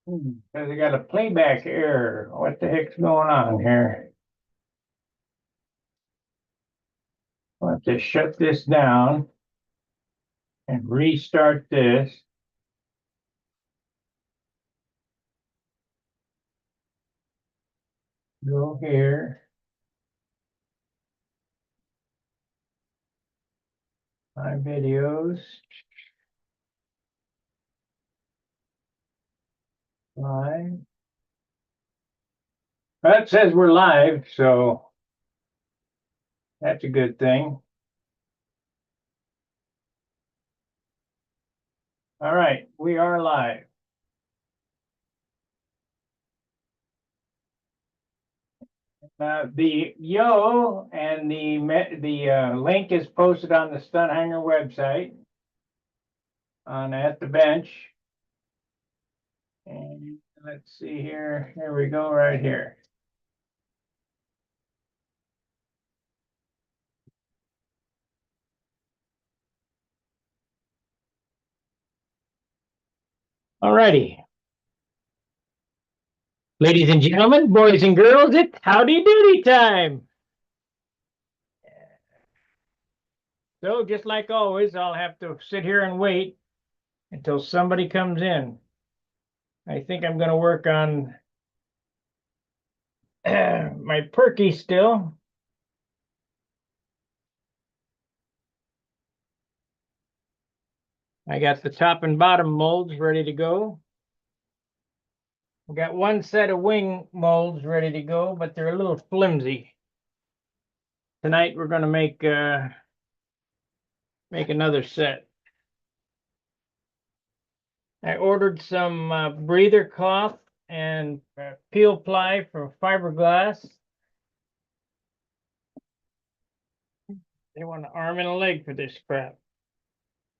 Because I got a playback error. What the heck's going on here? I'll have to shut this down and restart this. Go here. My videos. Live. That says we're live, so that's a good thing. All right, we are live. The yo and the link is posted on the Stunt Hangar website on At the Bench. And let's see here. Here we go, right here. All righty. Ladies and gentlemen, boys and girls, it's howdy doody time. So just like always, I'll have to sit here and wait until somebody comes in. I think I'm going to work on my perky still. I got the top and bottom molds ready to go. We got one set of wing molds ready to go, but they're a little flimsy. Tonight we're going to make another set. I ordered some breather cloth and peel ply from fiberglass. They want an arm and a leg for this crap.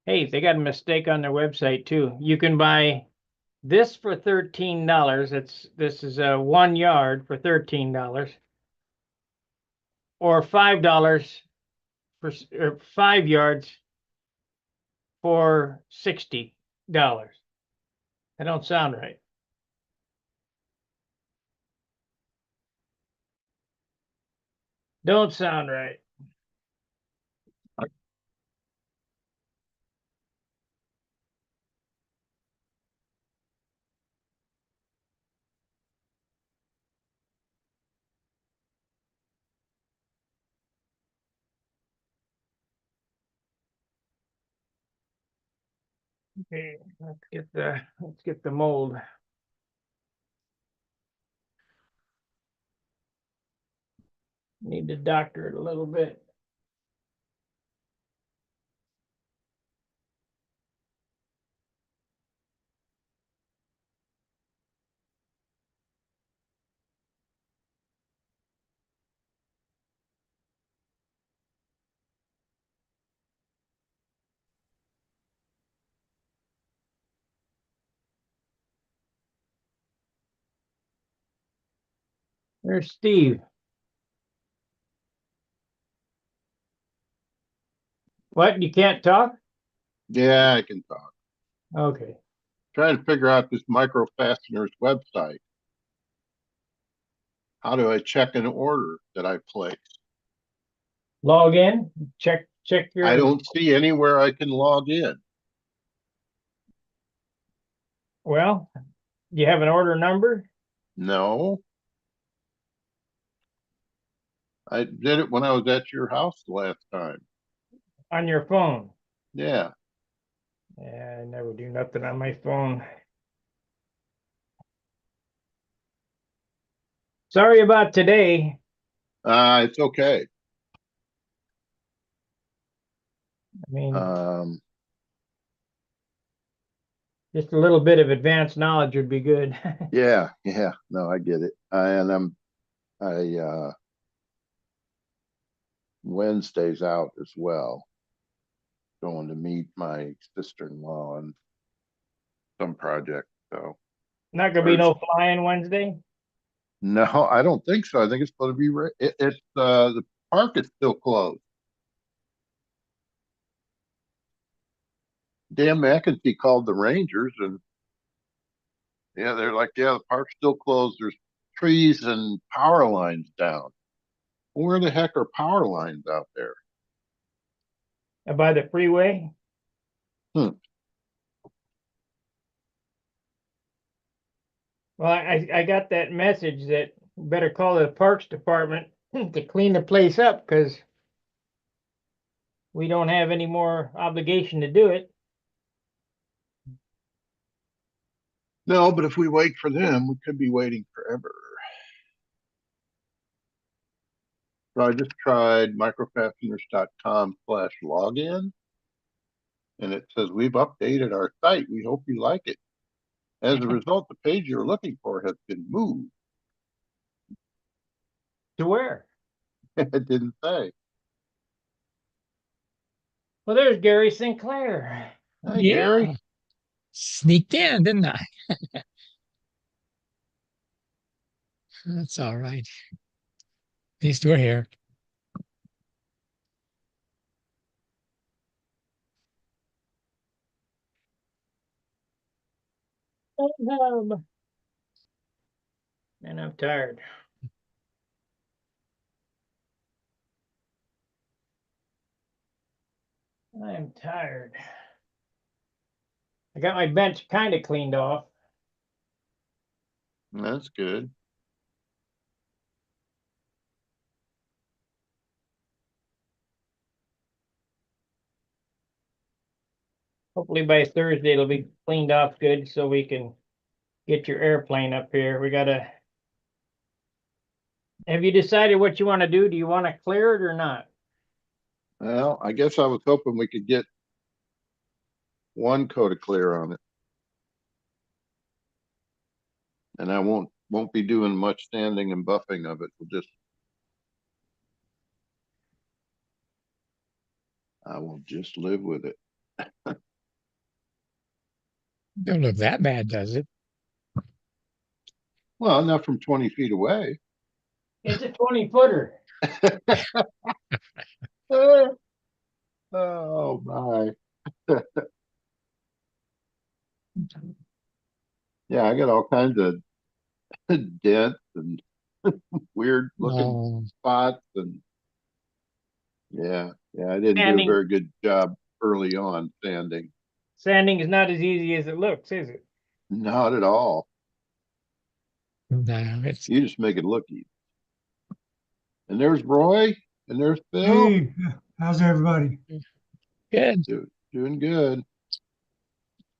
Hey, they got a mistake on their website too. You can buy this for $13. This is a 1 yard for $13, or $5 for 5 yards for $60. That don't sound right. Don't sound right. Okay, let's get the mold. Need to doctor it a little bit. There's Steve. What? You can't talk? Yeah, I can talk. Okay. Trying to figure out this micro fastener's website. How do I check an order that I placed? Log in. Check your. I don't see anywhere I can log in. Well, you have an order number? No. I did it when I was at your house the last time. On your phone? Yeah. Yeah, I never do nothing on my phone. Sorry about today. It's okay. I mean, Um, just a little bit of advanced knowledge would be good. yeah, no, I get it. Wednesday's out as well. going to meet my sister-in-law on some project, so. Not gonna be no flying Wednesday? No, I don't think so. I think it's supposed to be, the park is still closed. Dan McEntee called the Rangers and yeah, they're like, yeah, the park's still closed. There's trees and power lines down. Where the heck are power lines out there? By the freeway? Hmm. Well, I got that message that better call the Parks Department to clean the place up, because we don't have any more obligation to do it. No, but if we wait for them, we could be waiting forever. So I just tried microfasteners.com/login and it says we've updated our site. We hope you like it. As a result, the page you're looking for has been moved. To where? It didn't say. Well, there's Gary Sinclair. Hey, Yeah. Gary. Sneaked in, didn't I? That's all right. At least we're here. And I'm tired. I'm tired. I got my bench kind of cleaned off. That's good. Hopefully by Thursday it'll be cleaned off good so we can get your airplane up here. We gotta. Have you decided what you want to do? Do you want to clear it or not? Well, I guess I was hoping we could get one coat of clear on it. And I won't be doing much sanding and buffing of it. I will just live with it. Don't look that bad, does it? Well, not from 20 feet away. It's a 20-footer. Oh my. Yeah, I got all kinds of dents and weird looking spots and yeah, I didn't do a very good job early on sanding. Sanding is not as easy as it looks, is it? Not at all. No, it's You just make it look easy. And there's Roy and there's Phil. Hey, how's everybody? good. Doing good.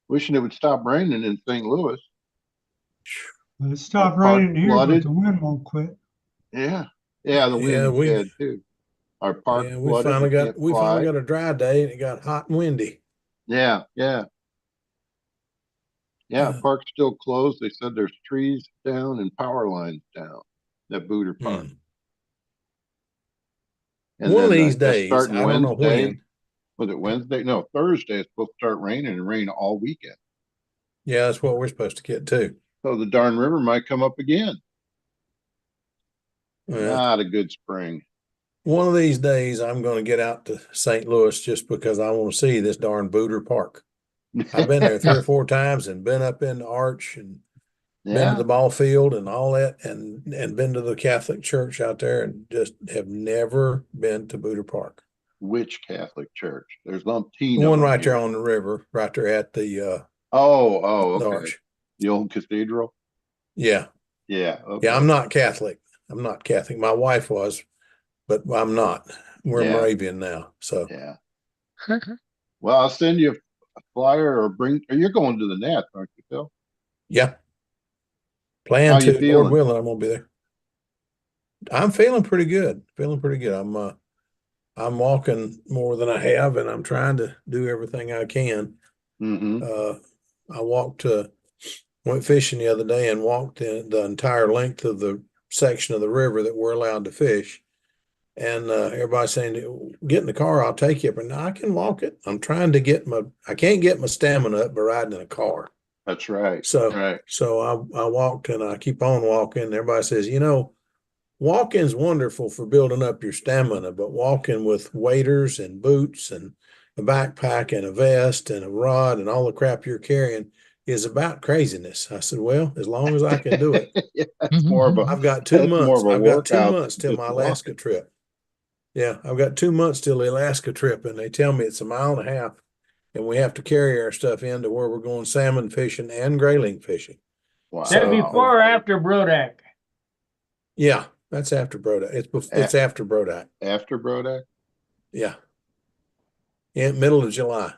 Wishing it would stop raining in St. Louis. Well, it stopped Our park raining here, flooded. but the wind won't quit. Yeah. Yeah, the wind was bad too. Our park we flooded. finally got a dry day and it got hot and windy. Yeah. Park's still closed. They said there's trees down and power lines down that Booter Park. And One of then these that's days, starting I don't know Wednesday. when. Was it Wednesday? No, Thursday. It's supposed to start raining and rain all weekend. Yeah, that's what we're supposed to get too. So the darn river might come up again. Well, Not a good spring. one of these days, I'm going to get out to St. Louis just because I want to see this darn Booter Park. I've been there 3 or 4 times and been up in the arch and been to the ball field and all that and been to the Catholic church out there and just have never been to Booter Park. Which Catholic church? There's umpteen. The one right there on the river, right there at the the okay. arch. The old cathedral. Yeah. Okay. Yeah, I'm not Catholic. My wife was, but I'm not. We're Moravian now. So yeah. Well, I'll send you a flyer or you're going to the Nats, aren't you, Phil? yeah. Plan How you to, feeling? Lord willing, I'm gonna be there. I'm feeling pretty good. I'm walking more than I have, and I'm trying to do everything I can. I went fishing the other day and walked the entire length of the section of the river that we're allowed to fish. And everybody's saying, get in the car, I'll take you. But now I can walk it. I can't get my stamina up by riding in a car. That's right. So, Right. so I walked and I keep on walking. Everybody says, walking's wonderful for building up your stamina, but walking with waders and boots and a backpack and a vest and a rod and all the crap you're carrying is about craziness. I said, well, as long as I can do it. Yeah, that's more of a I've got 2 that's more months. of a I've got 2 workout months than till just my Alaska walking. trip. Yeah, I've got 2 months till the Alaska trip, and they tell me it's 1.5 miles, and we have to carry our stuff into where we're going salmon fishing and grayling fishing. Wow. Is that before or after Brodak? Yeah, that's after Brodak. It's after Brodak. After Brodak? Yeah. In middle of July.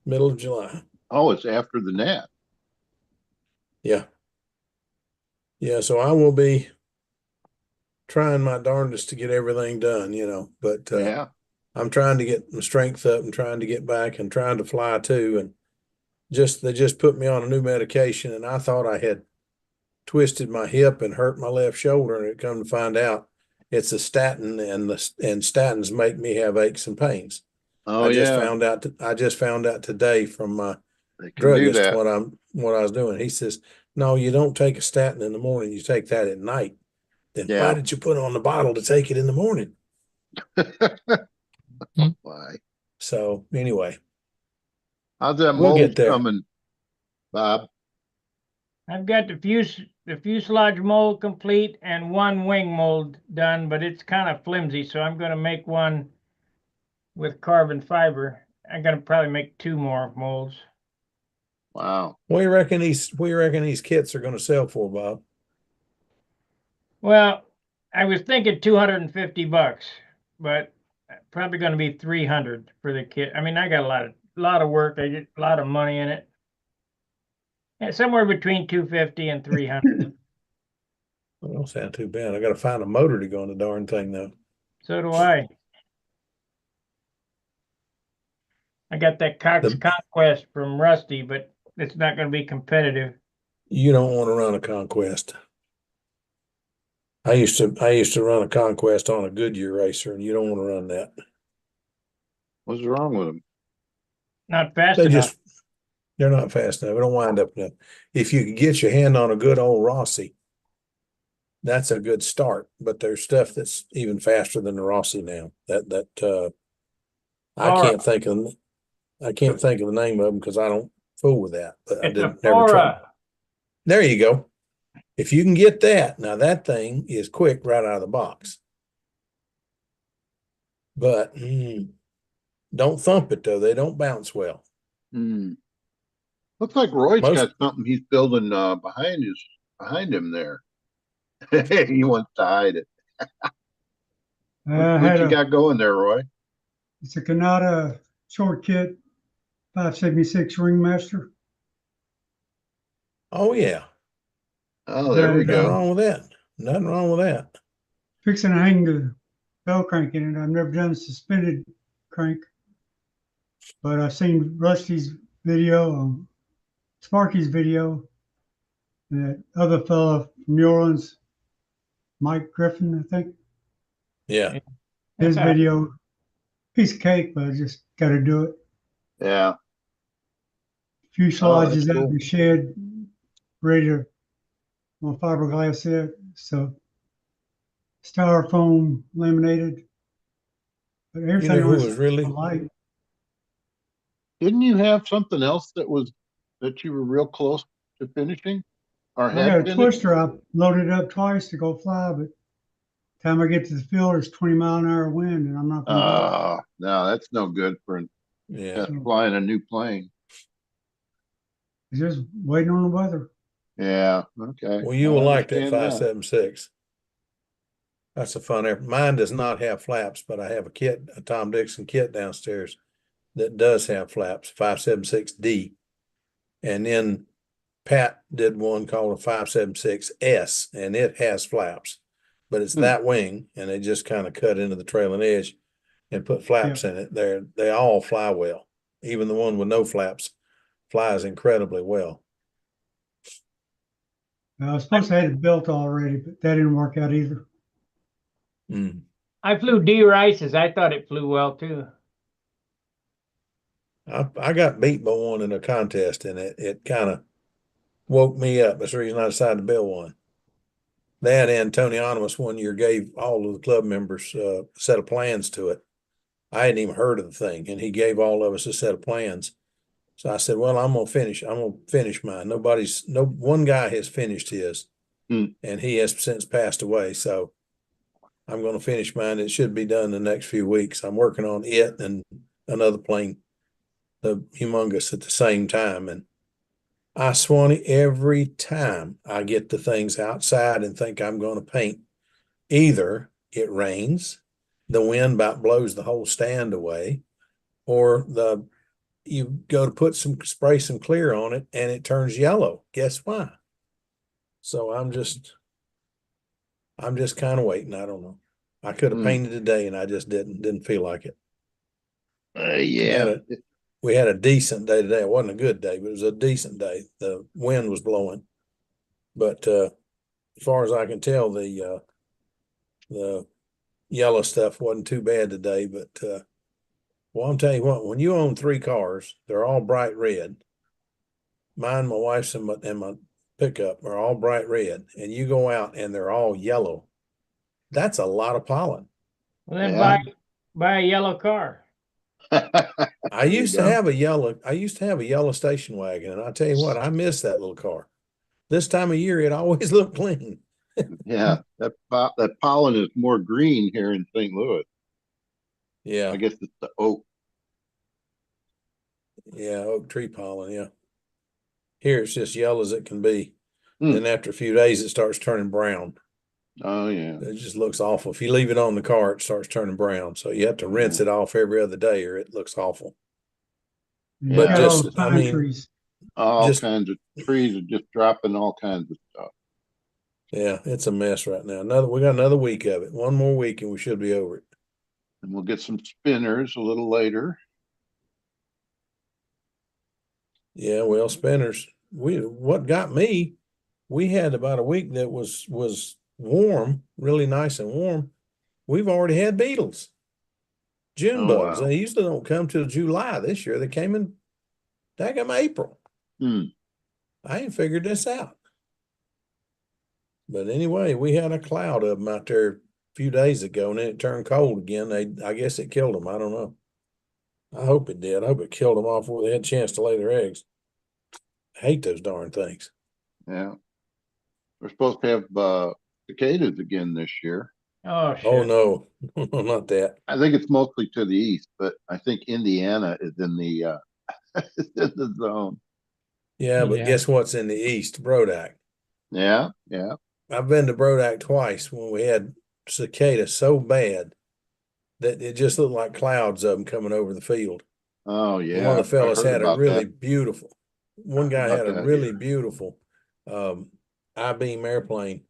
Middle of July. Oh, it's after the net. Yeah. Yeah, so I will be trying my darndest to get everything done, but Yeah. I'm trying to get my strength up and trying to get back and trying to fly too. And they just put me on a new medication, and I thought I had twisted my hip and hurt my left shoulder, and it come to find out it's a statin, and statins make me have aches and pains. Oh, I just yeah. found out today from my They can do druggist that. what I was doing. He says, no, you don't take a statin in the morning, you take that at night. Then Yeah. why did you put on the bottle to take it in the morning? Why? So anyway, How's that we'll mold get there. coming, Bob? I've got the fuselage mold complete and one wing mold done, but it's kind of flimsy, so I'm going to make one with carbon fiber. I'm going to probably make 2 more molds. Wow. What do you reckon these kits are going to sell for, Bob? Well, I was thinking $250, but probably going to be 300 for the kit. I mean, I got a lot of work. I get a lot of money in it. Yeah, somewhere between 250 and 300. That don't sound too bad. I got to find a motor to go on the darn thing though. So do I. I got that Cox Conquest from Rusty, but it's not going to be competitive. You don't want to run a Conquest. I used to run a Conquest on a Goodyear racer, and you don't want to run that. What's wrong with them? Not fast enough. They're not fast enough. They don't wind up enough. If you could get your hand on a good old Rossi, that's a good start. But there's stuff that's even faster than the Rossi now. I can't think of the name of them because I don't fool with that. But I It's a didn't never try. Fora. There you go. If you can get that, now that thing is quick right out of the box. But don't thump it though. They don't bounce well. Looks like Roy's got something he's building behind him there. He wants to hide it. What you got going there, Roy? It's a Canada short kit, 576 Ringmaster. Oh yeah. Oh, there we Nothing go. wrong with that. Nothing wrong with that. Fixing to hang the bell crank in it. I've never done a suspended crank, but I've seen Rusty's video, Sparky's video, and that other fella from New Orleans, Mike Griffin, I think. Yeah. His video, piece of cake, but I just got to do it. Yeah. Fuselage is out cool. in the shed, ready to on fiberglass set. So styrofoam laminated, but everything who was was really light. Didn't you have something else that you were real close to finishing? Or I got a had finished? twister. I loaded up twice to go fly, but time I get to the field, there's 20-mile-an-hour wind, and I'm not going to no, that's no good for yeah. flying a new plane. just waiting on the weather. Yeah. Okay. Well, you will like that understand 576. That's a fun air. Mine does not have flaps, but I have a Tom Dixon kit downstairs that does have flaps, 576D. And then Pat did one called a 576S, and it has flaps, but it's that wing, and they just kind of cut into the trailing edge and put flaps in it. They all fly well. Even the one with no flaps flies incredibly well. I was supposed to have it built already, but that didn't work out either. Mm. I flew D Rice's. I thought it flew well too. I got beat by one in a contest, and it kind of woke me up. That's the reason I decided to build one. That and Tony Onimus one year gave all of the club members a set of plans to it. I hadn't even heard of the thing, and he gave all of us a set of plans. So I said, "Well, I'm gonna finish mine." No one guy has finished his, Hmm. and he has since passed away. So I'm gonna finish mine. It should be done in the next few weeks. I'm working on it and another plane, the Humongous, at the same time, and I Swanee, every time I get the things outside and think I'm going to paint, either it rains, the wind about blows the whole stand away, or you go to spray some clear on it and it turns yellow. Guess why? So I'm just kind of waiting. I don't know. I could have painted today and I just didn't feel like it. Yeah. We had a decent day today. It wasn't a good day, but it was a decent day. The wind was blowing, but as far as I can tell, the yellow stuff wasn't too bad today. But well, I'm telling you what, when you own 3 cars, they're all bright red. Mine, my wife's, and my pickup are all bright red, and you go out and they're all yellow. That's a lot of pollen. Well, then Yeah. buy a yellow car. I used to have a yellow station wagon, and I tell you what, I miss that little car. This time of year, it always looked clean. Yeah, that pollen is more green here in St. Louis. Yeah, I guess it's the oak. yeah, oak tree pollen. Yeah, here it's just yellow as it can be. Hmm. Then after a few days, it starts turning brown. Oh yeah. It just looks awful. If you leave it on the car, it starts turning brown. So you have to rinse it off every other day, or it looks awful. You But got all just, the I pine mean, trees. All just- kinds of trees are just dropping all kinds of stuff. Yeah, it's a mess right now. We got another week of it. One more week, and we should be over it. And we'll get some spinners a little later. Yeah, well, spinners. What got me? We had about a week that was warm, really nice and warm. We've already had beetles. June Oh, bugs. wow. They usually don't come till July. This year they came in daggum April. Hmm. I ain't figured this out. But anyway, we had a cloud of them out there a few days ago, and then it turned cold again. I guess it killed them. I don't know. I hope it did. I hope it killed them off before they had a chance to lay their eggs. I hate those darn things. Yeah. We're supposed to have cicadas again this year. Oh, Oh shit. no, not that. I think it's mostly to the east, but I think Indiana is in the is in the zone. Yeah, but Yeah. guess what's in the east? Brodak. Yeah, yeah. I've been to Brodak twice when we had cicadas so bad that it just looked like clouds of them coming over the field. Oh And yeah. one of the fellas I heard had a about really that. beautiful, one I guy heard had about a that, really yeah. beautiful I-beam airplane,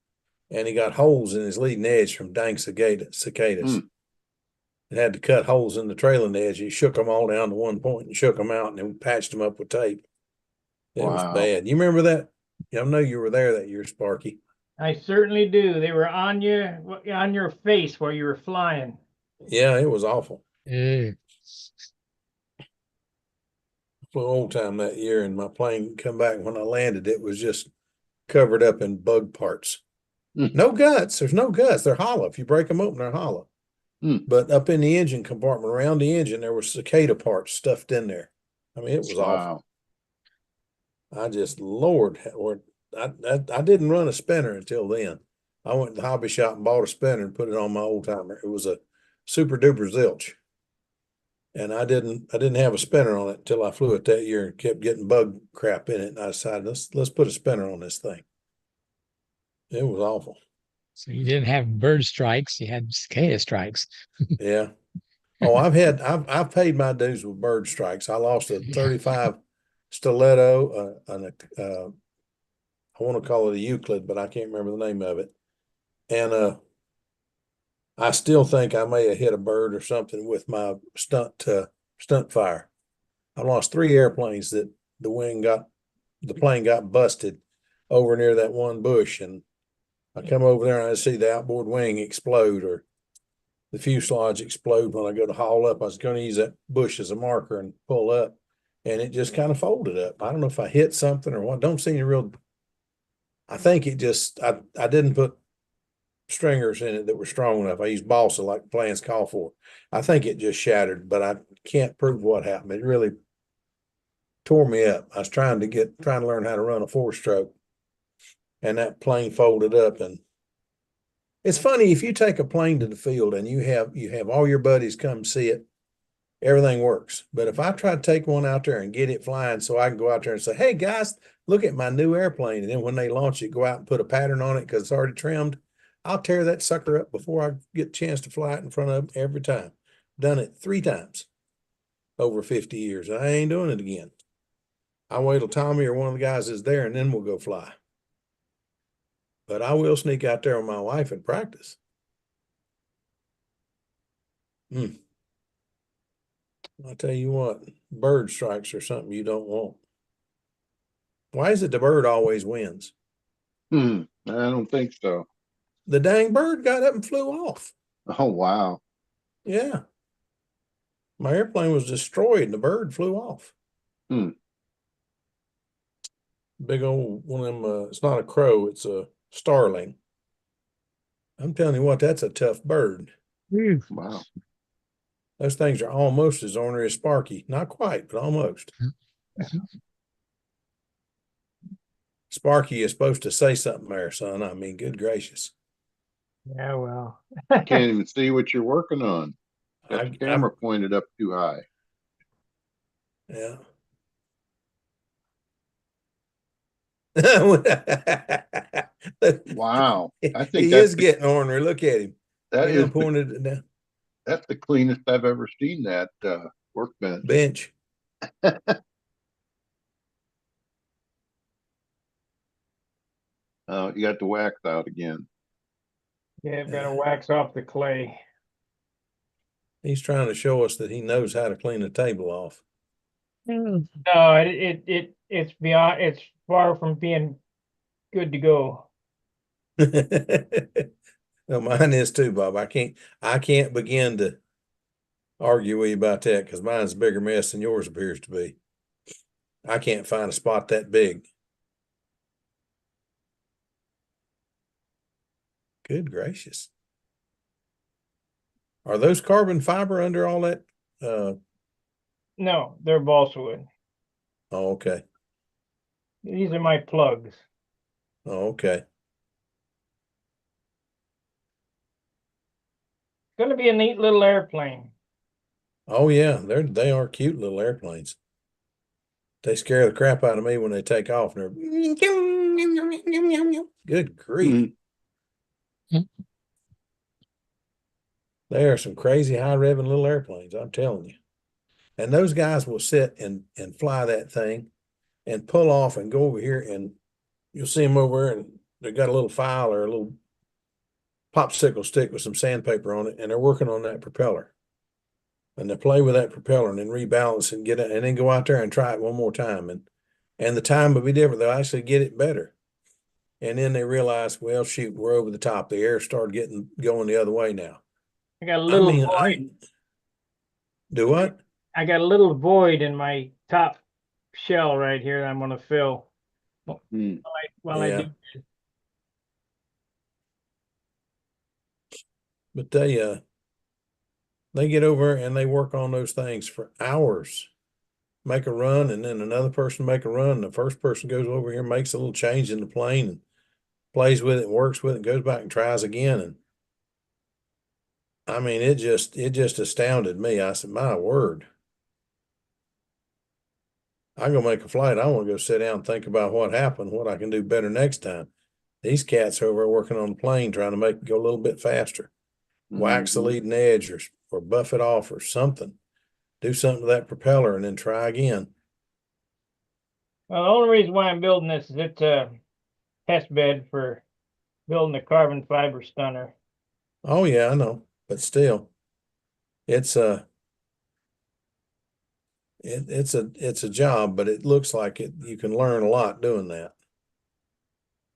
and he got holes in his leading edge from dang cicadas. Hmm. It had to cut holes in the trailing edge. He shook them all down to one point and shook them out and then patched them up with tape. It was Wow. bad. You remember that? Yeah, I know you were there that year, Sparky. I certainly do. They were on your face while you were flying. Yeah, it was awful. Eh, Flew old time that year, and my plane come back when I landed. It was just covered up in bug parts. Hmm. No guts. There's no guts. They're hollow. If you break them open, they're hollow. Hmm. But up in the engine compartment, around the engine, there were cicada parts stuffed in there. I mean, it was awful. Wow. I just, Lord, I didn't run a spinner until then. I went to the hobby shop and bought a spinner and put it on my old timer. It was a super duper zilch. And I didn't have a spinner on it until I flew it that year and kept getting bug crap in it. And I decided, let's put a spinner on this thing. It was awful. so you didn't have bird strikes, you had cicada strikes. Yeah. Oh, I've paid my dues with bird strikes. I lost a 35 stiletto, I want to call it a Euclid, but I can't remember the name of it. And I still think I may have hit a bird or something with my stunt fire. I lost 3 airplanes that the plane got busted over near that one bush, and I come over there and I see the outboard wing explode, or the fuselage explode when I go to haul up. I was going to use that bush as a marker and pull up, and it just kind of folded up. I don't know if I hit something or what. Don't see any real. I think it just, I didn't put stringers in it that were strong enough. I used balsa like plans call for. I think it just shattered, but I can't prove what happened. It really tore me up. I was trying to learn how to run a 4-stroke, and that plane folded up. And it's funny, if you take a plane to the field and you have all your buddies come see it, everything works. But if I try to take one out there and get it flying so I can go out there and say, hey guys, look at my new airplane, and then when they launch it, go out and put a pattern on it because it's already trimmed, I'll tear that sucker up before I get a chance to fly it in front of them every time. Done it 3 times over 50 years, and I ain't doing it again. I'll wait till Tommy or one of the guys is there, and then we'll go fly. But I will sneak out there with my wife and practice. I'll tell you what, bird strikes are something you don't want. Why is it the bird always wins? I don't think so. The dang bird got up and flew off. Oh, wow. Yeah. My airplane was destroyed and the bird flew off. Big old one of them, it's not a crow, it's a starling. I'm telling you what, that's a tough bird. Wow. Those things are almost as ornery as Sparky. Not quite, but almost. Sparky is supposed to say something there, son. I mean, good gracious. Yeah, well. Can't even see what you're working on. Got the camera pointed up too high. Yeah. Wow. I think he that's is getting ornery. Look at him. that is pointed it down. that's the cleanest I've ever seen that workbench. Bench. You got the wax out again. Yeah, I've got to wax off the clay. He's trying to show us that he knows how to clean a table off. No, it's beyond, it's far from being good to go. Well, mine is too, Bob. I can't begin to argue with you about that because mine's a bigger mess than yours appears to be. I can't find a spot that big. Good gracious. Are those carbon fiber under all that? No, they're balsa wood. Oh, okay. These are my plugs. Oh, okay. Going to be a neat little airplane. Oh yeah, they are cute little airplanes. They scare the crap out of me when they take off. And they're good grief. They are some crazy high revving little airplanes, I'm telling you. And those guys will sit and fly that thing and pull off and go over here, and you'll see them over there, and they've got a little file or a little popsicle stick with some sandpaper on it, and they're working on that propeller. And they play with that propeller and then rebalance and get it, and then go out there and try it one more time. And the time will be different. They'll actually get it better. And then they realize, well, shoot, we're over the top. The air started going the other way now. I got a little void. Do what? I got a little void in my top shell right here that I'm going to fill while I do. But they get over and they work on those things for hours, make a run, and then another person make a run. And the first person goes over here, makes a little change in the plane and plays with it and works with it, and goes back and tries again. And I mean, it just astounded me. I said, my word. I go make a flight. I want to go sit down and think about what happened, what I can do better next time. These cats are over there working on the plane, trying to make it go a little bit faster. Wax the leading edge or buff it off or something. Do something to that propeller and then try again. Well, the only reason why I'm building this is it's a test bed for building a carbon fiber stunner. Oh yeah, I know, but still, it's a job, but it looks like you can learn a lot doing that.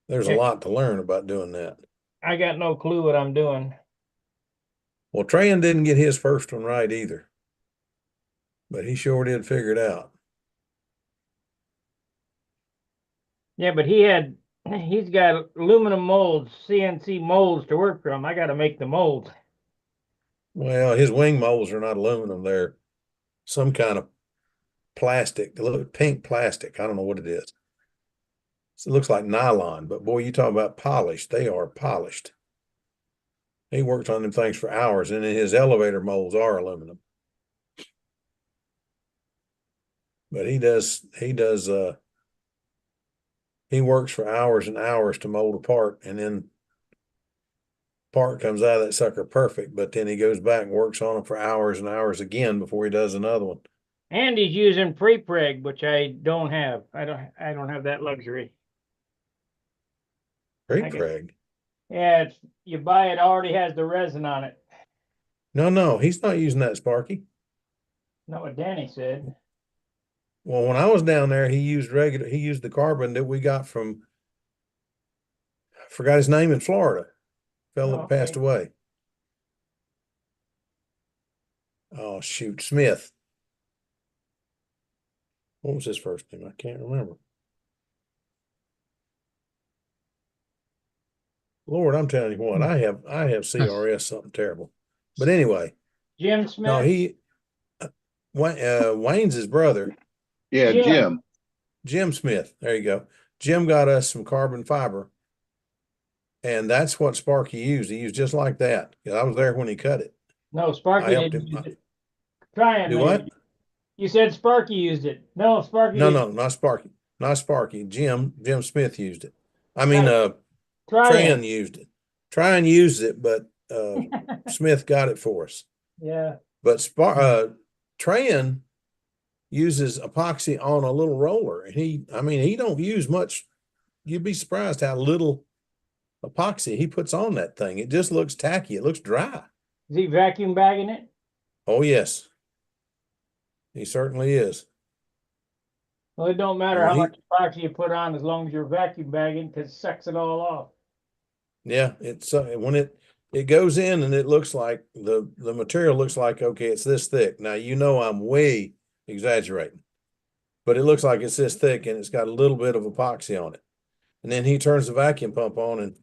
There's a lot to learn about doing that. I got no clue what I'm doing. Well, Tran didn't get his first one right either, but he sure did figure it out. Yeah, but he's got aluminum molds, CNC molds to work from. I got to make the molds. Well, his wing molds are not aluminum. They're some kind of plastic, a little pink plastic. I don't know what it is. So it looks like nylon, but boy, you talk about polished. They are polished. He worked on them things for hours, and then his elevator molds are aluminum. But he works for hours and hours to mold a part, and then part comes out of that sucker perfect, but then he goes back and works on them for hours and hours again before he does another one. And he's using pre-preg, which I don't have. I don't have that luxury. Great, Craig. Yeah, you buy it, already has the resin on it. No, he's not using that, Sparky. Not what Danny said. Well, when I was down there, he used the carbon that we got from, I forgot his name in Florida, fellow that passed away. Oh, shoot, Smith. What was his first name? I can't remember. Lord, I'm telling you what, I have CRS something terrible. But anyway, Jim Smith. No, Wayne's his brother. Yeah, Jim Smith. There you go. Jim got us some carbon fiber, and that's what Sparky used. He used just like that. I was there when he cut it. No, Sparky didn't use it. Try it. Do what? You said Sparky used it. No, Sparky. No, not Sparky. Not Sparky. Jim Smith used it. I mean, Tran used it. Tran used it, but Smith got it for us. Yeah. But Tran uses epoxy on a little roller, and he don't use much. You'd be surprised how little epoxy he puts on that thing. It just looks tacky. It looks dry. Is he vacuum bagging it? Oh, yes. He certainly is. Well, it don't matter how much epoxy you put on as long as you're vacuum bagging, because it sucks it all off. Yeah, it's when it goes in and it looks like the material looks like, okay, it's this thick. Now, I'm way exaggerating, but it looks like it's this thick and it's got a little bit of epoxy on it. And then he turns the vacuum pump on and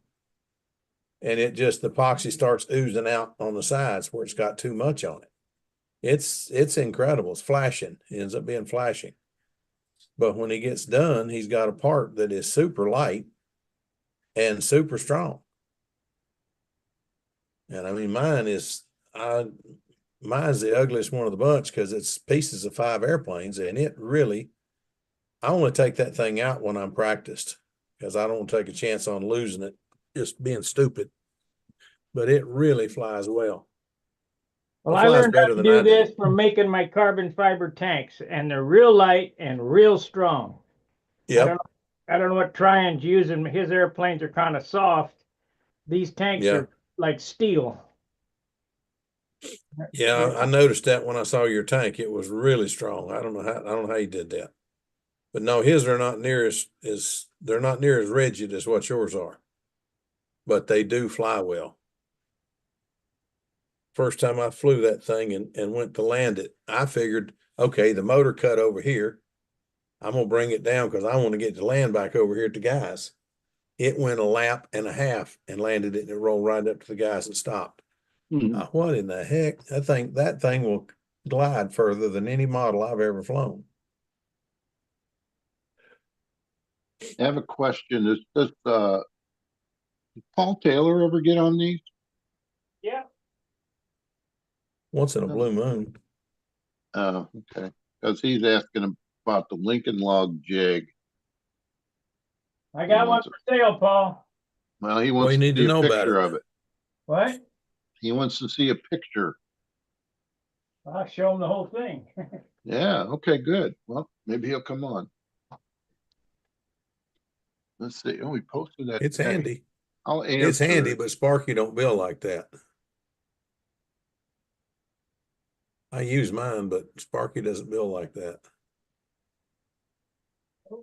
the epoxy starts oozing out on the sides where it's got too much on it. It's incredible. It's flashing. It ends up being flashing. But when he gets done, he's got a part that is super light and super strong. And I mean, mine's the ugliest one of the bunch because it's pieces of 5 airplanes, and I want to take that thing out when I'm practiced because I don't want to take a chance on losing it, just being stupid. But it really flies well. Well, I learned how to do this from making my carbon fiber tanks, and they're real light and real strong. Yeah. I don't know what Trian's using. His airplanes are kind of soft. These tanks are like steel. Yeah, I noticed that when I saw your tank. It was really strong. I don't know how you did that. But no, his are not near as rigid as what yours are. But they do fly well. First time I flew that thing and went to land it, I figured, okay, the motor cut over here. I'm going to bring it down because I want to get the land back over here at the guys. It went a lap and a half and landed it, and it rolled right up to the guys and stopped. What in the heck? That thing will glide further than any model I've ever flown. I have a question. Does Paul Taylor ever get on these? Yeah. Once in a blue moon. Oh, okay. Because he's asking about the Lincoln Log jig. I got one for sale, Paul. Well, he wants to see a picture of it. What? He wants to see a picture. I'll show him the whole thing. Yeah, okay, good. Well, maybe he'll come on. Let's see. Oh, we posted that. It's handy. It's handy, but Sparky don't build like that. I use mine, but Sparky doesn't build like that.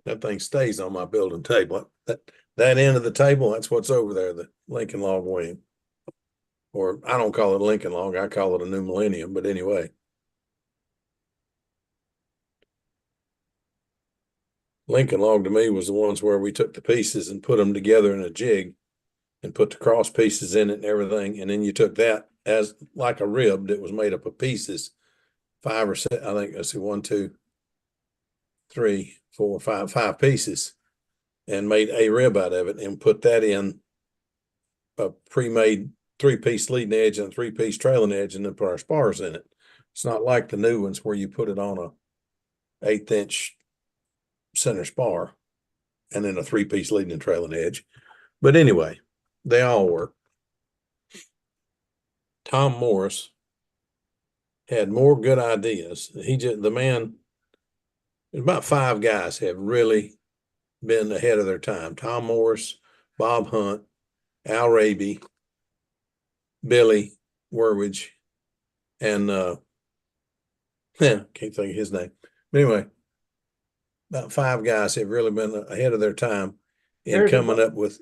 That thing stays on my building table. That end of the table, that's what's over there, the Lincoln Log wing. or I don't call it Lincoln log, I call it a new millennium, but anyway. Lincoln log to me was the ones where we took the pieces and put them together in a jig and put the cross pieces in it and everything. And then you took that as like a rib that was made up of pieces, 5 or 6, I think, let's see, 1, 2, 3, 4, 5 pieces, and made a rib out of it and put that in a pre-made 3-piece leading edge and a 3-piece trailing edge, and then put our spars in it. It's not like the new ones where you put it on a 1/8" center spar and then a 3-piece leading and trailing edge. But anyway, they all work. Tom Morris had more good ideas. The man, there's about 5 guys have really been ahead of their time. Tom Morris, Bob Hunt, Al Raby, Billy Werwidge, and can't think of his name. But anyway, about 5 guys have really been ahead of their time in coming up with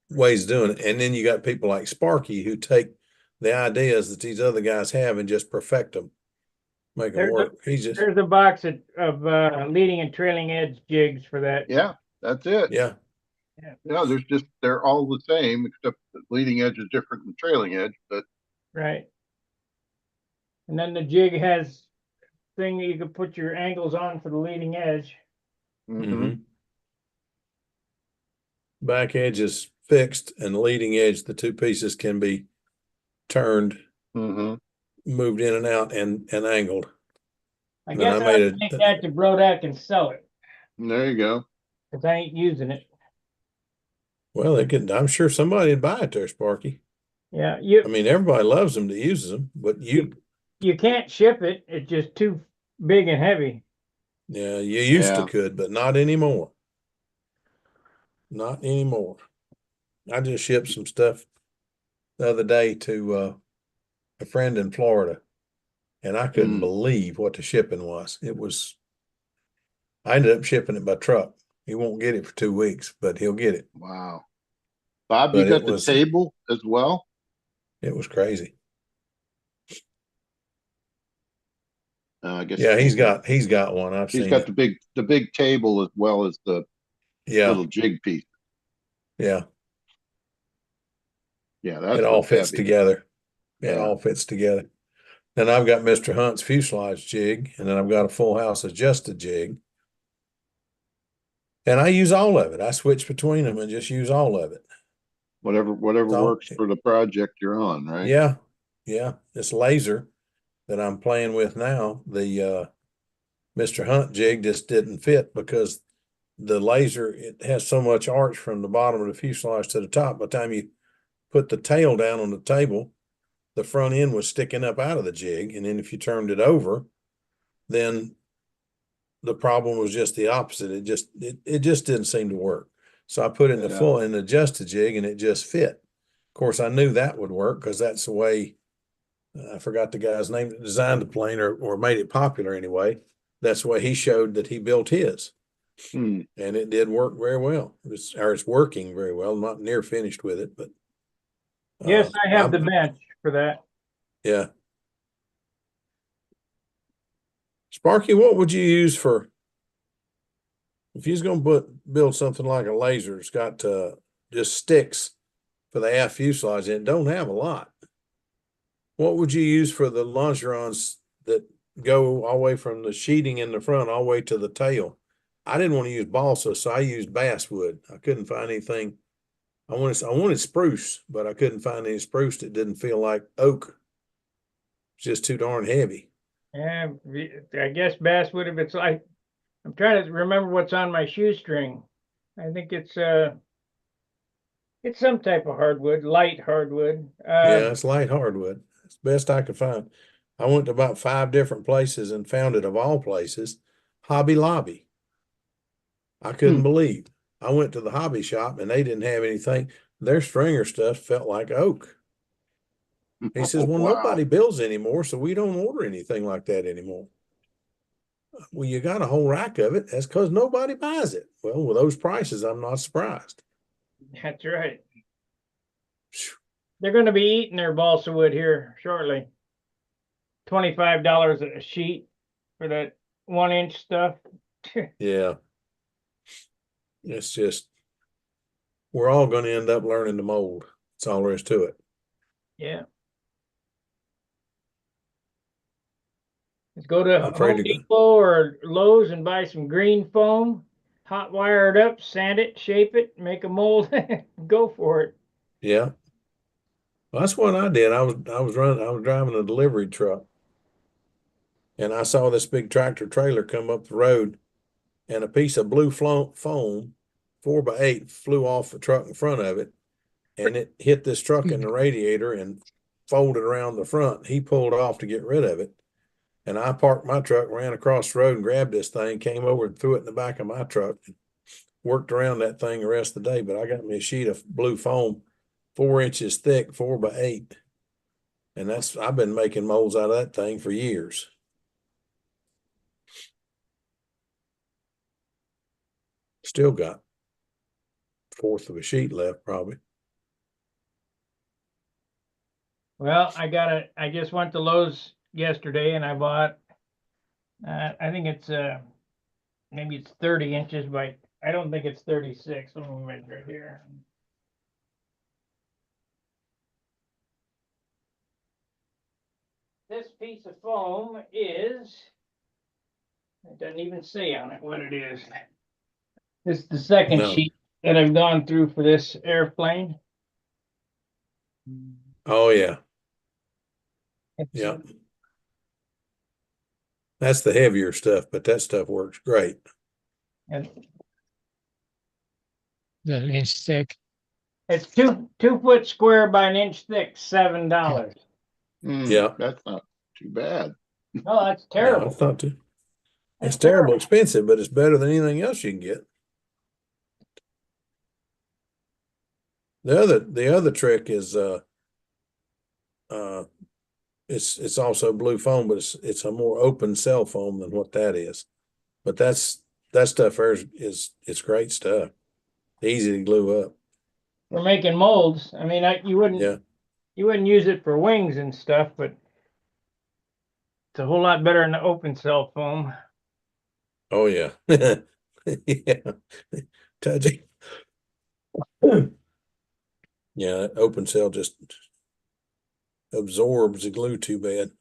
ways of doing it. And then you got people like Sparky who take the ideas that these other guys have and just perfect them, make them work. There's a box of leading and trailing edge jigs for that. Yeah, that's it. Yeah. Yeah, they're all the same, except the leading edge is different than trailing edge, but right. And then the jig has thing you can put your angles on for the leading edge. mm-hmm. Back edge is fixed, and the leading edge, the 2 pieces can be turned, moved in and out, and angled. I guess I would take that to Brodak and sell it. There you go. Because I ain't using it. Well, I'm sure somebody would buy it there, Sparky. Yeah, I mean, everybody loves them that uses them, but you can't ship it. It's just too big and heavy. Yeah, you used to could, but not anymore. Not anymore. I just shipped some stuff the other day to a friend in Florida, and I couldn't believe what the shipping was. I ended up shipping it by truck. He won't get it for 2 weeks, but he'll get it. Wow. Bob, But you got the table as well? It was crazy. I guess. Yeah, he's got one. He's got the big table as well as the little jig piece. Yeah. Yeah, that's it all fits heavy. together. It all fits together. Then I've got Mr. Hunt's fuselage jig, and then I've got a full house adjusted jig. And I use all of it. I switch between them and just use all of it. Whatever works for the project you're on, right? Yeah. Yeah. This laser that I'm playing with now, the Mr. Hunt jig just didn't fit because the laser, it has so much arch from the bottom of the fuselage to the top. By the time you put the tail down on the table, the front end was sticking up out of the jig. And then if you turned it over, then the problem was just the opposite. It just didn't seem to work. So I put it in the full and adjusted jig, and it just fit. Of course, I knew that would work because that's the way, I forgot the guy's name that designed the plane or made it popular anyway. That's the way he showed that he built his. And it did work very well. It's working very well. I'm not near finished with it, but yes, I have the bench for that. Yeah. Sparky, what would you use if you was going to build something like a laser? It's got just sticks for the aft fuselage, and it don't have a lot. What would you use for the longerons that go all the way from the sheeting in the front all the way to the tail? I didn't want to use balsa, so I used basswood. I couldn't find anything. I wanted spruce, but I couldn't find any spruce that didn't feel like oak. It's just too darn heavy. Yeah, I guess basswood, if it's like, I'm trying to remember what's on my shoestring. I think it's some type of hardwood, light hardwood. Yeah, it's light hardwood. It's the best I could find. I went to about 5 different places and found it, of all places, Hobby Lobby. I couldn't believe. I went to the hobby shop and they didn't have anything. Their stringer stuff felt like oak. He says, well, nobody builds anymore, so we don't order anything like that anymore. Well, you got a whole rack of it. That's because nobody buys it. Well, with those prices, I'm not surprised. That's right. they're gonna be eating their balsa wood here shortly. $25 a sheet for that 1-inch stuff. Yeah. It's just, we're all going to end up learning to mold. That's all there is to it. Yeah. Let's go to I'm afraid Home to go. Depot or Lowe's and buy some green foam, hot wire it up, sand it, shape it, make a mold, go for it. Yeah. Well, that's what I did. I was driving a delivery truck, and I saw this big tractor trailer come up the road, and a piece of blue foam 4x8 flew off the truck in front of it, and it hit this truck in the radiator and folded around the front. He pulled off to get rid of it. And I parked my truck, ran across the road and grabbed this thing, came over and threw it in the back of my truck, and worked around that thing the rest of the day. But I got me a sheet of blue foam, 4 inches thick, 4x8. And I've been making molds out of that thing for years. Still got 1/4 of a sheet left, probably. Well, I just went to Lowe's yesterday and I bought, I think it's, maybe it's 30 inches by, I don't think it's 36. Let me measure it here. This piece of foam is, it doesn't even say on it what it is. This is the second No. sheet that I've gone through for this airplane. Oh, yeah. It's, Yeah. That's the heavier stuff, but that stuff works great. and The inch thick. it's 2 foot square by 1 inch thick, $7. Yeah. That's not too bad. No, that's No, terrible. it's not too. That's It's terrible expensive, but it's better than anything else you can get. The other trick is it's also blue foam, but it's a more open cell foam than what that is. But that stuff there is it's great stuff. Easy to glue up. For making molds. I mean, you Yeah. wouldn't use it for wings and stuff, but it's a whole lot better than the open cell foam. Oh yeah. Yeah. Touchy. Yeah, open cell just absorbs the glue too bad.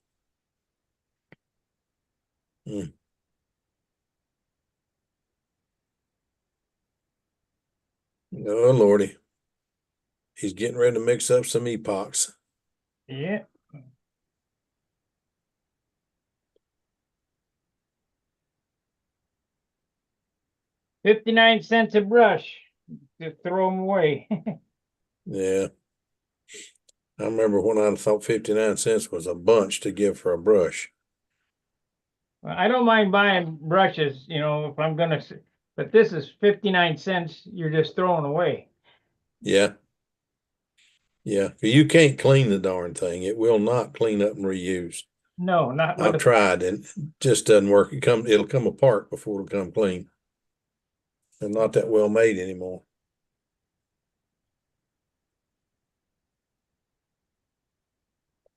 Mm. Oh Lordy. He's getting ready to mix up some epochs. Yeah. $0.59 a brush. Just throw them away. Yeah. I remember when I thought 59 cents was a bunch to give for a brush. Well, I don't mind buying brushes, if I'm gonna, but this is 59 cents. You're just throwing away. Yeah. Yeah. You can't clean the darn thing. It will not clean up and reuse. No, not with I've tried and it just doesn't work. It'll come apart before it'll come clean. They're not that well made anymore.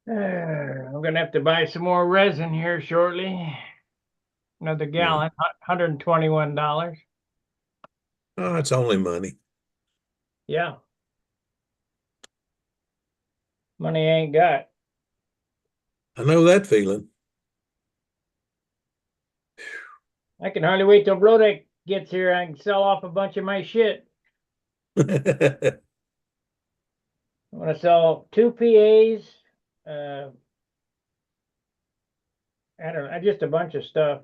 I'm gonna have to buy some more resin here shortly. Another gallon, $121. Oh, it's only money. Yeah. Money I ain't got. I know that feeling. I can hardly wait till Brodeck gets here. I can sell off a bunch of my shit. I'm gonna sell 2 PAs. I don't know, just a bunch of stuff.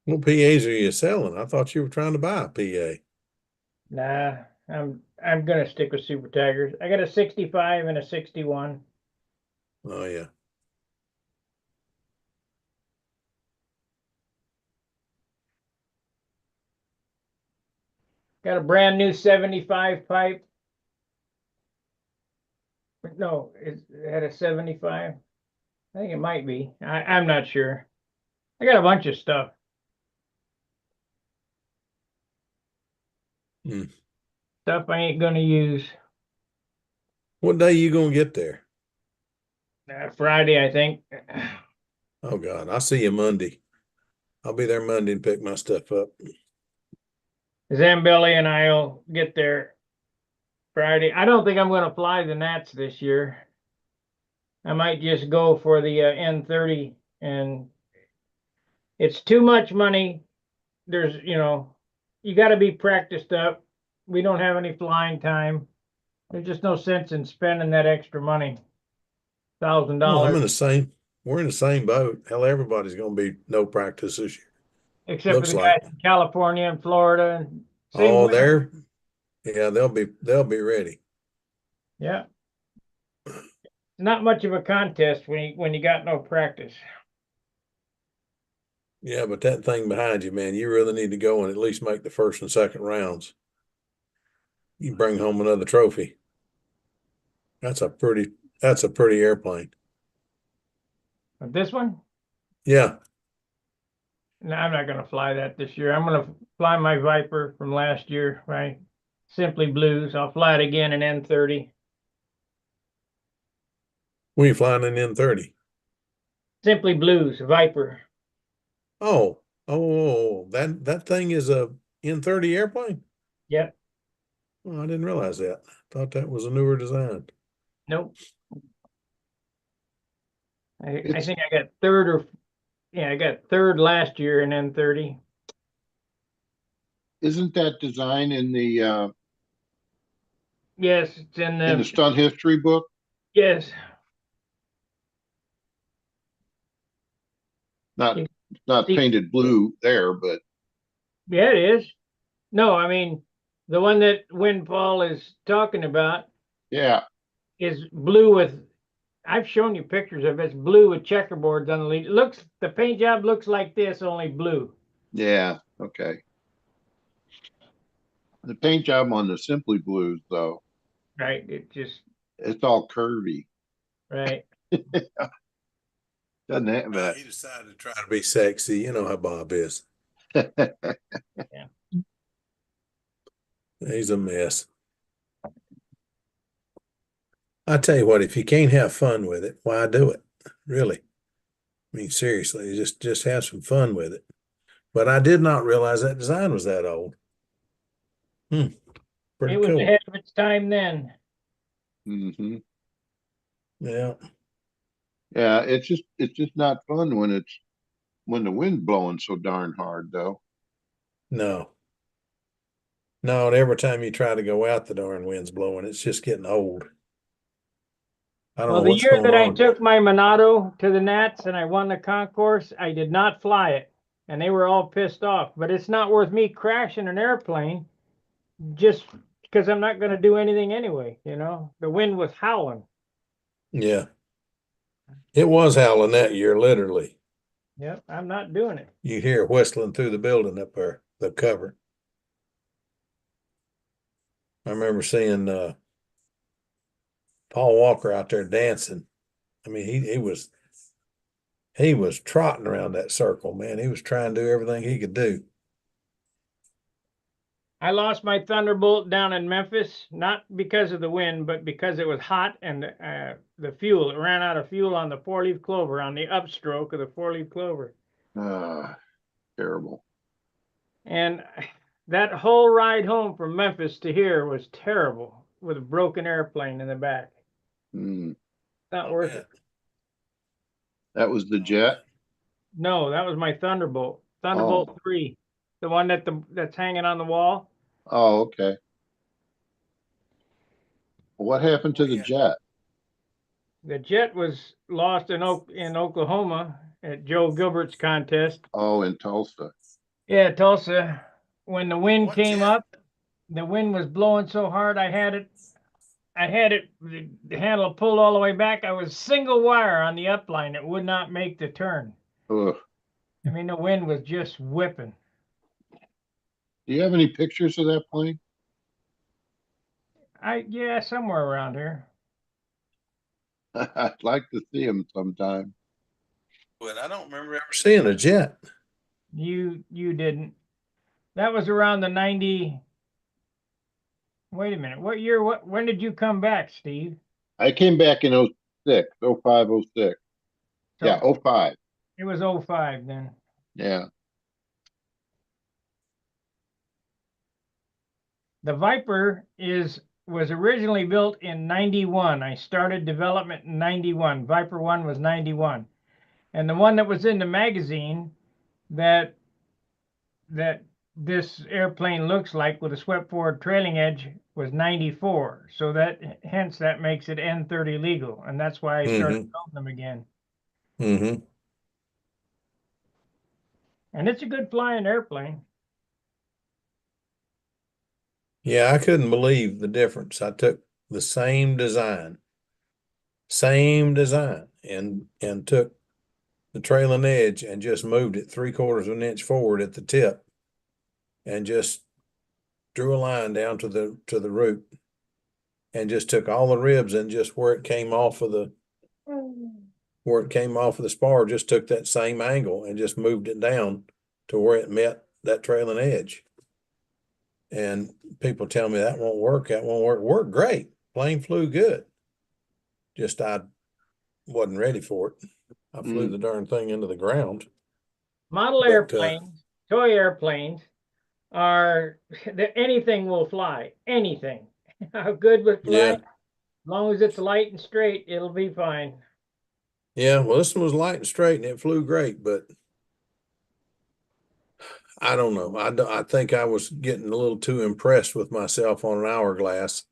What PAs are you selling? I thought you were trying to buy a PA. Nah, I'm gonna stick with Super Tigers. I got a 65 and a 61. Oh yeah. Got a brand new 75 pipe. No, it had a 75. I think it might be. I'm not sure. I got a bunch of stuff. Mm. Stuff I ain't gonna use. What day you gonna get there? Friday, I think. Oh God, I'll see you Monday. I'll be there Monday and pick my stuff up. Zambelli and I'll get there Friday. I don't think I'm gonna fly the Nats this year. I might just go for the N30, and it's too much money. There's, you got to be practiced up. We don't have any flying time. There's just no sense in spending that extra money. Well, I'm in $1,000, the same. We're in the same boat. Hell, everybody's gonna be no practice this year. except for Looks the like. guys in California and Florida. And same Oh, weather. yeah, they'll be ready. Yeah. Not much of a contest when you got no practice. Yeah, but that thing behind you, man, you really need to go and at least make the first and second rounds. You bring home another trophy. That's a pretty airplane. But this one, Yeah. no, I'm not gonna fly that this year. I'm gonna fly my Viper from last year, right? Simply Blues. I'll fly it again in N30. We flying an N30. Simply Blues, Viper. Oh, that thing is a N30 airplane. Yep. Oh, I didn't realize that. Thought that was a newer design. Nope. I It's- think I got third I got third last year in N30. Isn't that design in the Yes, it's in in the the, stunt history book? yes. Not You not see- painted blue there, but Yeah, it is. No, I mean, the one that Windfall is talking about yeah. is blue with, I've shown you pictures of it. It's blue with checkerboards on the lead. The paint job looks like this, only blue. Yeah, okay. The paint job on the Simply Blues, though, Right. It just, it's all curvy. right. Doesn't have that. He decided to try to be sexy. You know how Bob is. He's a mess. I tell you what, if you can't have fun with it, why do it? Really. I mean, seriously, just have some fun with it. But I did not realize that design was that old. Pretty It was cool. ahead of its time then. Hmm. Yeah. Yeah, it's just not fun when the wind's blowing so darn hard, though. No. No, and every time you try to go out, the darn wind's blowing. It's just getting old. I don't Well, know the what's year going that I on. took my Monado to the Nats and I won the concourse, I did not fly it. And they were all pissed off. But it's not worth me crashing an airplane just because I'm not going to do anything anyway. The wind was howling. Yeah. It was howling that year, literally. Yep, I'm not doing it. You hear it whistling through the building up there, the cover. I remember seeing Paul Walker out there dancing. I mean, he was trotting around that circle, man. He was trying to do everything he could do. I lost my Thunderbolt down in Memphis, not because of the wind, but because it was hot and the fuel. It ran out of fuel on the four-leaf clover, on the upstroke of the four-leaf clover. Terrible. And that whole ride home from Memphis to here was terrible with a broken airplane in the back. Mm. Not worth man. it. That was the jet. No, that was my Thunderbolt. Thunderbolt 3. The one that's hanging on the wall. Oh, okay. What happened to the jet? The jet was lost in Oklahoma at Joe Gilbert's contest. Oh, in Tulsa. Yeah, Tulsa. When the wind What came jet? up, the wind was blowing so hard I had it, the handle pulled all the way back. I was single wire on the upline. It would not make the turn. Ugh. I mean, the wind was just whipping. Do you have any pictures of that plane? Yeah, somewhere around here. I'd like to see them sometime. But I don't remember ever seeing a jet. You didn't. That was around the 90. Wait a minute. What year? When did you come back, Steve? I came back in 06, 05, 06. So Yeah, 05. it was 05 then. Yeah. The Viper was originally built in 91. I started development in 91. Viper 1 was 91. And the one that was in the magazine that this airplane looks like with a swept forward trailing edge was 94. So hence that makes it N30 legal. And that's why I started building them again. Mm-hmm. And it's a good flying airplane. Yeah, I couldn't believe the difference. I took the same design, and took the trailing edge and just moved it 3/4 of an inch forward at the tip and just drew a line down to the root and just took all the ribs and just where it came off of the spar, just took that same angle and just moved it down to where it met that trailing edge. And people tell me that won't work. That won't work. Worked great. Plane flew good. Just I wasn't ready for it. I flew the darn thing into the ground. Model airplanes, toy airplanes anything will fly. Anything. How good would fly? Yeah. As long as it's light and straight, it'll be fine. Yeah, well, this one was light and straight and it flew great, but I don't know. I think I was getting a little too impressed with myself on an hourglass,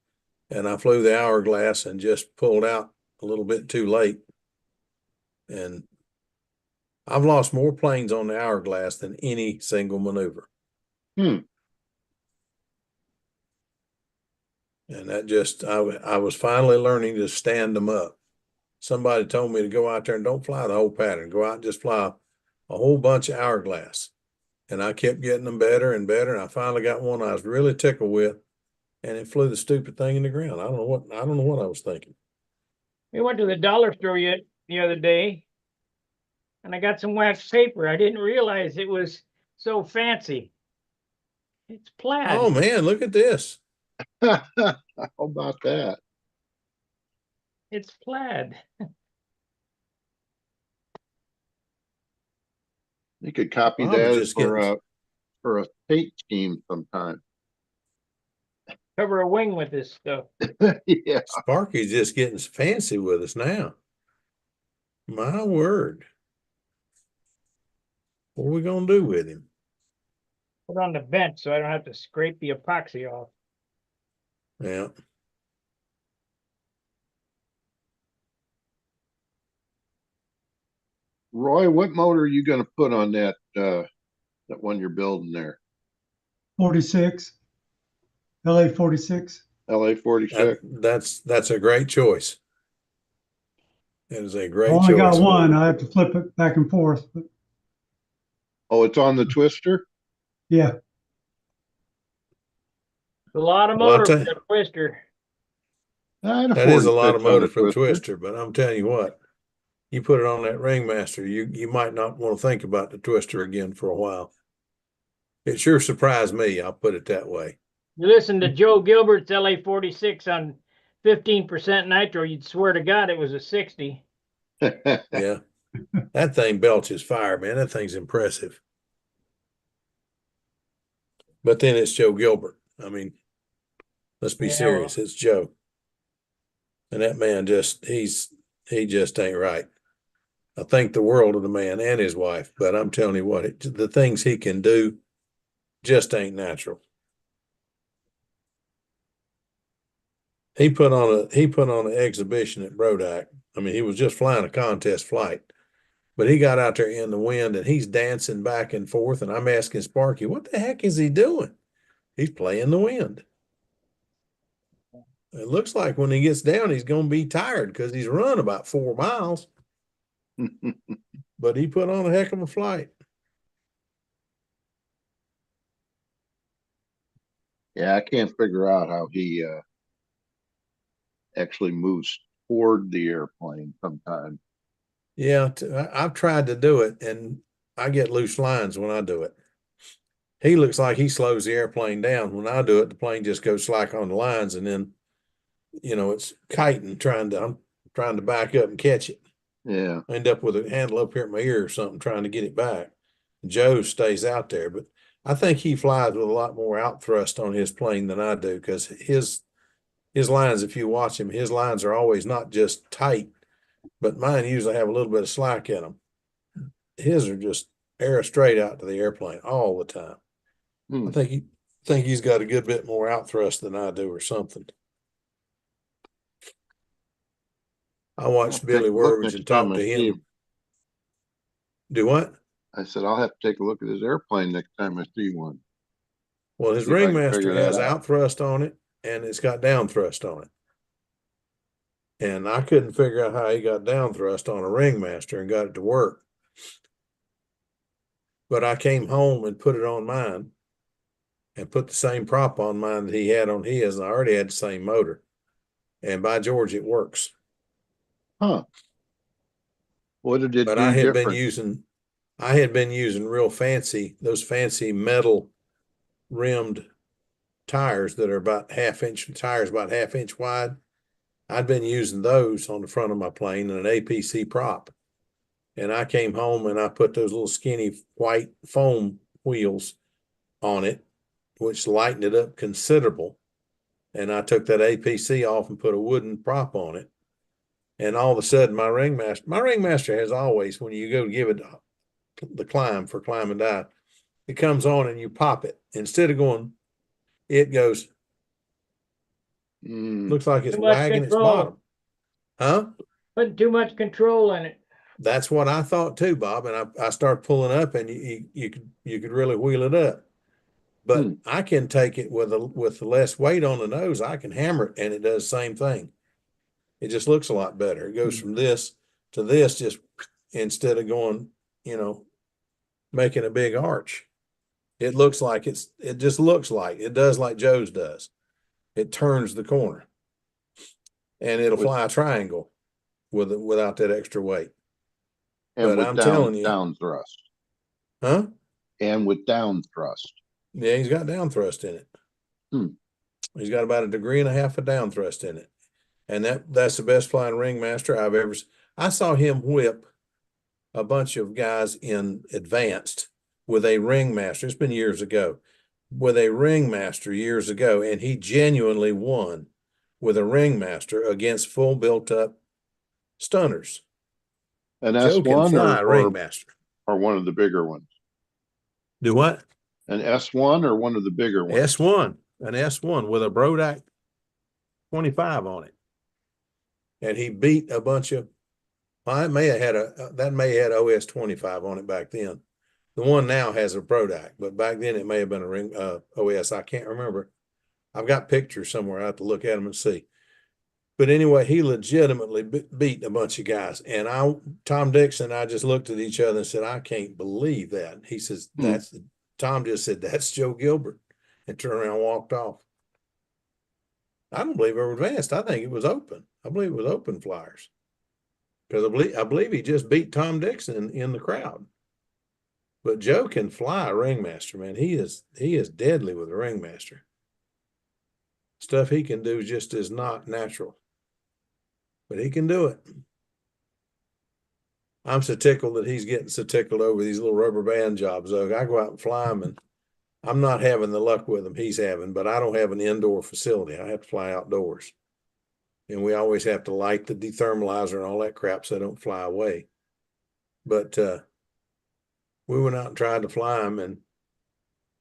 and I flew the hourglass and just pulled out a little bit too late. And I've lost more planes on the hourglass than any single maneuver. And that just, I was finally learning to stand them up. Somebody told me to go out there and don't fly the whole pattern. Go out and just fly a whole bunch of hourglass. And I kept getting them better and better. And I finally got one I was really tickled with, and it flew the stupid thing in the ground. I don't know what I was thinking. We went to the dollar store the other day, and I got some wax paper. I didn't realize it was so fancy. It's plaid. Oh man, look at this. How about that? It's plaid. You could copy I was that just for a paint scheme sometime. Cover a wing with this stuff. Yeah. Sparky's just getting fancy with us now. My word. What are we gonna do with him? Put on the bench so I don't have to scrape the epoxy off. Yeah. Roy, what motor are you going to put on that one you're building there? 46, LA 46. LA 46. That's a great choice. It is a I great only choice. got one. I have to flip it back and forth. But Oh, it's on the twister? yeah, A lot of Well, I'll motor tell for you- a twister. That is a lot of 46 on motor a for a twister, but I'm telling you what, you put it on that Ringmaster, you might not want to think about the twister again for a while. It sure surprised me. I'll put it that way. You listen to Joe Gilbert's LA 46 on 15% nitro, you'd swear to God it was a 60. Yeah. That thing belches fire, man. That thing's impressive. But then it's Joe Gilbert. I mean, let's be Yeah, serious. It's Joe. And that man he just ain't right. I think the world of the man and his wife, but I'm telling you what, the things he can do just ain't natural. He put on an exhibition at Brodak. I mean, he was just flying a contest flight, but he got out there in the wind and he's dancing back and forth. And I'm asking Sparky, what the heck is he doing? He's playing the wind. It looks like when he gets down, he's going to be tired because he's run about 4 miles. But he put on a heck of a flight. Yeah, I can't figure out how he actually moves toward the airplane sometimes. Yeah, I've tried to do it, and I get loose lines when I do it. he looks like he slows the airplane down. When I do it, the plane just goes slack on the lines, and then, it's kiting, I'm trying to back up and catch it. Yeah. I end up with a handle up here at my ear or something, trying to get it back. Joe stays out there, but I think he flies with a lot more out thrust on his plane than I do, because his lines, if you watch him, his lines are always not just tight, but mine usually have a little bit of slack in them. His are just air straight out to the airplane all the time. Hmm. I think he's got a good bit more out thrust than I do or something. I watched Billy Worwich and talked to him. Do what? I said, I'll have to take a look at his airplane next time I see one. Well, his See if I can ringmaster figure that has out. out thrust on it, and it's got down thrust on it. And I couldn't figure out how he got down thrust on a ringmaster and got it to work. But I came home and put it on mine and put the same prop on mine that he had on his, and I already had the same motor. And by George, it works. Huh. What did it But do I had different? been using those fancy metal rimmed tires that are about half-inch tires, about half-inch wide. I'd been using those on the front of my plane and an APC prop. And I came home and I put those little skinny white foam wheels on it, which lightened it up considerable. And I took that APC off and put a wooden prop on it. And all of a sudden, my ringmaster has always, when you go to give it the climb for climb and dive, it comes on and you pop it. Instead of going, it goes, looks like it's Too much wagging its control. bottom. Huh? Putting too much control in it. That's what I thought too, Bob. And I started pulling up, and you could really wheel it up. But I can take it with the less weight on the nose. I can hammer it, and it does the same thing. It just looks a lot better. It goes from this to this, just instead of going, making a big arch. It just looks like it does, like Joe's does. It turns the corner, and it'll fly a triangle without that extra weight. And but I'm telling you, down thrust. Huh? And with down thrust. Yeah, he's got down thrust in it. He's got about 1.5 degrees of down thrust in it. And that's the best flying ringmaster I've ever seen. I saw him whip a bunch of guys in advanced with a ringmaster. It's been years ago. With a ringmaster years ago, and he genuinely won with a ringmaster against full built up stunners. An Joe can S1 fly a ringmaster. Or one of the bigger ones? Do what? An S1 or one of the bigger ones? S1. An S1 with a Brodak 25 on it. And he beat a bunch of, that may have had OS 25 on it back then. The one now has a Brodak, but back then it may have been a ring OS. I can't remember. I've got pictures somewhere. I have to look at them and see. But anyway, he legitimately beat a bunch of guys. And Tom Dixon and I just looked at each other and said, I can't believe that. He says, Tom just said, that's Joe Gilbert, and turned around and walked off. I don't believe it was advanced. I think it was open. I believe it was open flyers. Because I believe he just beat Tom Dixon in the crowd. But Joe can fly a ringmaster, man. He is deadly with a ringmaster. Stuff he can do just is not natural. But he can do it. I'm so tickled that he's getting so tickled over these little rubber band jobs, though. I go out and fly them, and I'm not having the luck with them he's having, but I don't have an indoor facility. I have to fly outdoors. And we always have to light the dethermalizer and all that crap so they don't fly away. But we went out and tried to fly them and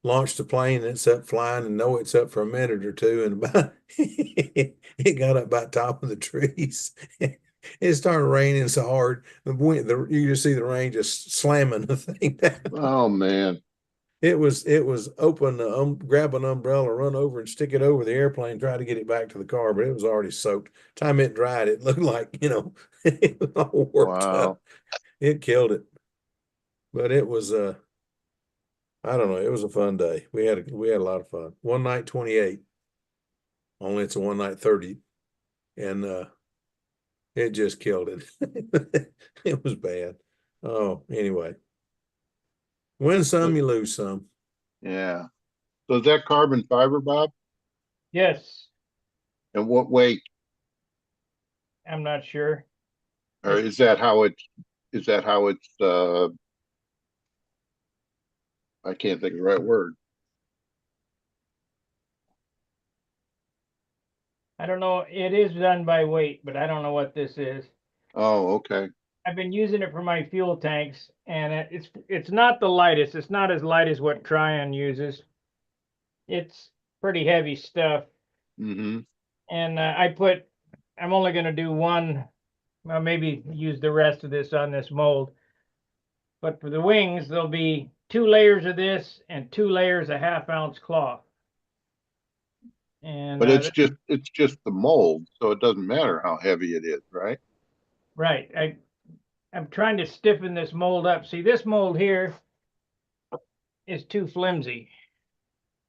launched the plane, and it's up flying, and it's up for a minute or two, and about it got up by top of the trees. It started raining so hard, you just see the rain just slamming the thing down. Oh man. It was open, grab an umbrella, run over and stick it over the airplane, try to get it back to the car, but it was already soaked. Time it dried, it looked like, it was all worked up. It killed it. But it was I don't know, it was a fun day. We had a lot of fun. One night 28. Only it's a one night 30. And it just killed it. It was bad. Oh, anyway. Win some, you lose some. Yeah. So is that carbon fiber, Bob? Yes, And what weight? I'm not sure. Or is that how it's, I can't think of the right word. I don't know. It is done by weight, but I don't know what this is. Oh, okay. I've been using it for my fuel tanks, and it's not the lightest. It's not as light as what Tryon uses. It's pretty heavy stuff, Mm-hmm. and I'm only going to do one. Well, maybe use the rest of this on this mold. But for the wings, there'll be 2 layers of this and 2 layers of half-ounce cloth. And But it's just the mold, so it doesn't matter how heavy it is, right? right, I'm trying to stiffen this mold up. See, this mold here is too flimsy.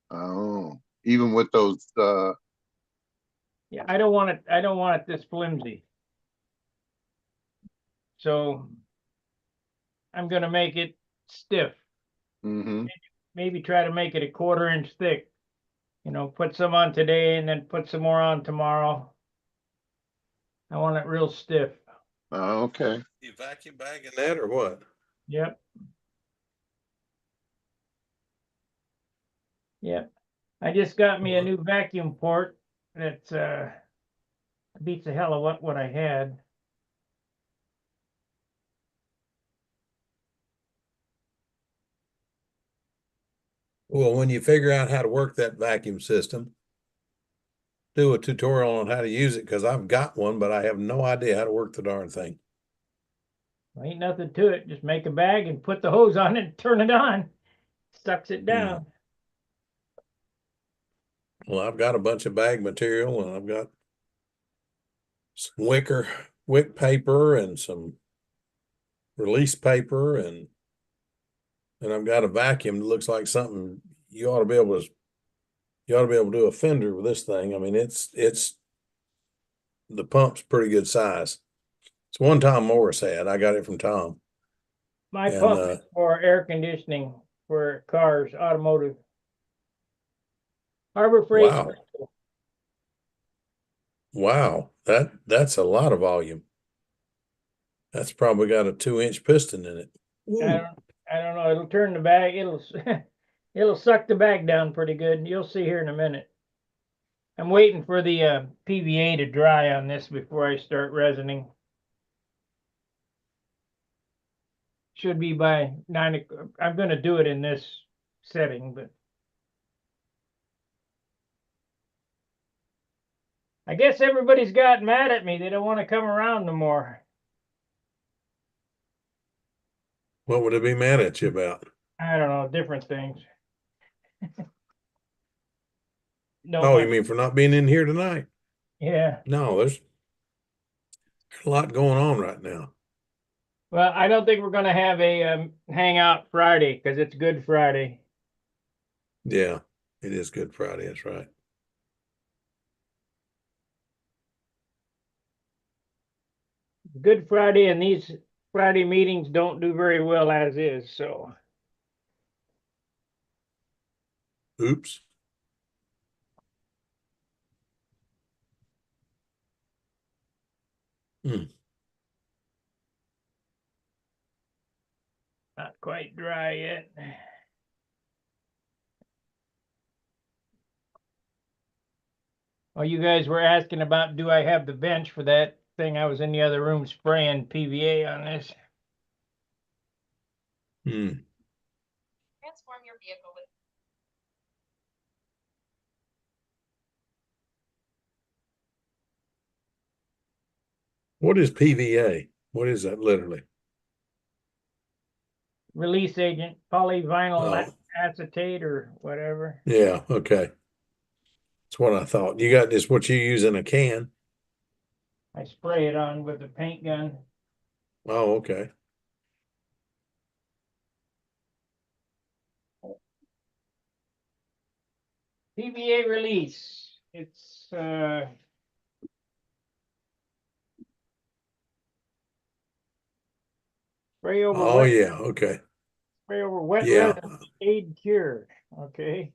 Oh, even with those, Yeah, I don't want it. I don't want it this flimsy. So I'm gonna make it stiff. mm-hmm. Maybe try to make it a 1/4 inch thick. You know, put some on today and then put some more on tomorrow. I want it real stiff. Okay. You vacuum bagging that or what? Yep. Yep. I just got me a new vacuum port that beats the hell of what I had. Well, when you figure out how to work that vacuum system, do a tutorial on how to use it because I've got one, but I have no idea how to work the darn thing. Well, ain't nothing to it. Just make a bag and put the hose on it and turn it on. Sucks it down. Well, I've got a bunch of bag material and I've got some wick paper and some release paper and I've got a vacuum that looks like something you ought to be able to do a fender with this thing. I mean, it's the pump's pretty good size. It's one Tom Morris had. I got it from Tom. My And, pump is for air conditioning for cars, automotive. Harbor Freight. Wow. Wow. That's a lot of volume. That's probably got a 2-inch piston in it. I don't know. It'll turn the bag. It'll suck the bag down pretty good. You'll see here in a minute. I'm waiting for the PVA to dry on this before I start resining. Should be by 9 o'clock. I'm going to do it in this setting, but I guess everybody's got mad at me. They don't want to come around no more. What would it be mad at you about? I don't know, different things. No, Oh, you mean for not being in here tonight? yeah. No, there's a lot going on right now. Well, I don't think we're going to have a hangout Friday because it's Good Friday. Yeah, it is Good Friday. That's right. Good Friday, and these Friday meetings don't do very well as is. So Oops. not quite dry yet. Well, you guys were asking about, do I have the bench for that thing? I was in the other room spraying PVA on this. Hmm. Transform your vehicle with What is PVA? What is that literally? Release agent, polyvinyl Oh, acetate or whatever. yeah. Okay. That's what I thought. You got this, what you use in a can. I spray it on with a paint gun. Oh, okay. PVA release. It's spray over Oh, wet, yeah. Okay. spray over wet Yeah. resin aid cure, okay.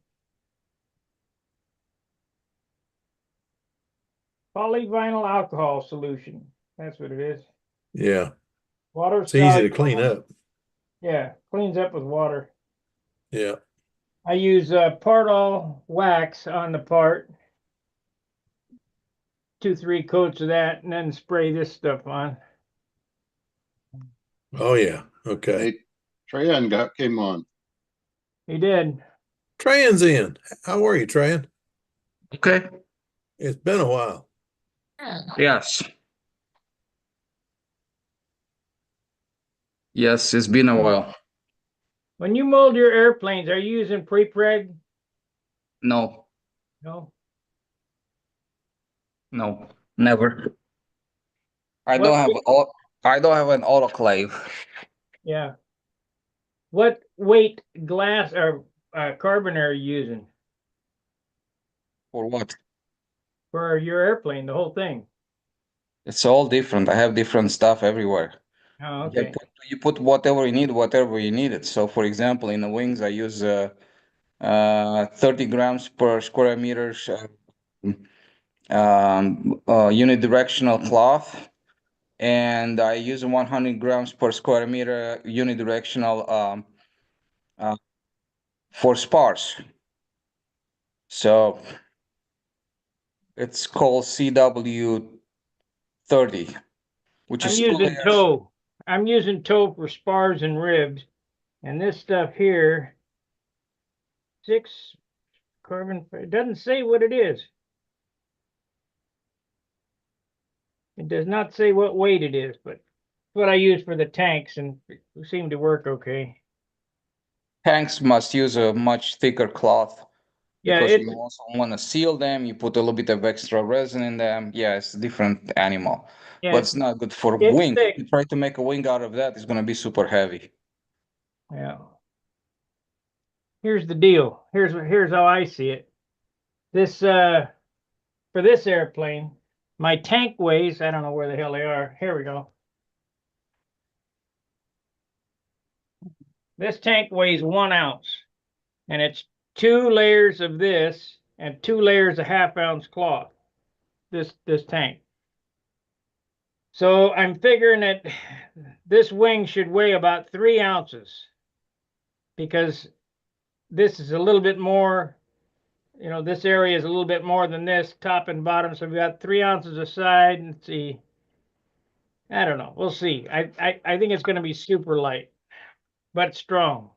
Polyvinyl alcohol solution, that's what it is. Yeah, Water it's easy to soluble. clean up. Yeah, cleans up with water. Yeah. I use part all wax on the part. 2-3 coats of that and then spray this stuff on. Oh yeah. Okay. Hey, Trayan came on. He did. Tran's in. How are you, Tran? Okay. It's been a while. Yes. Yes, it's been a while. When you mold your airplanes, are you using pre-preg? No, No. no, never. I What don't have weight- I don't have an autoclave. Yeah. What weight glass or carbon are you using For what? for your airplane, the whole thing? It's all different. I have different stuff everywhere. Oh, You okay. put whatever you need it. So for example, in the wings, I use 30 grams per square meters unidirectional cloth, and I use 100 grams per square meter unidirectional for spars. So it's called CW30, which I'm is 2 using layers. toe. I'm using toe for spars and ribs. And this stuff here, 6 carbon, it doesn't say what it is. It does not say what weight it is, but it's what I use for the tanks and it seemed to work okay. Tanks must use a much thicker cloth Yeah, because it's you also want to seal them. You put a little bit of extra resin in them. Yeah, it's a different animal, but it's not good for it's wing. thick. If you try to make a wing out of that, it's going to be super heavy. Yeah. Here's the deal. Here's how I see it. This for this airplane, my tank weighs, I don't know where the hell they are. Here we go. This tank weighs 1 ounce, and it's 2 layers of this and 2 layers of half-ounce cloth. This tank. So I'm figuring that this wing should weigh about 3 ounces because this is a little bit more, you know, this area is a little bit more than this, top and bottom. So we've got 3 ounces a side, and see. I don't know. We'll see. I think it's going to be super light, but strong.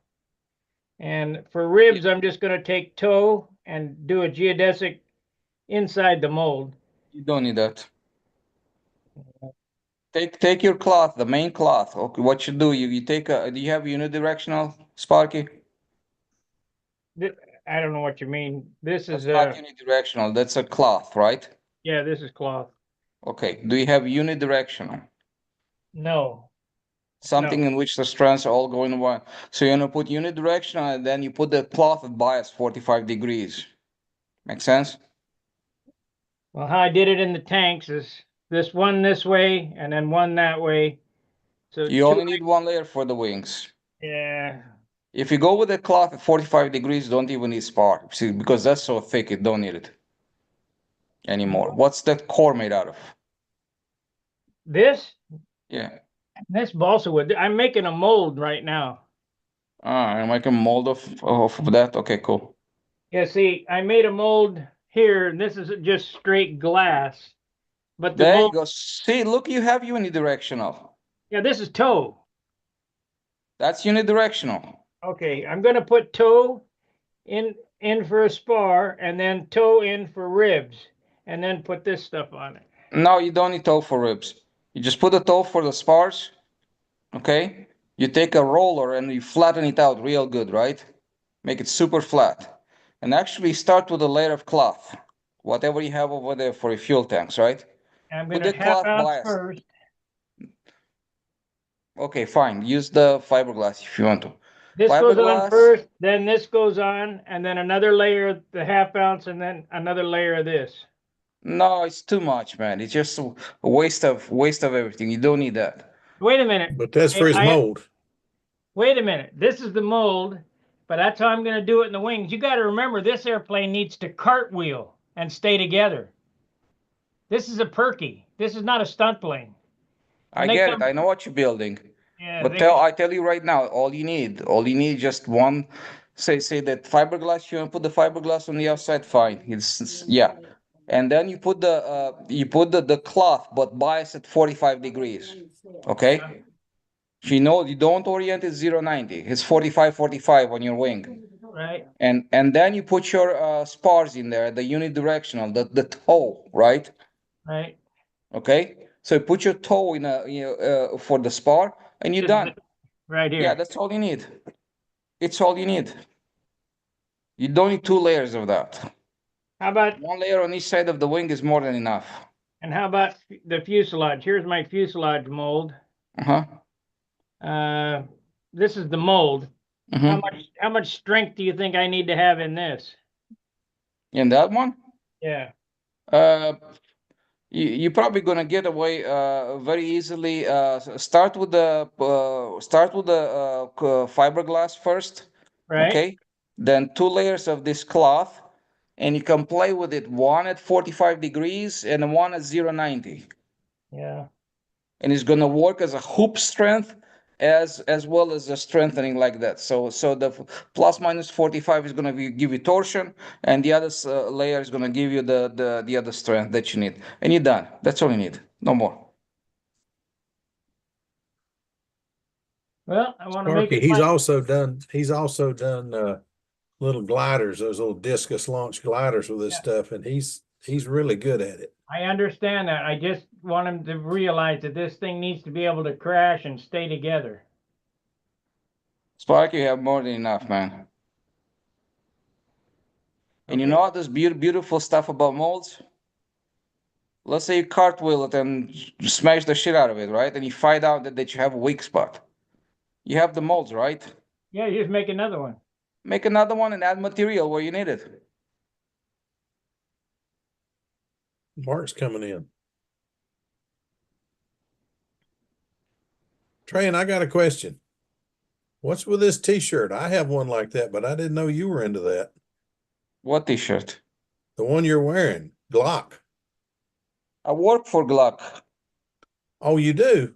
And for ribs, I'm just going to take toe and do a geodesic inside the mold. You don't need that. Take your cloth, the main cloth. Okay, what you do, you take a. Do you have unidirectional, Sparky? I don't know what you mean. This That's is not unidirectional. That's a cloth, right? yeah, this is cloth. Okay. Do you have unidirectional? No. Something in which the strands are all going one. So you're gonna put unidirectional, and then you put the cloth at bias 45 degrees. Make sense? Well, how I did it in the tanks is this one this way and then one that way. So You only need 1 layer for the wings. yeah. If you go with the cloth at 45 degrees, don't even need spar. See, because that's so thick, you don't need it anymore. What's that core made out of? This Yeah. balsa wood. I'm making a mold right now. I make a mold of that. Okay, cool. Yeah, see, I made a mold here, and this is just straight glass. But the There you mold, go. See, look, you have unidirectional. yeah, this is toe. That's unidirectional. Okay, I'm gonna put toe in for a spar, and then toe in for ribs, and then put this stuff on it. No, you don't need toe for ribs. You just put a toe for the spars. Okay. You take a roller and you flatten it out real good, right? Make it super flat. And actually start with a layer of cloth, whatever you have over there for your fuel tanks, right? And I'm Put gonna the half cloth ounce bias. first. Okay, fine. Use the fiberglass if you want to. This goes on Fiberglass. first, then this goes on, and then another layer of the half ounce, and then another layer of this. No, it's too much, man. It's just a waste of everything. You don't need that. Wait a minute. But that's for his mold. Wait a minute. This is the mold, but that's how I'm going to do it in the wings. You got to remember, this airplane needs to cartwheel and stay together. This is a perky. This is not a stunt plane. I they get come- it. I know what you're building. Yeah, But I tell you right now, all you need just one, say that fiberglass, you want to put the fiberglass on the outside, fine. Yeah. And then you put the cloth, but bias at 45 degrees. Okay? You know, you don't orient it 0-90. It's 45-45 on your wing. right, And then you put your spars in there, the unidirectional, the toe, right? right. Okay? So you put your toe in for the spar, and you're This is done. it right Yeah, here. that's all you need. It's all you need. You don't need 2 layers of that. How about, 1 layer on each side of the wing is more than enough. and how about the fuselage? Here's my fuselage mold. Uh-huh. This is the mold. Mm-hmm. How much strength do you think I need to have in this? In that one, Yeah, you're probably gonna get away very easily. Start with the fiberglass first, right. okay? Then 2 layers of this cloth, and you can play with it, one at 45 degrees and one at 0-90. Yeah. And it's gonna work as a hoop strength as well as a strengthening like that. So the plus minus 45 is gonna give you torsion, and the other layer is gonna give you the other strength that you need, and you're done. That's all you need, no more. Well, I want to make Sparky, it. he's also done little gliders, those little discus launch gliders with this stuff, and he's really good at it. I understand that. I just want him to realize that this thing needs to be able to crash and stay together. Spark, you have more than enough, man. And you know what this beautiful stuff about molds? Let's say you cartwheel it and smash the shit out of it, right? And you find out that you have a weak spot. You have the molds, right? Yeah, you just make another one. Make another one and add material where you need it. Mark's coming in. Trey, and I got a question. What's with this t-shirt? I have one like that, but I didn't know you were into that. What t-shirt? The one you're wearing, Glock. I work for Glock. Oh, you do?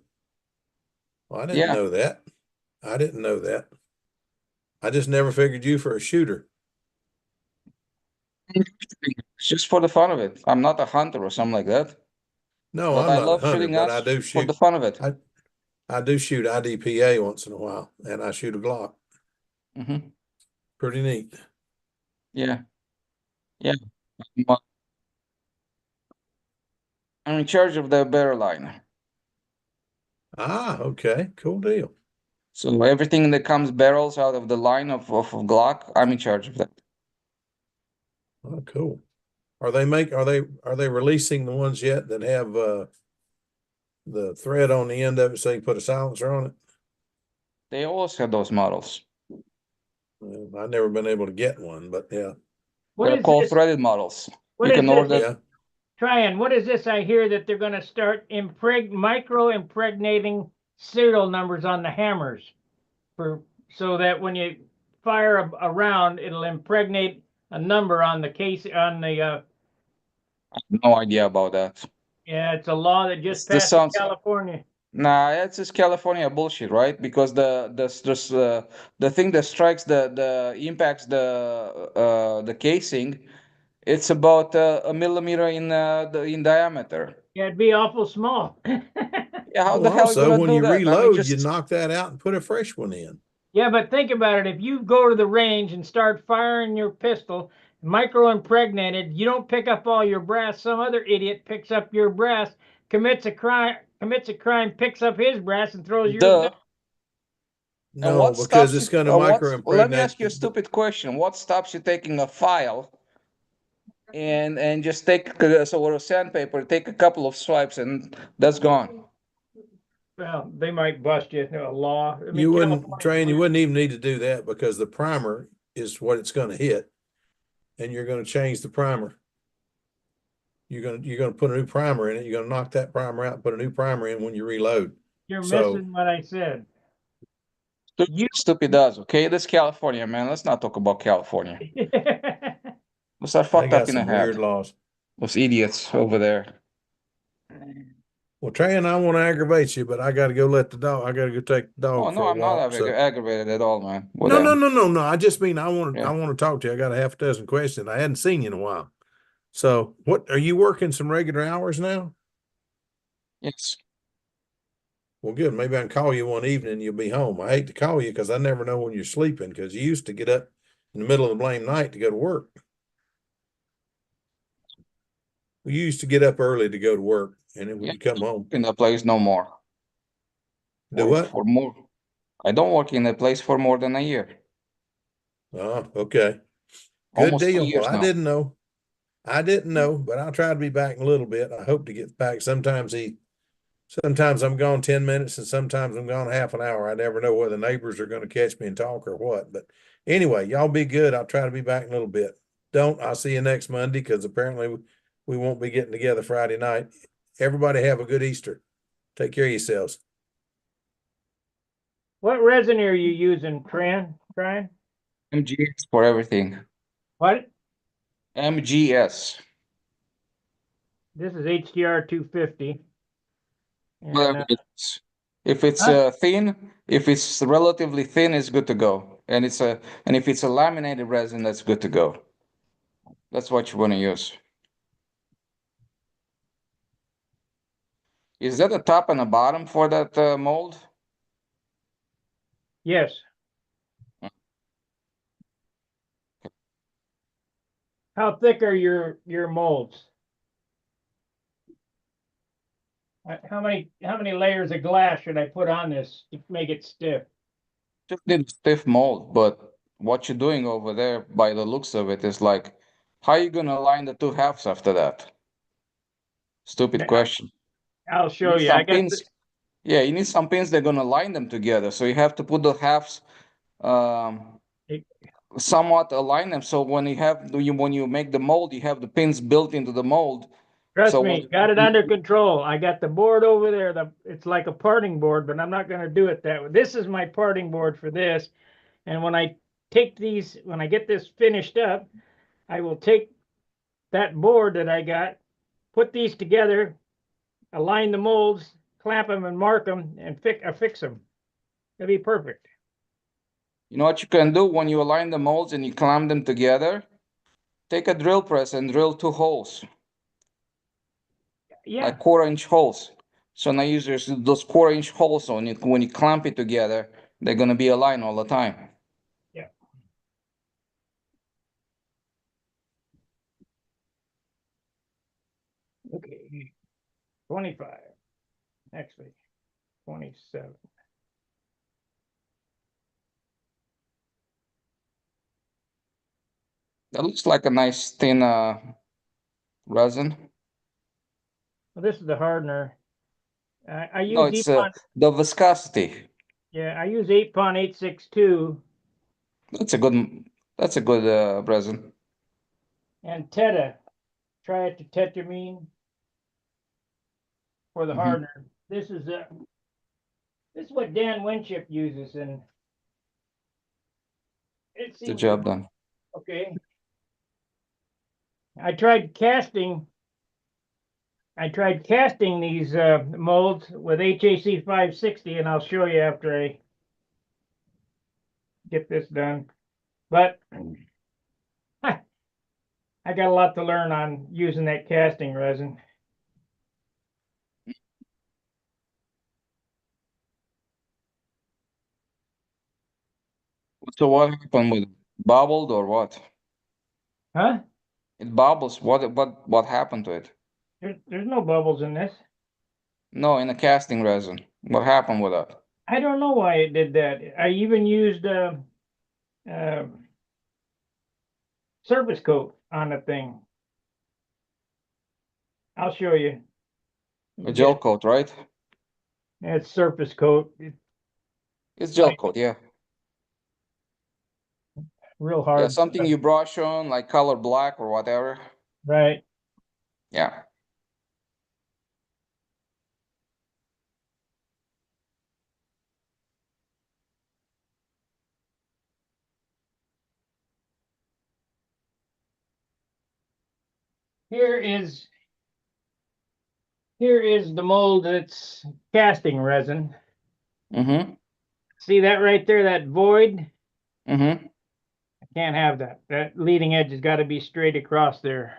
Well, I didn't Yeah. know that. I didn't know that. I just never figured you for a shooter. It's just for the fun of it. I'm not a hunter or something like that. No, But I'm I not a love hunter, shooting but I us do for the shoot. fun of it. I do shoot IDPA once in a while, and I shoot a Glock. Mm-hmm. Pretty neat. Yeah. Yeah. But I'm in charge of the barrel line. Ah, okay. Cool deal. So everything that comes barrels out of the line of Glock, I'm in charge of that. Oh, cool. Are they releasing the ones yet that have the thread on the end of it so you can put a silencer on it? They always have those models. Well, I've never been able to get one, but yeah. What They're is called this? threaded models. What You is can this? order. Yeah. Tryon, what is this? I hear that they're going to start micro impregnating serial numbers on the hammers so that when you fire a round, it'll impregnate a number on the case on the. No idea about that. Yeah, it's a law that just This passed in sounds. California. Nah, it's just California bullshit, right? Because the thing that strikes the impacts the casing, it's about a millimeter in diameter. Yeah, it'd be awful small. Yeah, how Oh, the hell are you also, gonna when do you that? I mean, reload, just you knock that out and put a fresh one in. Yeah, but think about it. If you go to the range and start firing your pistol, micro impregnated, you don't pick up all your brass. Some other idiot picks up your brass, commits a crime, picks up his brass and throws yours duh. down. And No, what because stops it's you? going to micro Let me impregnate. ask you a stupid question. What stops you taking a file and just take or a sandpaper, take a couple of swipes, and that's gone? Well, they might bust you. A law. I mean, You wouldn't California's train. You weird. wouldn't even need to do that because the primer is what it's going to hit, and you're going to change the primer. You're going to put a new primer in it. You're going to knock that primer out and put a new primer in when you reload. You're So- missing what I said. You- Stupid does, okay? This California, man. Let's not talk about California. Those are They fucked up got in the some weird head. laws. Those idiots over there. Well, Trey, and I want to aggravate you, but I got to go let the dog. I got to go take the Oh dog for no, a I'm not walk. So aggravated at all, man. With no, no, them. no, no, no. I just mean I want to. Yeah. I want to talk to you. I got a half dozen questions. I hadn't seen you in a while. So, what are you working some regular hours now? Yes. Well, good. Maybe I can call you one evening and you'll be home. I hate to call you because I never know when you're sleeping because you used to get up in the middle of the blame night to go to work. We used to get up early to go to work, and then when Yeah. you come home, In that place no more. do Or what? for more. I don't work in that place for more than a year. Oh, okay. Good Almost 2 deal. Well, years I now. didn't know. I didn't know, but I'll try to be back in a little bit. I hope to get back. Sometimes I'm gone 10 minutes and sometimes I'm gone half an hour. I never know whether neighbors are going to catch me and talk or what. But anyway, y'all be good. I'll try to be back in a little bit. I'll see you next Monday because apparently we won't be getting together Friday night. Everybody have a good Easter. Take care of yourselves. What resin are you using, Brian? MGS for everything. What? MGS. This is HDR 250. Whatever And it is. If it's Huh? thin, if it's relatively thin, it's good to go. And if it's a laminated resin, that's good to go. That's what you want to use. Is that a top and a bottom for that mold? yes. How thick are your molds? How many layers of glass should I put on this to make it stiff? Just need a stiff mold, but what you're doing over there, by the looks of it, is like, how are you gonna align the two halves after that? Stupid question. I'll You show need you. I some got pins. Yeah, you need some pins that are gonna line them together. So you have to put the halves um somewhat align them. So when you make the mold, you have the pins built into the mold. Trust So me, got it under control. I got the board over there. It's like a parting board, but I'm not going to do it that way. This is my parting board for this. And when I get this finished up, I will take that board that I got, put these together, align the molds, clamp them and mark them and fix them. It'll be perfect. you know what you can do when you align the molds and you clamp them together? Take a drill press and drill 2 holes, Yeah. like 1/4-inch holes. So now use those 1/4-inch holes on it. When you clamp it together, they're gonna be aligned all the time. Yeah. Okay. 25. Actually, 27. That looks like a nice thin resin. Well, this is the hardener. I No, use it's Epon. the viscosity. Yeah, I use 8.862 That's a good resin. and Teta. Try it to tetramine for the Mhm. hardener. This is what Dan Winship uses, and it The seems to job work done. okay. I tried casting these molds with HAC 560, and I'll show you after I get this done. But I got a lot to learn on using that casting resin. So what happened with it? Bubbled or what? Huh? It bubbles. What happened to it? There's no bubbles in this. No, in a casting resin. What happened with that? I don't know why it did that. I even used surface coat on the thing. I'll show you. A gel coat, right? It's surface coat. It's gel coat, yeah. Real Yeah, hard. something you brush on, like color black or whatever. Right. Yeah. here is the mold that's casting resin. Mm-hmm. See that right there, that void? Mm-hmm. I can't have that. That leading edge has got to be straight across there.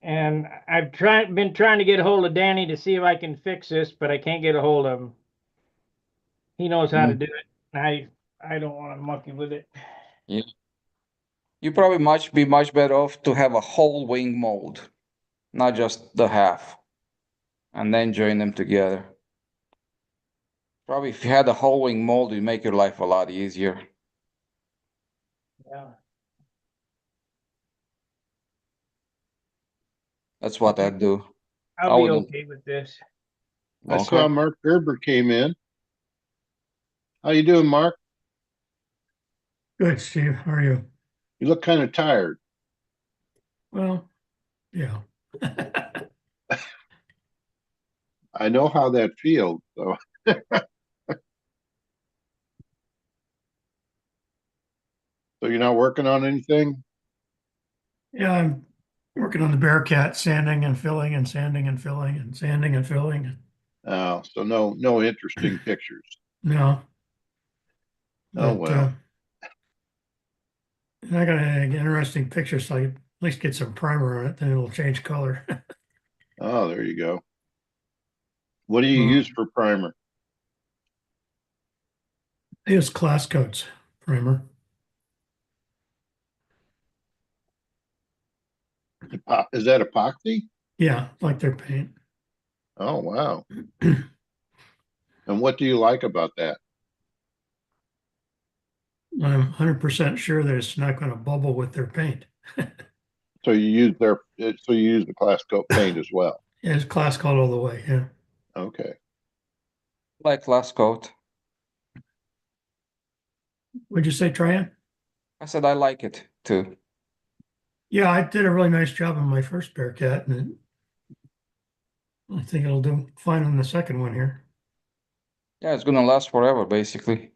And I've been trying to get a hold of Danny to see if I can fix this, but I can't get a hold of him. He knows how to do it. I don't want to monkey with it. Yeah. You probably be much better off to have a whole wing mold, not just the half, and then join them together. Probably if you had a whole wing mold, it'd make your life a lot easier. Yeah. That's what I'd do. I I'll be wouldn't. okay with this. I saw Okay. Mark Gerber came in. How you doing, Mark? Good, Steve. How are you? You look kind of tired. Well, yeah. I know how that feels. So, so you're not working on anything? Yeah, I'm working on the Bearcat, sanding and filling and sanding and filling and sanding and filling. So no interesting pictures. No. Oh, But well. I got an interesting picture, so I at least get some primer on it, then it'll change color. Oh, there you go. What do you Well, use for primer? I use Class Coats primer. Is that epoxy? Yeah, like their paint. Oh, wow. And what do you like about that? I'm 100% sure that it's not going to bubble with their paint. So you use the Class Coat paint as well. Yeah, it's Class Coat all the way. Yeah. Okay. Like last coat. Would you say, Tryon? I said I like it too. Yeah, I did a really nice job on my first Bearcat, and I think it'll do fine on the second one here. Yeah, it's gonna last forever, basically.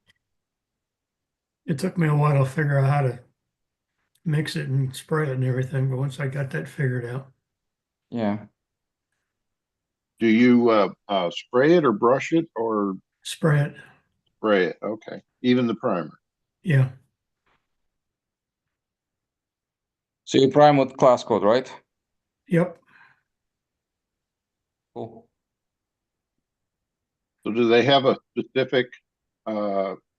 It took me a while to figure out how to mix it and spray it and everything, but once I got that figured out, Yeah. Do you spray it or brush it or spray it. spray it? Okay. Even the primer. Yeah. So you prime with class code, right? Yep. Cool. So do they have a specific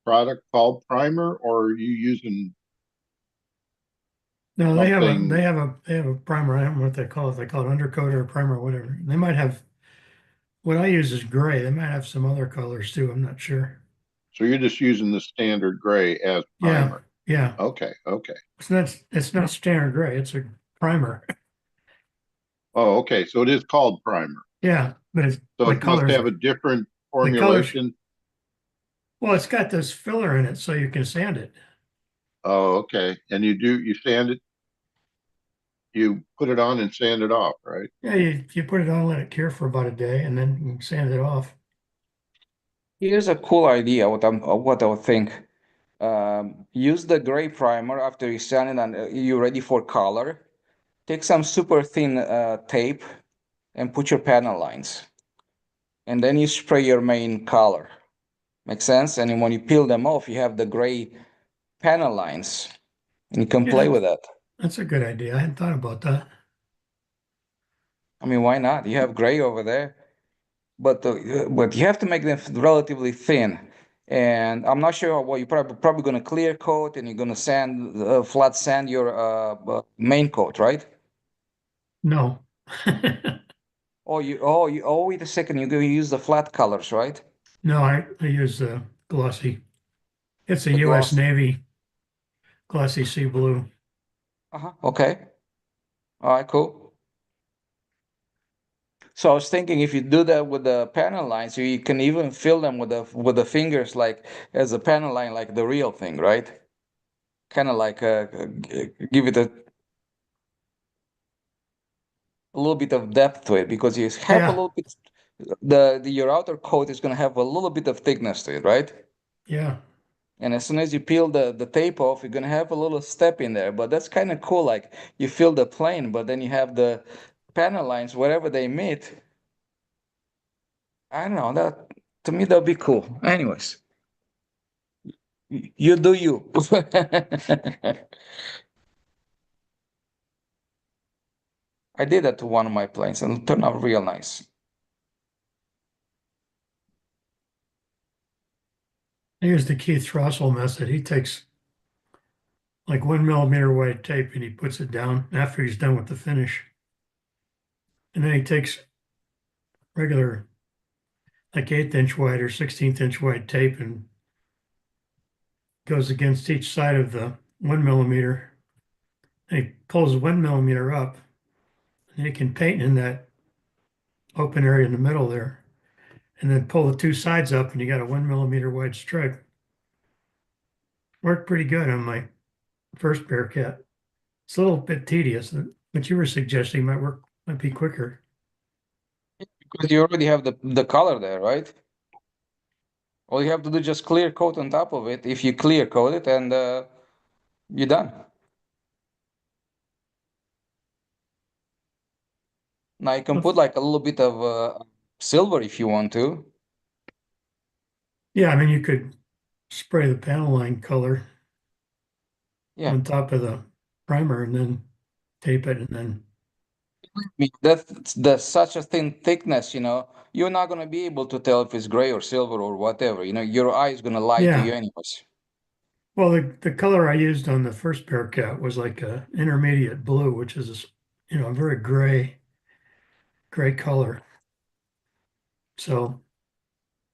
product called primer, or are you using No, something? they have a primer. I don't know what they call it. They call it undercoat or primer, or whatever. They might have what I use is gray. They might have some other colors too. I'm not sure. So you're just using the standard gray as Yeah. primer. Yeah. Okay. Okay. It's not standard gray. It's a primer. Oh, okay. So it is called primer. Yeah, but it's So the it must colors. have a different The colors. formulation. Well, it's got this filler in it, so you can sand it. Oh, okay. And you sand it, you put it on and sand it off, right? Yeah, you put it on, let it cure for about a day, and then you sand it off. Here's a cool idea. What I would think. Use the gray primer after you sand it and you're ready for color. Take some super thin tape and put your panel lines, and then you spray your main color. Make sense? And then when you peel them off, you have the gray panel lines, and you can play Yeah, with that. that's a good idea. I hadn't thought about that. I mean, why not? You have gray over there, but you have to make them relatively thin. And I'm not sure what you're probably going to clear coat, and you're going to flat sand your main coat, right? No. Wait a second, you're going to use the flat colors, right? No, I use glossy. It's a The U.S. gloss. Navy glossy sea blue. Okay. All right, cool. So I was thinking if you do that with the panel lines, you can even fill them with the fingers like as a panel line, like the real thing, right? Kind of like give it a little bit of depth to it because you have a Yeah, little bit your outer coat is going to have a little bit of thickness to it, right? yeah. And as soon as you peel the tape off, you're gonna have a little step in there. But that's kind of cool. Like you feel the plane, but then you have the panel lines wherever they meet. I don't know, that to me that'd be cool. Anyways, you do you. I did that to one of my planes and it turned out real nice. Here's the Keith Russell method. He takes like 1 millimeter wide tape and he puts it down after he's done with the finish. And then he takes regular like 1/8 inch wide or 16th inch wide tape and goes against each side of the 1 millimeter. And he pulls 1 millimeter up and he can paint in that open area in the middle there. And then pull the two sides up and you got a 1 millimeter wide stripe. Worked pretty good on my first Bearcat. It's a little bit tedious. What you were suggesting might be quicker. Because you already have the color there, right? All you have to do is just clear coat on top of it. If you clear coat it, and you're done. Now you can put like a little bit of silver if you want to. Yeah, I mean, you could spray the panel line color Yeah. on top of the primer and then tape it and then That's such a thin thickness, you're not gonna be able to tell if it's gray or silver or whatever. Your eye is gonna lie to Yeah. you anyways. well, the color I used on the first Bearcat was like a intermediate blue, which is a very gray color. So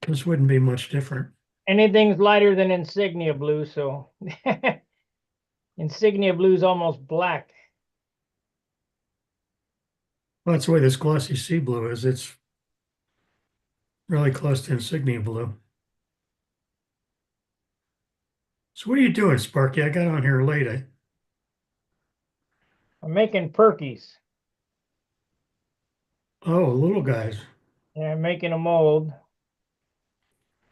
this wouldn't be much different. Anything's lighter than insignia blue, so insignia blue is almost black. Well, that's the way this glossy sea blue is. It's really close to insignia blue. So what are you doing, Sparky? I got on here late. I'm making perkies. Oh, little guys. Yeah, I'm making a mold.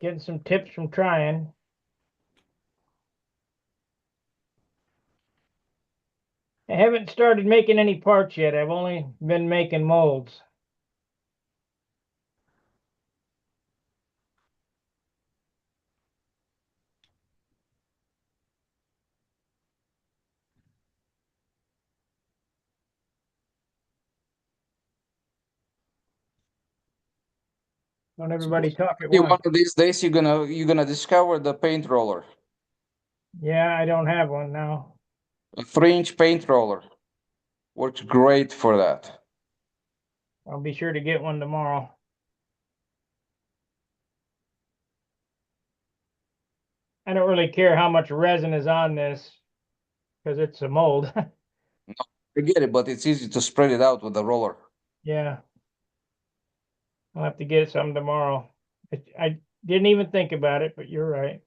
Getting some tips from trying. I haven't started making any parts yet. I've only been making molds. Don't everybody talk at One once. of these days you're gonna discover the paint roller. Yeah, I don't have one now. A 3-inch paint roller. Works great for that. I'll be sure to get one tomorrow. I don't really care how much resin is on this because it's a mold. Forget it, but it's easy to spread it out with the roller. Yeah. I'll have to get some tomorrow. I didn't even think about it, but you're right.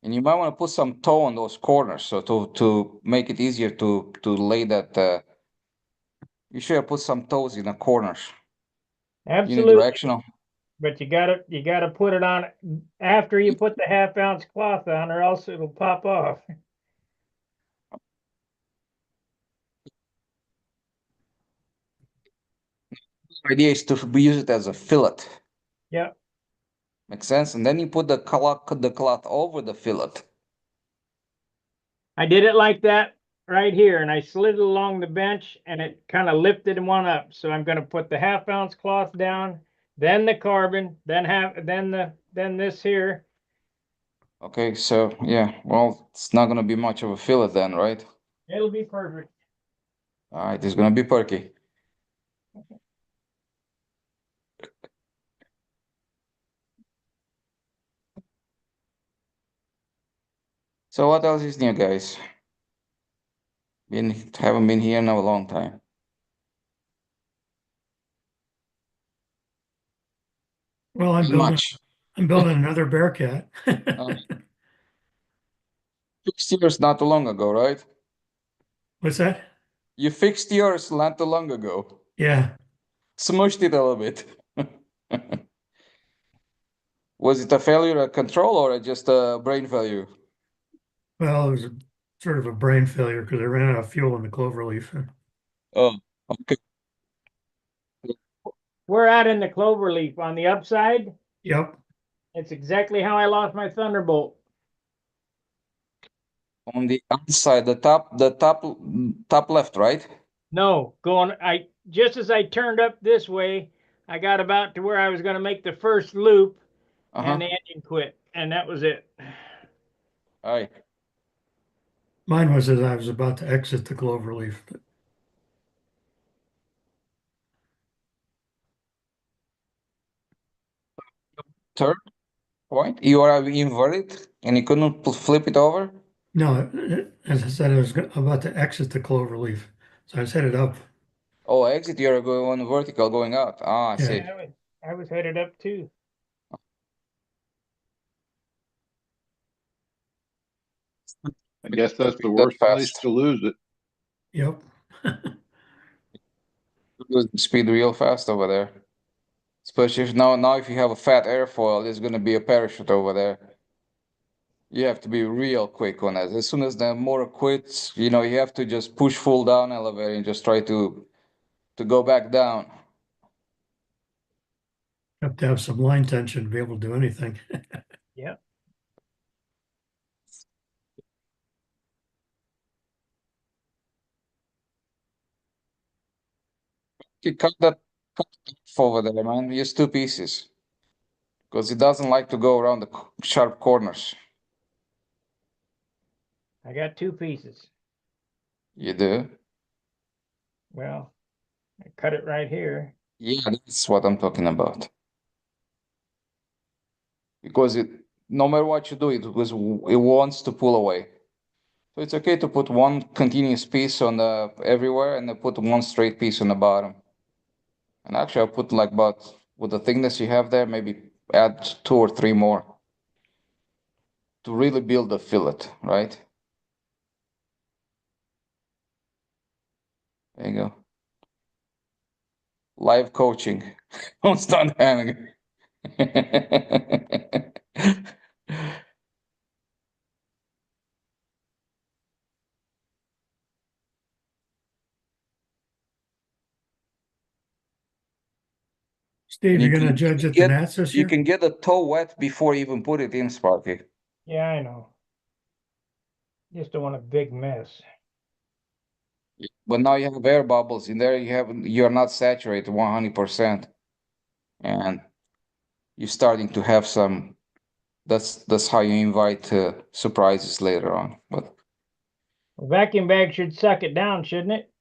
And you might want to put some toe on those corners so to make it easier to lay that. You should have put some toes in the corners. Absolutely. Unidirectional. But you gotta put it on after you put the 1/2 ounce cloth on, or else it'll pop off. The idea is to use it as a fillet. Yeah. Makes sense? And then you put the cloth over the fillet. I did it like that right here, and I slid it along the bench, and it kind of lifted one up. So I'm going to put the 1/2 ounce cloth down, then the carbon, then this here. Okay, so yeah, well, it's not gonna be much of a fillet then, right? It'll be perfect. All right, it's gonna be perky. So what else is new, guys? Haven't been here in a long time. Well, I'm building another Bearcat. Fixed yours not too long ago, right? What's that? You fixed yours not too long ago. Yeah. Smushed it a little bit. Was it a failure of control or just a brain failure? Well, it was sort of a brain failure because I ran out of fuel in the cloverleaf. Oh, okay. We're out in the cloverleaf on the upside. Yep. It's exactly how I lost my Thunderbolt. On the outside, the top left, right? No, just as I turned up this way, I got about to where I was going to make the first loop, and the engine quit, and that was it. All right. Mine was as I was about to exit the cloverleaf. Third point, you are inverted and you couldn't flip it over? No, as I said, I was about to exit the cloverleaf, so I was headed up. Oh, exit, you're going vertical, going out. Ah, I Yeah. see. I was headed up too. I guess that's the That worst place fast. to lose it. Yep. Lose the speed real fast over there. Especially if now if you have a fat airfoil, there's gonna be a parachute over there. You have to be real quick on it. As soon as the motor quits, you have to just push full down elevator and just try to go back down. Have to have some line tension to be able to do anything. Yeah. You cut off over there, man. Use 2 pieces. Because it doesn't like to go around the sharp corners. I got 2 pieces. You do? Well, I cut it right here. Yeah, that's what I'm talking about. Because no matter what you do, it wants to pull away. So it's okay to put one continuous piece on the everywhere and then put one straight piece on the bottom. And actually, I'll put like about with the thickness you have there, maybe add 2 or 3 more to really build the fillet, right? There you go. Live coaching on Stunt Hangar. Steve, you're gonna judge at the Nats this You year? can get the toe wet before you even put it in, Sparky. Yeah, I know. Just don't want a big mess. But now you have air bubbles in there. You're not saturated 100%, and you're starting to have some. That's how you invite surprises later on. But A vacuum bag should suck it down, shouldn't it?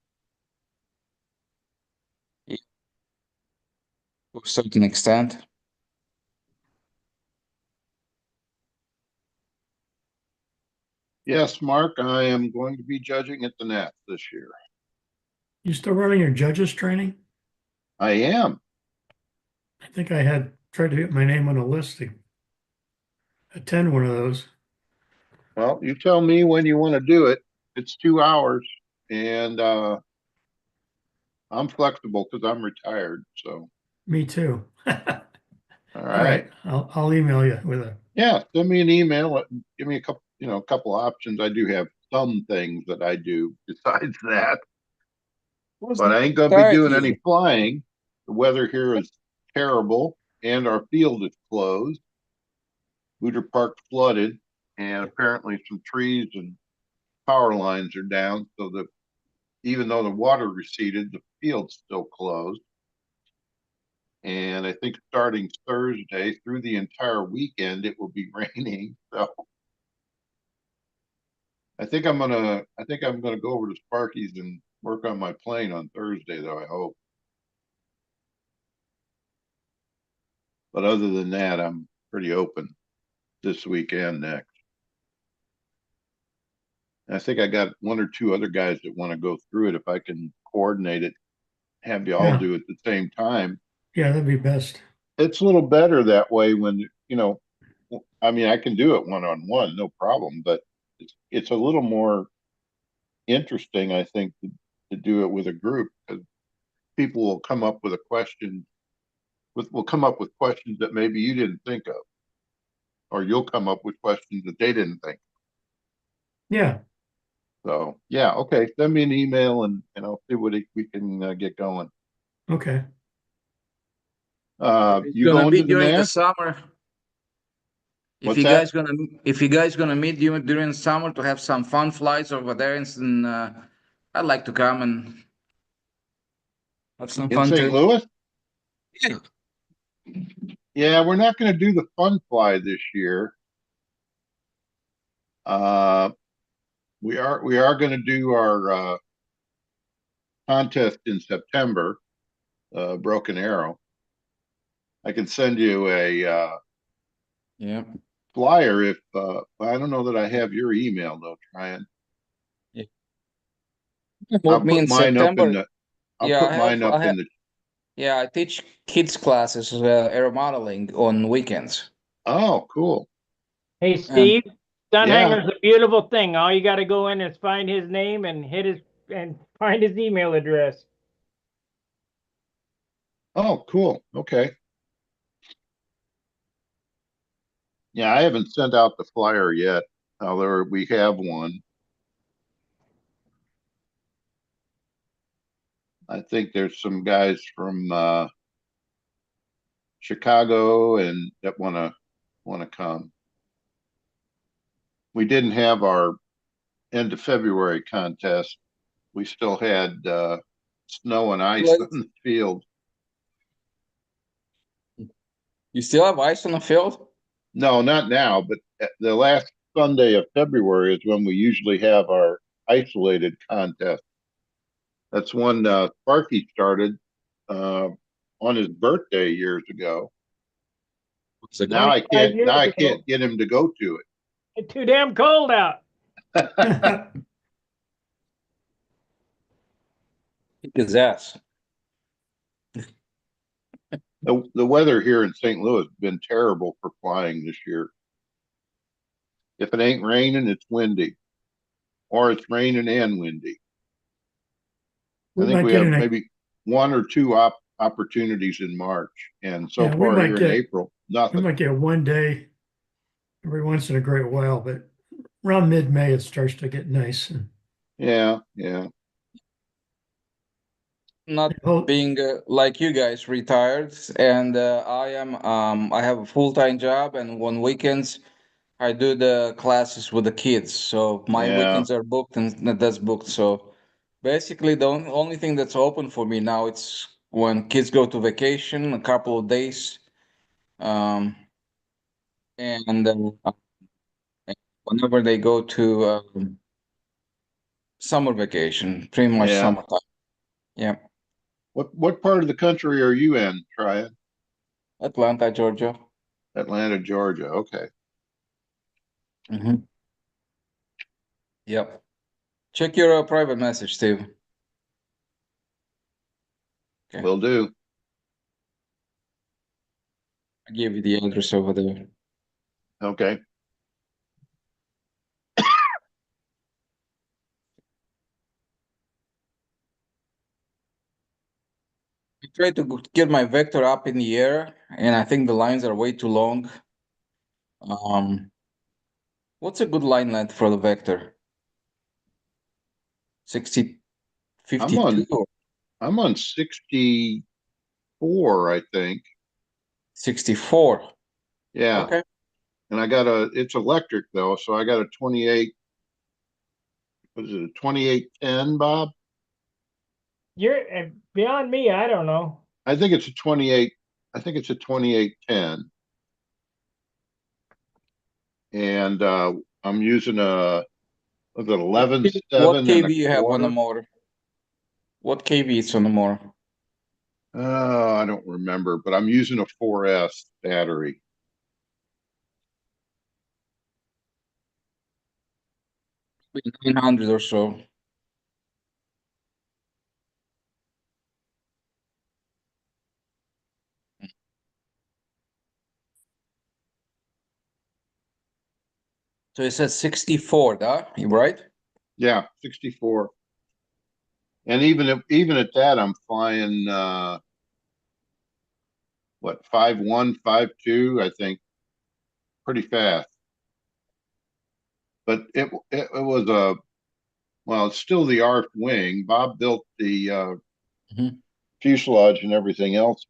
to a certain extent, Yes, Mark, I am going to be judging at the Nats this year. You still running your judges training? I am. I think I had tried to get my name on a list to attend one of those. Well, you tell me when you want to do it. It's 2 hours and I'm flexible because I'm retired. So, Me too. all All right. right, I'll email you with a. Yeah, send me an email. Give me a couple options. I do have some things that I do besides that, but I ain't gonna be doing any flying. The weather here is terrible, and our field is closed. Booter Park flooded, and apparently some trees and power lines are down. So that even though the water receded, the field's still closed. And I think starting Thursday through the entire weekend, it will be raining. So I think I'm gonna go over to Sparky's and work on my plane on Thursday, though, I hope. But other than that, I'm pretty open this weekend next. And I think I got 1 or 2 other guys that want to go through it. If I can coordinate it, have you all Yeah. do it at the same time. Yeah, that'd be best. It's a little better that way when, I mean, I can do it one-on-one, no problem, but it's a little more interesting, I think, to do it with a group because people will come up with will come up with questions that maybe you didn't think of. or you'll come up with questions that they didn't think. Yeah. So yeah, okay. Send me an email and I'll see what we can get going. Okay. It's You gonna going be to the during the NAS? summer. What's that? If you guys gonna meet during summer to have some fun flights over there, and I'd like to come and have some In fun St. too. Louis? Yeah. Yeah, we're not going to do the fun fly this year. We are going to do our contest in September, Broken Arrow. I can send you a Yeah. flyer if I don't know that I have your email though, Tryon. I'll Book me put in mine up in September. the I'll Yeah, put mine up in the yeah, I teach kids classes, aero modeling on weekends. Oh, cool. Hey, And Steve, Stunt Yeah. Hangar's a beautiful thing. All you gotta go in is find his name and find his email address. Oh, cool. Okay. Yeah, I haven't sent out the flyer yet. However, we have one. I think there's some guys from Chicago and that want to come. We didn't have our end of February contest. We still had snow and ice Like- on the field. you still have ice on the field? No, not now, but the last Sunday of February is when we usually have our isolated contest. That's when Sparky started on his birthday years ago. It's a Now I 25 can't. years Now I ago. can't get him to go to It's too damn cold out. it. kick his ass. The weather here in St. Louis has been terrible for flying this year. If it ain't raining, it's windy, or it's raining and windy. I We think might we get have an, maybe one or two opportunities in March, and so Yeah, we far might here in get- April, we nothing. might get one day every once in a great while, but around mid-May it starts to get nice. And Yeah, yeah, Not Oh. being like you guys retired, and I have a full-time job, and on weekends I do the classes with the kids. So my yeah, weekends are booked and that's booked. So basically the only thing that's open for me now it's when kids go to vacation a couple of days. Um, and whenever they go to summer vacation, pretty much yeah. summertime. Yeah, What part of the country are you in, Tryon? Atlanta, Georgia. Atlanta, Georgia. Okay. Mm-hmm. Yep. Check your private message, Steve. Okay. Will do. I gave you the address over there. Okay. I tried to get my vector up in the air, and I think the lines are way too long. What's a good line length for the vector? 60, I'm 52 on or I'm on 64, I think. 64? Yeah. Okay. And it's electric though, so I got a 28. What is it, a 2810, Bob? You're beyond me. I don't know. I think it's a 28. I think it's a 2810. And I'm using was it 11.7 What and kV a you have on the quarter? motor? What kV is on the motor? I don't remember, but I'm using a 4S battery. Maybe 900 or so. So it says 64, you right? Yeah, 64. And even at that, I'm flying what 5.1, 5.2, I think. pretty fast. But it was well, it's still the ARF wing. Bob built the Mhm. fuselage and everything else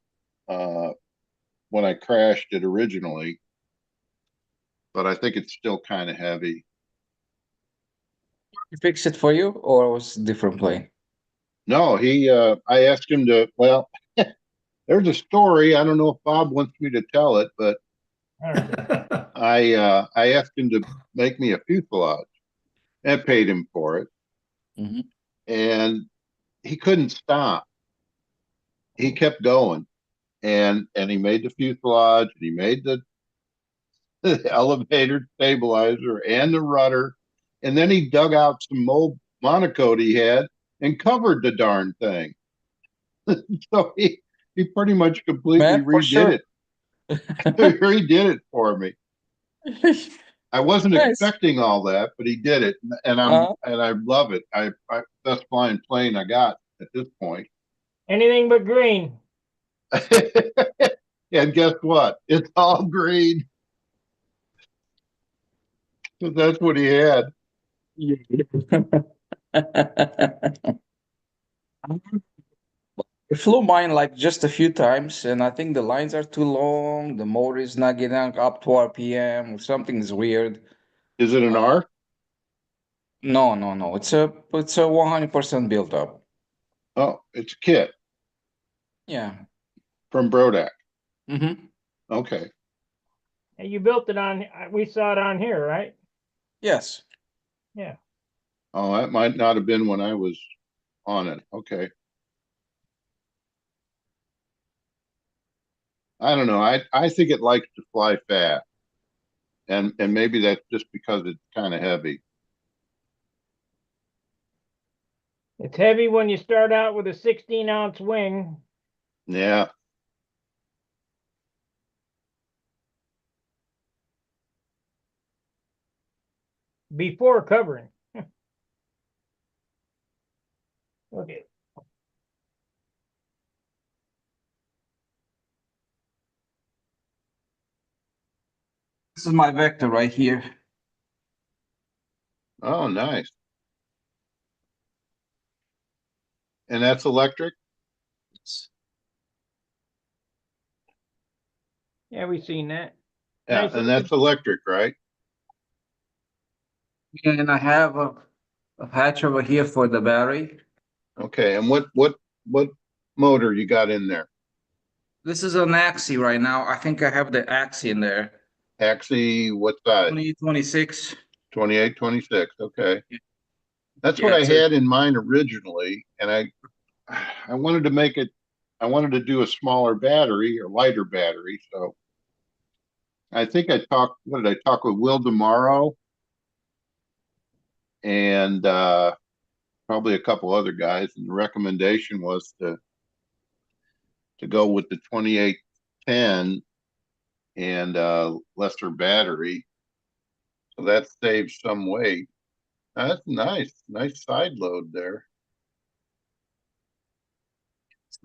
when I crashed it originally. But I think it's still kind of heavy. He fixed it for you, or was it a different plane? No, I asked him to, well, there's a story. I don't know if Bob wants me to tell it, but All right. I asked him to make me a fuselage and paid him for it. Mhm. And he couldn't stop. He kept going. And he made the fuselage and he made the elevator stabilizer and the rudder. And then he dug out some old monocoat he had and covered the darn thing. So he pretty much completely Man, for redid sure. it. He redid it for me. I wasn't Nice. expecting all that, but he did it, and Uh, I love it. I best flying plane I got at this point. Anything but green. And guess what? It's all green. 'Cause that's what he had. I flew mine like just a few times, and I think the lines are too long. The motor is not getting up to RPM, or something's weird. Is it an Uh, R? no. It's a 100% built up. Oh, it's a kit Yeah. from Brodak. Mm-hmm. Okay. And you built it on, we saw it on here, right? Yes. Yeah. Oh, that might not have been when I was on it. Okay. I don't know. I think it likes to fly fast. And maybe that's just because it's kind of heavy. It's heavy when you start out with a 16-ounce wing. Yeah. Before covering. Okay. This is my vector right here. Oh, nice. And that's electric? Yeah, we seen that. Yeah, Nice and looking. that's electric, right? And I have a hatch over here for the battery. Okay. And what motor you got in there? This is an Axie right now. I think I have the Axie in there. Axie, what size? 2026. 28, 26. Okay. That's what Yeah, I it's a had in mind originally. And I wanted to make it, I wanted to do a smaller battery or lighter battery. So I think what did I talk with Will tomorrow? And probably a couple other guys. And the recommendation was to go with the 2810 and lesser battery. So that saves some weight. That's nice. Nice side load there.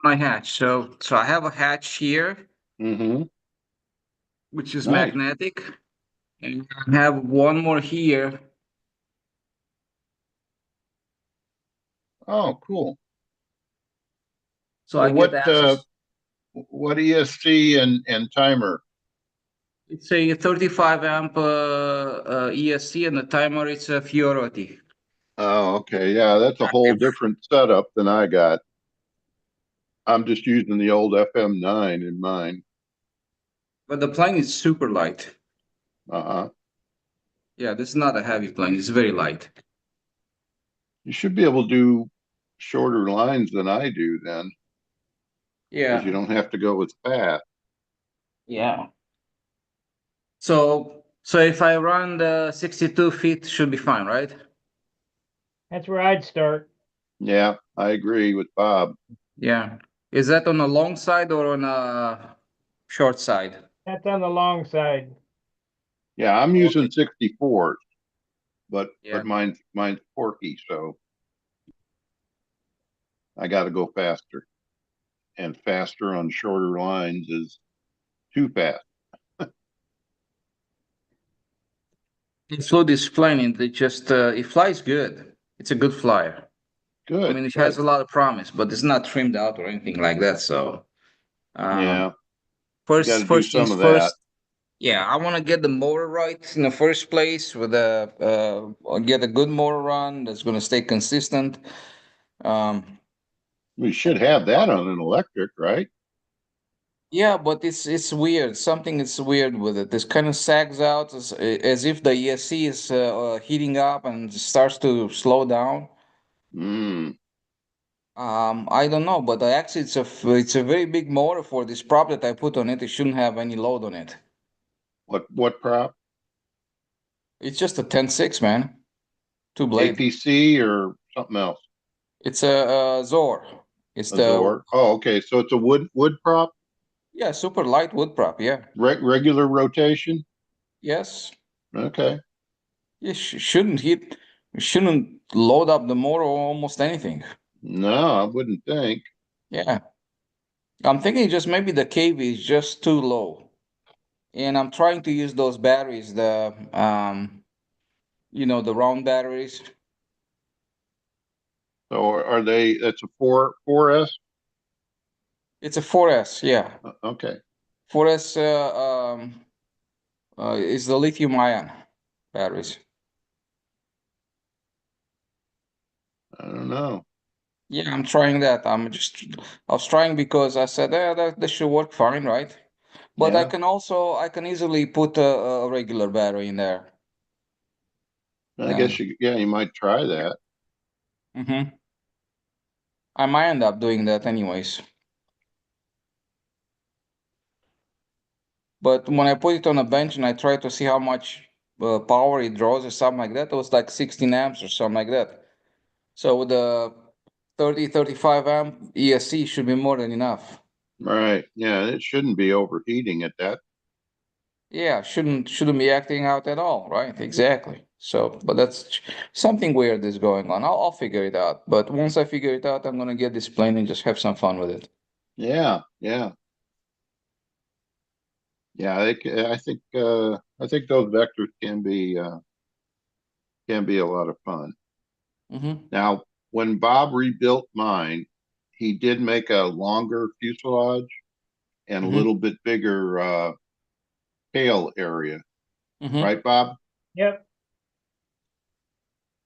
my hatch. So I have a hatch here, Mm-hmm. which is Nice. magnetic, and I have one more here. Oh, cool. So So I get access. what ESC and timer? It's a 35 amp ESC, and the timer is a Fioroti. Oh, okay. Yeah, that's a whole different setup than I got. I'm just using the old FM9 in mine. But the plane is super light. Uh-huh. Yeah, this is not a heavy plane. It's very light. You should be able to do shorter lines than I do then, because you Yeah. don't have to go as fast. Yeah. So if I run the 62 feet, should be fine, right? That's where I'd start. Yeah, I agree with Bob. Yeah. Is that on the long side or on a short side? That's on the long side. Yeah, I'm Oh, using okay. 64s, but Yeah. mine's porky, so I got to go faster. And faster on shorter lines is too fast. I flew this plane and it just it flies good. It's a good flyer. I Good, mean, it has good. a lot of promise, but it's not trimmed out or anything like that. So, Yeah, you got to first do first some things of that. first. Yeah, I want to get the motor right in the first place with get a good motor run that's going to stay consistent. Um, We should have that on an electric, right? yeah, but it's weird. Something is weird with it. This kind of sags out as if the ESC is heating up and starts to slow down. Hmm. I don't know, but actually it's a very big motor for this prop that I put on it. It shouldn't have any load on it. What prop? It's just a 10-6, man. Two blade. APC or something else? It's a Zor. It's the Azor. Oh, okay. So it's a wood prop, yeah, super light wood prop. Yeah. regular rotation. Yes. Okay. You shouldn't load up the motor or almost anything. No, I wouldn't think. Yeah. I'm thinking just maybe the KV is just too low. And I'm trying to use those batteries, the round batteries. So are they? That's a four S. It's a 4S, yeah. Okay. 4S is the lithium ion batteries. I don't know. Yeah, I'm trying that. I was trying because I said, that should work fine, right? But Yeah. I can easily put a regular battery in there. I guess you might try that. Mm-hmm. I might end up doing that anyways. But when I put it on a bench and I try to see how much power it draws or something like that, it was like 16 amps or something like that. So with the 35 amp ESC should be more than enough. Right. Yeah. It shouldn't be overheating at that. Yeah, shouldn't be acting out at all, right? Exactly. So, but that's something weird is going on. I'll figure it out. But once I figure it out, I'm gonna get this plane and just have some fun with it. Yeah. Yeah. Yeah. I think those vectors can be a lot of fun. Mm-hmm. Now, when Bob rebuilt mine, he did make a longer fuselage and a Mm-hmm. little bit bigger tail area, Mm-hmm. right, Bob? Yep.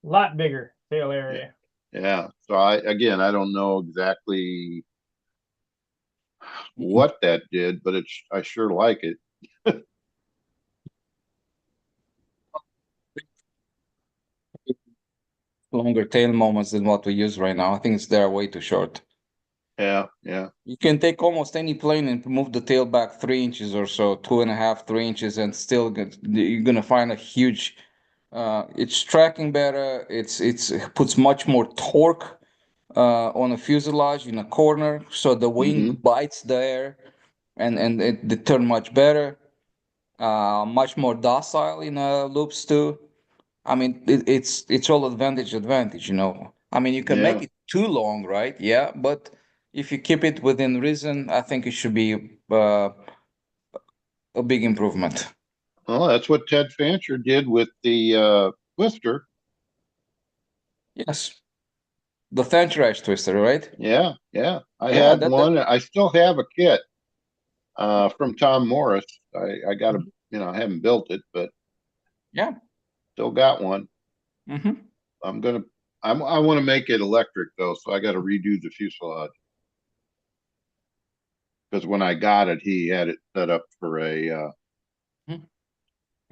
Lot bigger tail area. Yeah. So I don't know exactly Mm-hmm. what that did, but I sure like it. Longer tail moments than what we use right now. I think they're way too short. Yeah. Yeah. You can take almost any plane and move the tail back 3 inches or so, 2.5, 3 inches, and still you're gonna find a huge. It's tracking better. It puts much more torque on a fuselage in a corner, so the wing Hmm. bites the air, and they turn much better. Much more docile in loops too. I mean, it's all advantage. I mean, you can make Yeah. it too long, right? Yeah, but if you keep it within reason, I think it should be a big improvement. Well, that's what Ted Fancher did with the Twister. Yes, the Thanchrash twister, right? Yeah. Yeah. I Yeah, had that. one. I still have a kit from Tom Morris. I got a, I haven't built it, but Yeah. still got one. Mm-hmm. I'm gonna. I want to make it electric though, so I got to redo the fuselage because when I got it, he had it set up for a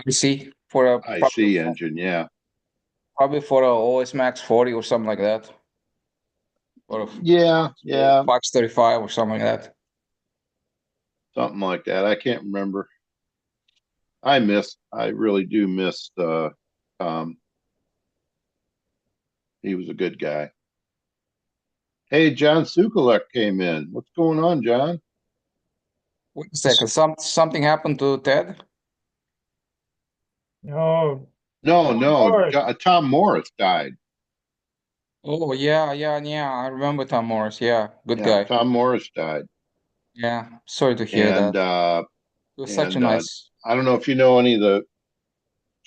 You see, for a IC engine. Yeah, probably for a OS Max 40 or something like that, or a yeah, yeah, Fox 35 or something like that. something like that. I can't remember. I really do miss Tom. He was a good guy. Hey, John Sukulek came in. What's going on, John? Wait a second, something happened to Ted? No, No, no, Morris. Tom Morris died. Oh yeah. I remember Tom Morris. Yeah, good Yeah, guy. Tom Morris died, Yeah, sorry to hear and that. uh, He was such a and nice. I don't know if you know any of the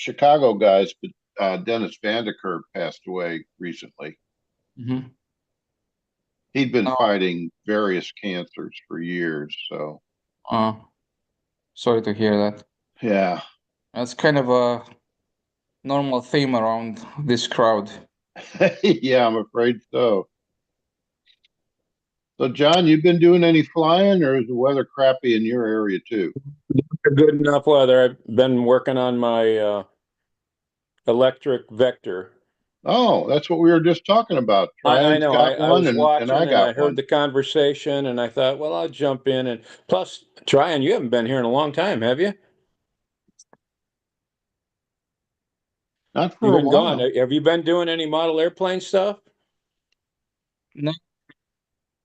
Chicago guys, but Dennis Vanderkerk passed away recently. Mhm. He'd been Oh. fighting various cancers for years. So Sorry to hear that. yeah, That's kind of a normal theme around this crowd. yeah, I'm afraid so. So, John, you've been doing any flying, or is the weather crappy in your area too? Good enough weather. I've been working on my electric vector. Oh, that's what we were just talking about. I Trian's know. got I one, was and watching I and I got heard one. the conversation and I thought, well, I'll jump in. And plus, Tryon, you haven't been here in a long time, have you? Not You've for a been gone. while. Have you been doing any model airplane stuff? No,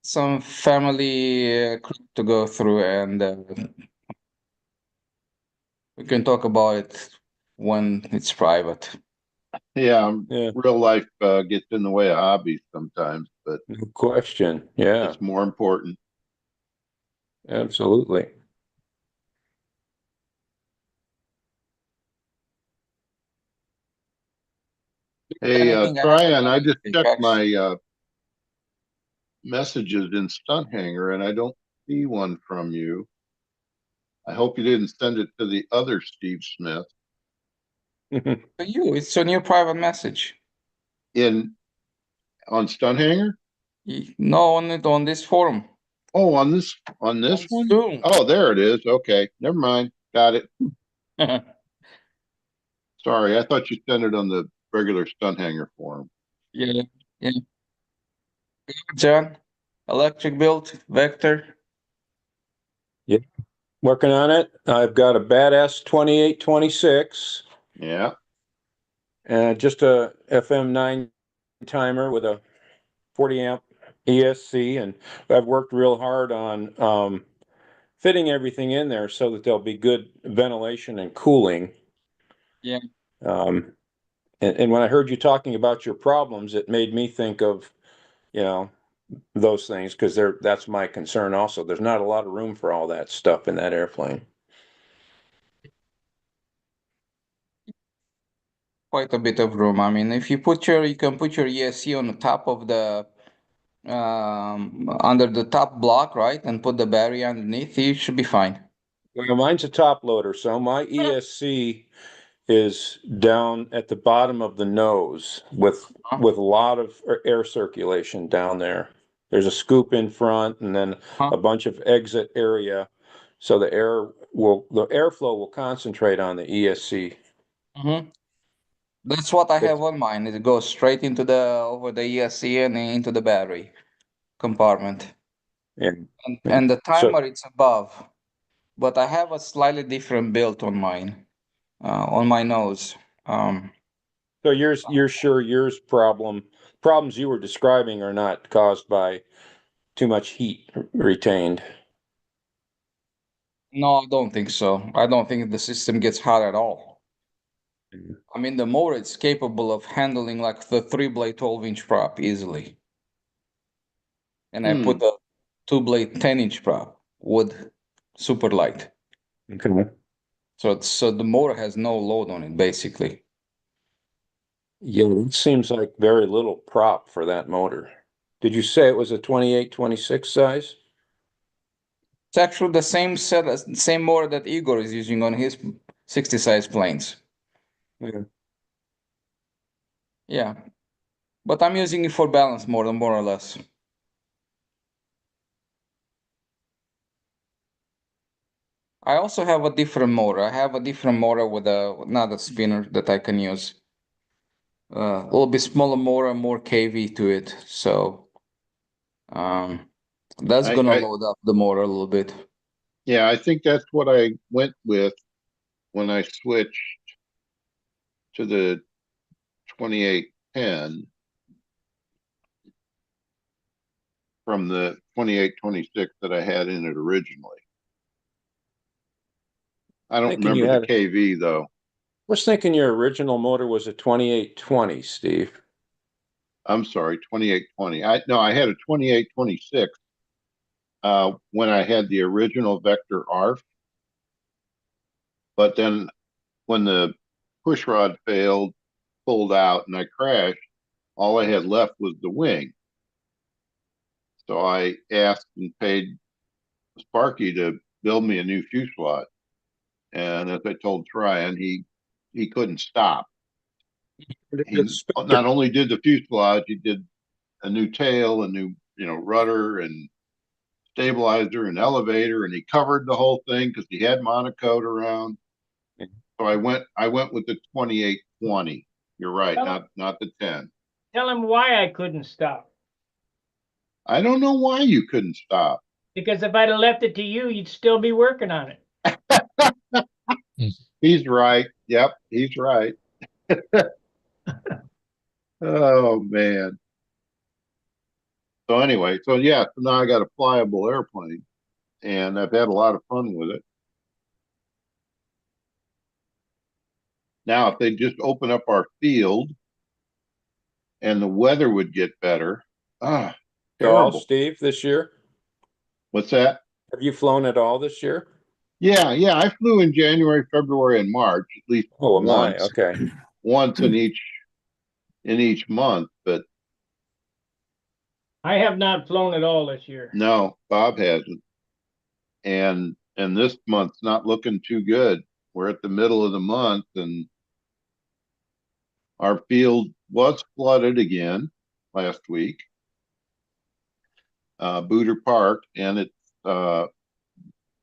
some family crap to go through, and we can talk about it when it's private. Yeah, Yeah, real life gets in the way of hobbies sometimes, but no question. Yeah, it's more important. absolutely. Hey, Anything I have Tryon, I just checked checks. my messages in Stunt Hangar, and I don't see one from you. I hope you didn't send it to the other Steve Smith For you, it's on your private message. in on Stunt Hangar. No, on this forum. Oh, on this one. Zoom. Oh, there it is. Okay, never mind. Got it. Sorry, I thought you sent it on the regular Stunt Hangar forum. Yeah, yeah. John, electric build, Vector. Yeah, working on it. I've got a badass 2826. Yeah. Just a FM9 timer with a 40 amp ESC, and I've worked real hard on fitting everything in there so that there'll be good ventilation and cooling. Yeah. Um, and when I heard you talking about your problems, it made me think of, you know, those things because that's my concern also. There's not a lot of room for all that stuff in that airplane. Quite a bit of room. I mean, if you can put your ESC on the top of the under the top block, right, and put the battery underneath, you should be fine. Well, mine's a top loader, so my ESC is down at the bottom of the nose with a lot of air circulation down there. There's a scoop in front and then a bunch of exit area, so the airflow will concentrate on the ESC. Mm-hmm. That's what I have on mine. It goes straight into over the ESC and into the battery compartment. And And the so timer it's above, but I have a slightly different build on mine, on my nose. you're sure yours problems you were describing are not caused by too much heat retained. No, I don't think so. I don't think the system gets hot at all. I mean, the motor is capable of handling like the 3-blade 12-inch prop easily. And I put a 2-blade 10-inch prop, wood, super light. Okay. So the motor has no load on it, basically. Yeah, it seems like very little prop for that motor. Did you say it was a 2826 size? It's actually the same motor that Igor is using on his 60 size planes. Yeah. Yeah, but I'm using it for balance more or less. I also have a different motor. I have a different motor with another spinner that I can use. A little bit smaller motor, more kV to it. So that's gonna load up the motor a little bit. Yeah, I think that's what I went with when I switched to the 2810 from the 2826 that I had in it originally. I don't Thinking you remember the had, KV though. was thinking your original motor was a 2820, Steve. I'm sorry, 2820. I had a 2826 when I had the original Vector ARF. But then when the push rod failed, pulled out, and I crashed. All I had left was the wing. So I asked and paid Sparky to build me a new fuselage. And as I told Tryon, he couldn't stop. He not only did the fuselage, he did a new tail, a new rudder and stabilizer and elevator, and he covered the whole thing because he had monocoat around. So I went with the 2820. You're right, not the 10. Tell him why I couldn't stop. I don't know why you couldn't stop. Because if I'd have left it to you, you'd still be working on it. He's right. Yep, he's right. Oh man. So anyway, so now I got a flyable airplane, and I've had a lot of fun with it. Now, if they just open up our field and the weather would get better, terrible. Steve, this year? What's that? Have you flown at all this year? Yeah. I flew in January, February, and March, at least once. Okay. Once in each month, but I have not flown at all this year. no, Bob hasn't. And this month's not looking too good. We're at the middle of the month, and our field was flooded again last week. Booter Park, and it's the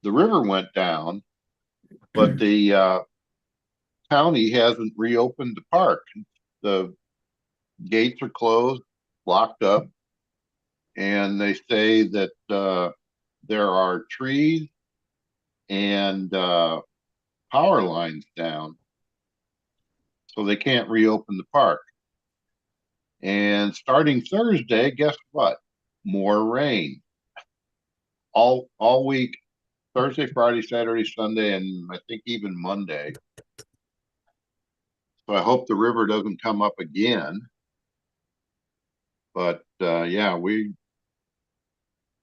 river went down, but the county hasn't reopened the park. The gates are closed, locked up, and they say that there are trees and power lines down, so they can't reopen the park. And starting Thursday, guess what? More rain all week, Thursday, Friday, Saturday, Sunday, and I think even Monday. So I hope the river doesn't come up again. But we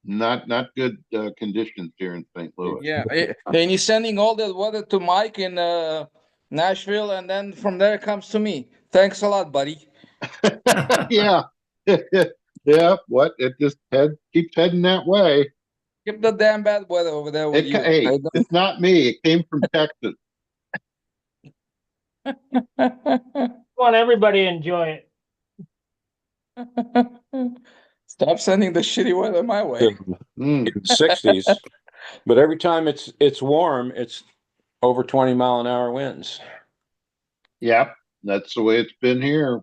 not good conditions here in St. Louis. Yeah, and you're sending all that water to Mike in Nashville, and then from there it comes to me. Thanks a lot, buddy. Yeah. Yeah, what? It just keeps heading that way. Keep the damn bad weather over there with you. Hey, it's not me. It came from Texas. Want everybody to enjoy it. Stop sending the shitty weather my way. 60s, but every time it's warm, it's over 20-mile-an-hour winds. Yep, that's the way it's been here.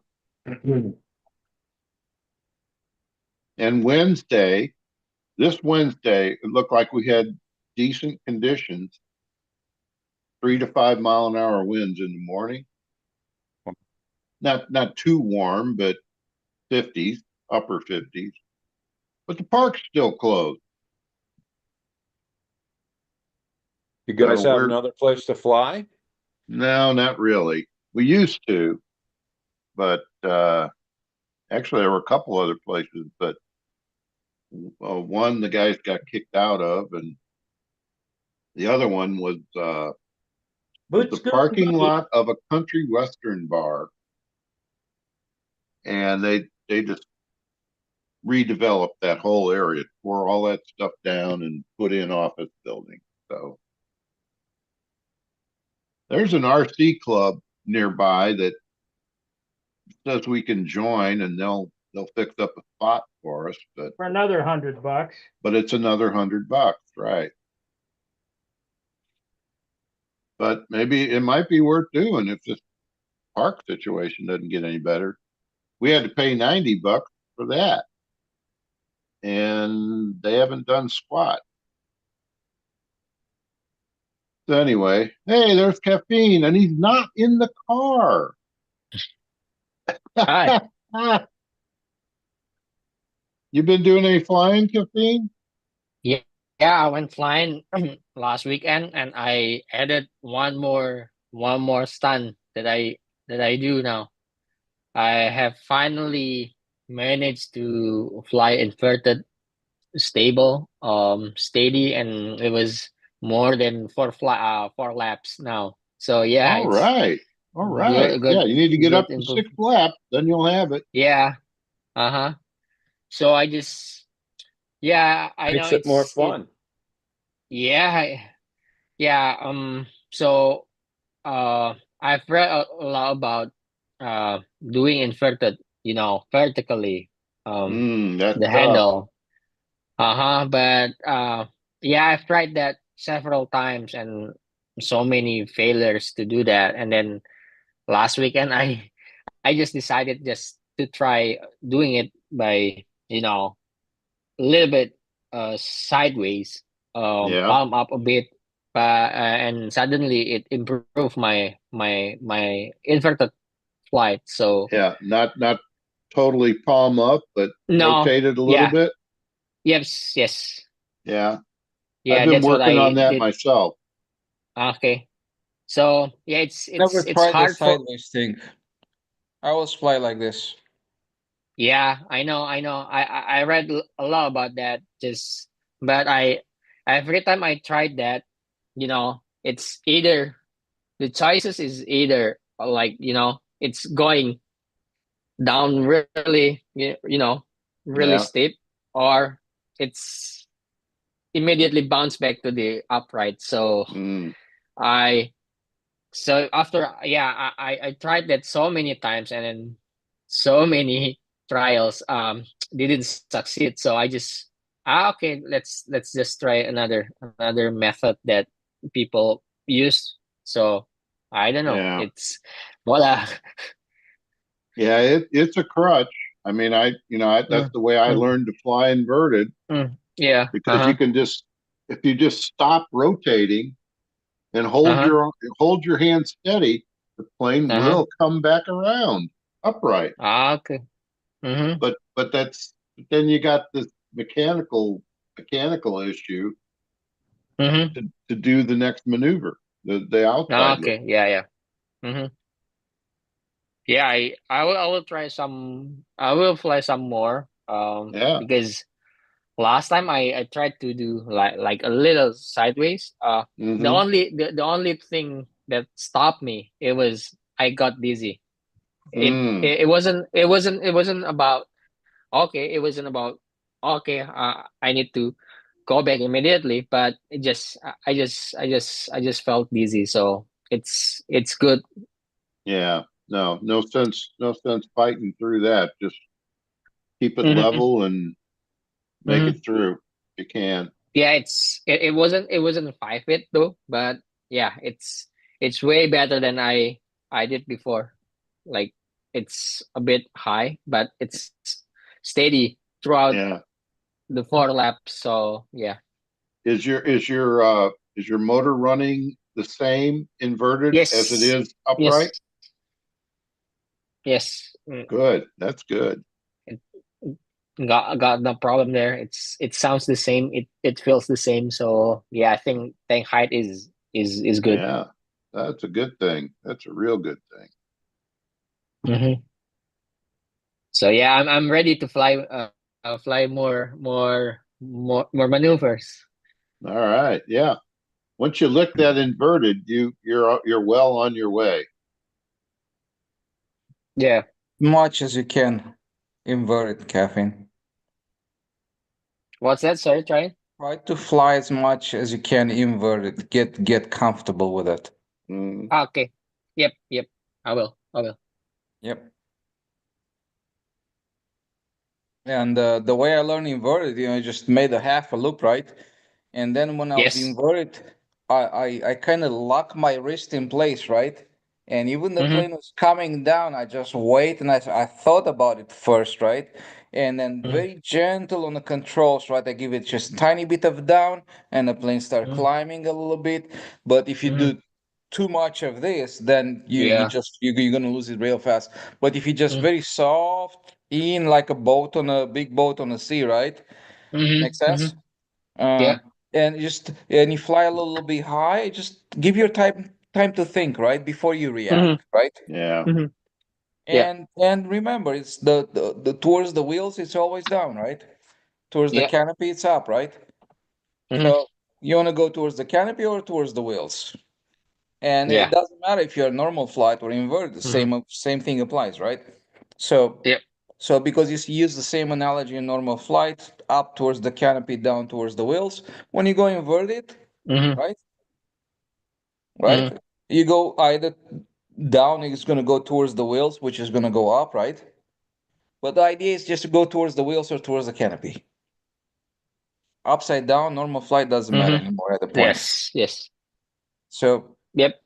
And this Wednesday, it looked like we had decent conditions. 3 to 5 mile an hour winds in the morning. Not too warm, but 50s, upper 50s. But the park's still closed. You guys have another place to fly? No, not really. We used to, but actually there were a couple other places, but one the guys got kicked out of, and the other one was the parking lot of a country western bar, and they just redeveloped that whole area, tore all that stuff down, and put in office buildings. So there's an RC club nearby that says we can join, and they'll fix up a spot for us, but for another $100. But it's another $100, right? But maybe it might be worth doing if this park situation doesn't get any better. We had to pay $90 for that, and they haven't done squat. So anyway, hey, there's Caffeine, and he's not in the car. Hi. You been doing any flying, Caffeine? Yeah, I went flying last weekend, and I added one more stunt that I do now. I have finally managed to fly inverted stable, steady, and it was more than four laps now. So yeah, All right. All right. good, Yeah, you need to get good up to improve. 6 laps, then you'll have it. Yeah. Uh-huh. So I just, yeah, I know Makes it more it's it. fun. Yeah, yeah. So I've read a lot about doing inverted, vertically, That's the tough. handle. But yeah, I've tried that several times and so many failures to do that. And then last weekend, I just decided just to try doing it by, a little bit sideways, Yeah. palm up a bit, and suddenly it improved my inverted flight. So Yeah. Not totally palm up, but no, rotate it a little yeah, bit. yes, Yeah. I've yeah, been that's what working on I that did. myself. Okay, so yeah, Never it's tried the hard for. sideways thing. I always fly like this. Yeah, I know. I read a lot about that. Just, but every time I tried that, it's either the choices is either like it's going down really really Yeah. steep, or it's immediately bounce back to the upright. So Mm. I so after, yeah, I tried that so many times, and then so many trials didn't succeed. So I just, okay, let's just try another method that people use. So I don't know, Yeah. it's voila. Yeah. It's a crutch. I mean, that's Mm, the way I mm, learned to fly inverted yeah, because you can if you just stop rotating and uh-huh, hold your hand steady, the plane uh-huh. will come back around upright. Okay. Mm-hmm. But then you got this mechanical issue Mm-hmm. to do the next maneuver, the outside loop. Okay. Yeah, yeah. Mm-hmm. Yeah, I will try some. I will fly some more. Yeah. Because last time I tried to do like a little sideways. The Mm-hmm. only thing that stopped me, it was I got dizzy. It Mm. it, it wasn't it wasn't it wasn't about, okay. It wasn't about, okay. I need to go back immediately, but it just I just felt dizzy. So it's good. Yeah. No sense fighting through that. Just keep it Mm-hmm. level and make Mm-hmm. it through. If you can. Yeah, it wasn't 5 feet though, but yeah, it's way better than I did before. Like, it's a bit high, but it's steady throughout Yeah. the 4 laps. So yeah. Is your motor running the same inverted as it Yes. is upright? Yes. Yes. Good. That's good. It, got no problem there. It sounds the same. It feels the same. So yeah, I think tank height is good. Yeah. That's a good thing. That's a real good thing. Mm-hmm. So yeah, I'm ready to fly, fly more maneuvers. All right. Yeah. Once you lick that inverted, you're well on your way. Yeah. Much as you can invert it, caffeine. What's that? Sorry, try. Try to fly as much as you can invert it. Get comfortable with it. Mm. Okay. Yep. Yep. I will. I will. Yep. And the way I learned inverted, I just made a half a loop, right? And then when I would Yes. invert it, I kind of lock my wrist in place, right? And even the Mm-hmm. plane was coming down, I just wait and I thought about it first, right? And then very gentle on the controls, right? I give it just tiny bit of down and the plane start Mm-hmm. climbing a little bit. But if you Mm-hmm. do too much of this, then Yeah. you're gonna lose it real fast. But if you just Mm-hmm. very soft in like a boat on a big boat on the sea, right? Makes Mm-hmm. sense? Mm-hmm. Yeah. And you fly a little bit high, just give your time to think, right? Before you Mm-hmm. react, right? Yeah. Mm-hmm. Yeah. And remember, it's the towards the wheels, it's always down, right? Towards the Yeah. canopy, it's up, right? Mm-hmm. So you want to go towards the canopy or towards the wheels? And Yeah. it doesn't matter if you're a normal flight or inverted, same thing applies, right? So Yep. so because you use the same analogy in normal flight, up towards the canopy, down towards the wheels. When you go inverted, Mm-hmm. right? Right? You go either down, it's going to go towards the wheels, which is going to go up, right? But the idea is just to go towards the wheels or towards the canopy. Upside down, normal flight doesn't matter anymore at the point. Yes. Yes. So Yep.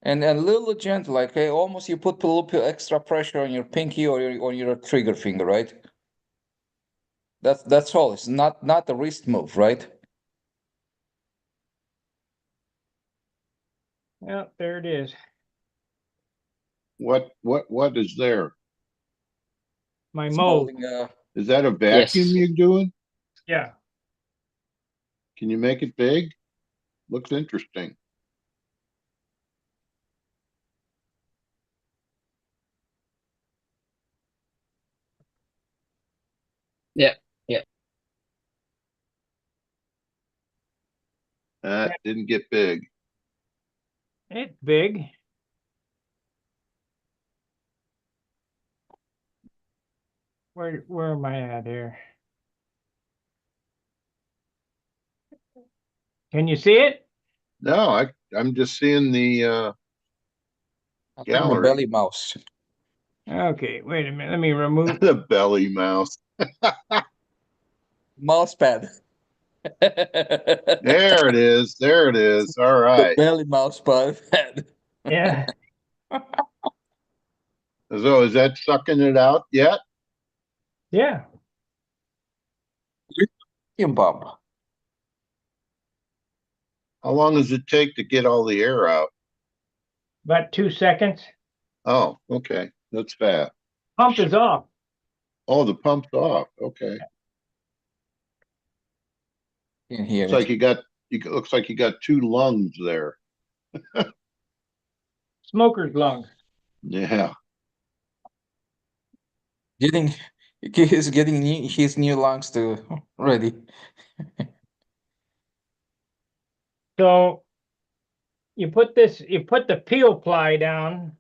and a little gentle, like almost you put a little bit extra pressure on your pinky or your trigger finger, right? That's all. It's not the wrist move, right? Yeah, there it is. What is there? My It's mold. molding, Is that a vacuum Yes. you're doing? Yeah. Can you make it big? Looks interesting. Yeah. Yeah. That didn't get big. It's big. Where am I at here? Can you see it? No, I'm just seeing the I think the gallery. belly mouse. Okay, wait a minute. Let me remove. The belly mouse. Mouse pad. There it is. There it is. All The right. belly mouse pad. Yeah. So is that sucking it out yet? Yeah. Vacuum pump. How long does it take to get all the air out? About 2 seconds. Oh, okay. That's fast. Pump is off. Oh, the pump's off. Okay. Can hear Looks like it. looks like you got two lungs there. Smoker's lung. Yeah. He's getting his new lungs to ready. So you put the peel ply down,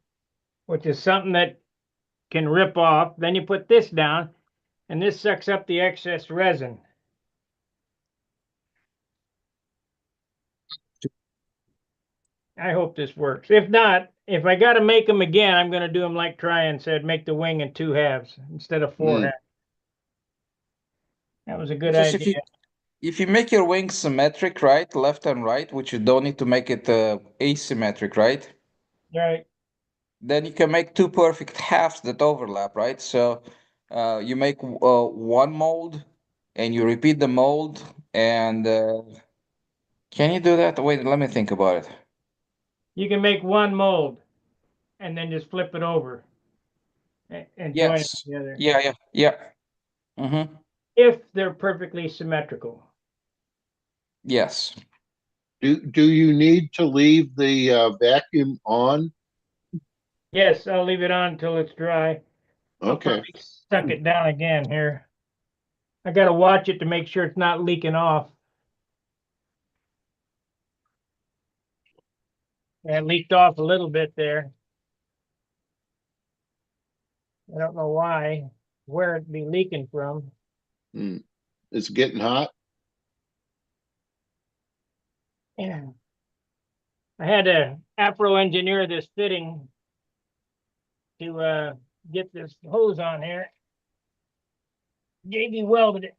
which is something that can rip off. Then you put this down, and this sucks up the excess resin. I hope this works. If not, if I got to make them again, I'm going to do them like Tryon said, make the wing in 2 halves instead of 4 halves. That was a good Just idea. if you make your wings symmetric, right, left and right, which you don't need to make it asymmetric, right? Right. Then you can make 2 perfect halves that overlap, right? So you make one mold and you repeat the mold and can you do that? Wait, let me think about it. You can make one mold and then just flip it over and join it Yes. together. Yeah. Mm-hmm. If they're perfectly symmetrical. Yes. Do you need to leave the vacuum on? Yes, I'll leave it on until it's dry. I'll Okay. probably suck it down again here. I got to watch it to make sure it's not leaking off. Yeah, it leaked off a little bit there. I don't know why, where it'd be leaking from. It's getting hot. Yeah. I had to Afro engineer this fitting to get this hose on here. JB welded it.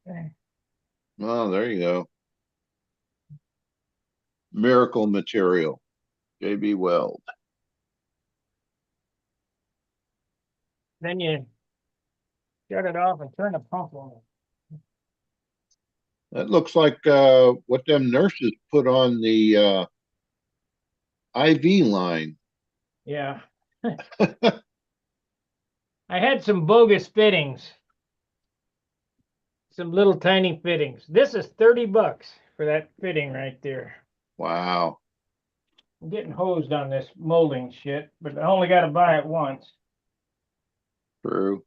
Oh, there you go. Miracle material. JB Weld. Then you shut it off and turn the pump on. That looks like what them nurses put on the IV line. Yeah. I had some bogus fittings. Some little tiny fittings. This is $30 for that fitting right there. Wow. I'm getting hosed on this molding shit, but I only got to buy it once. True.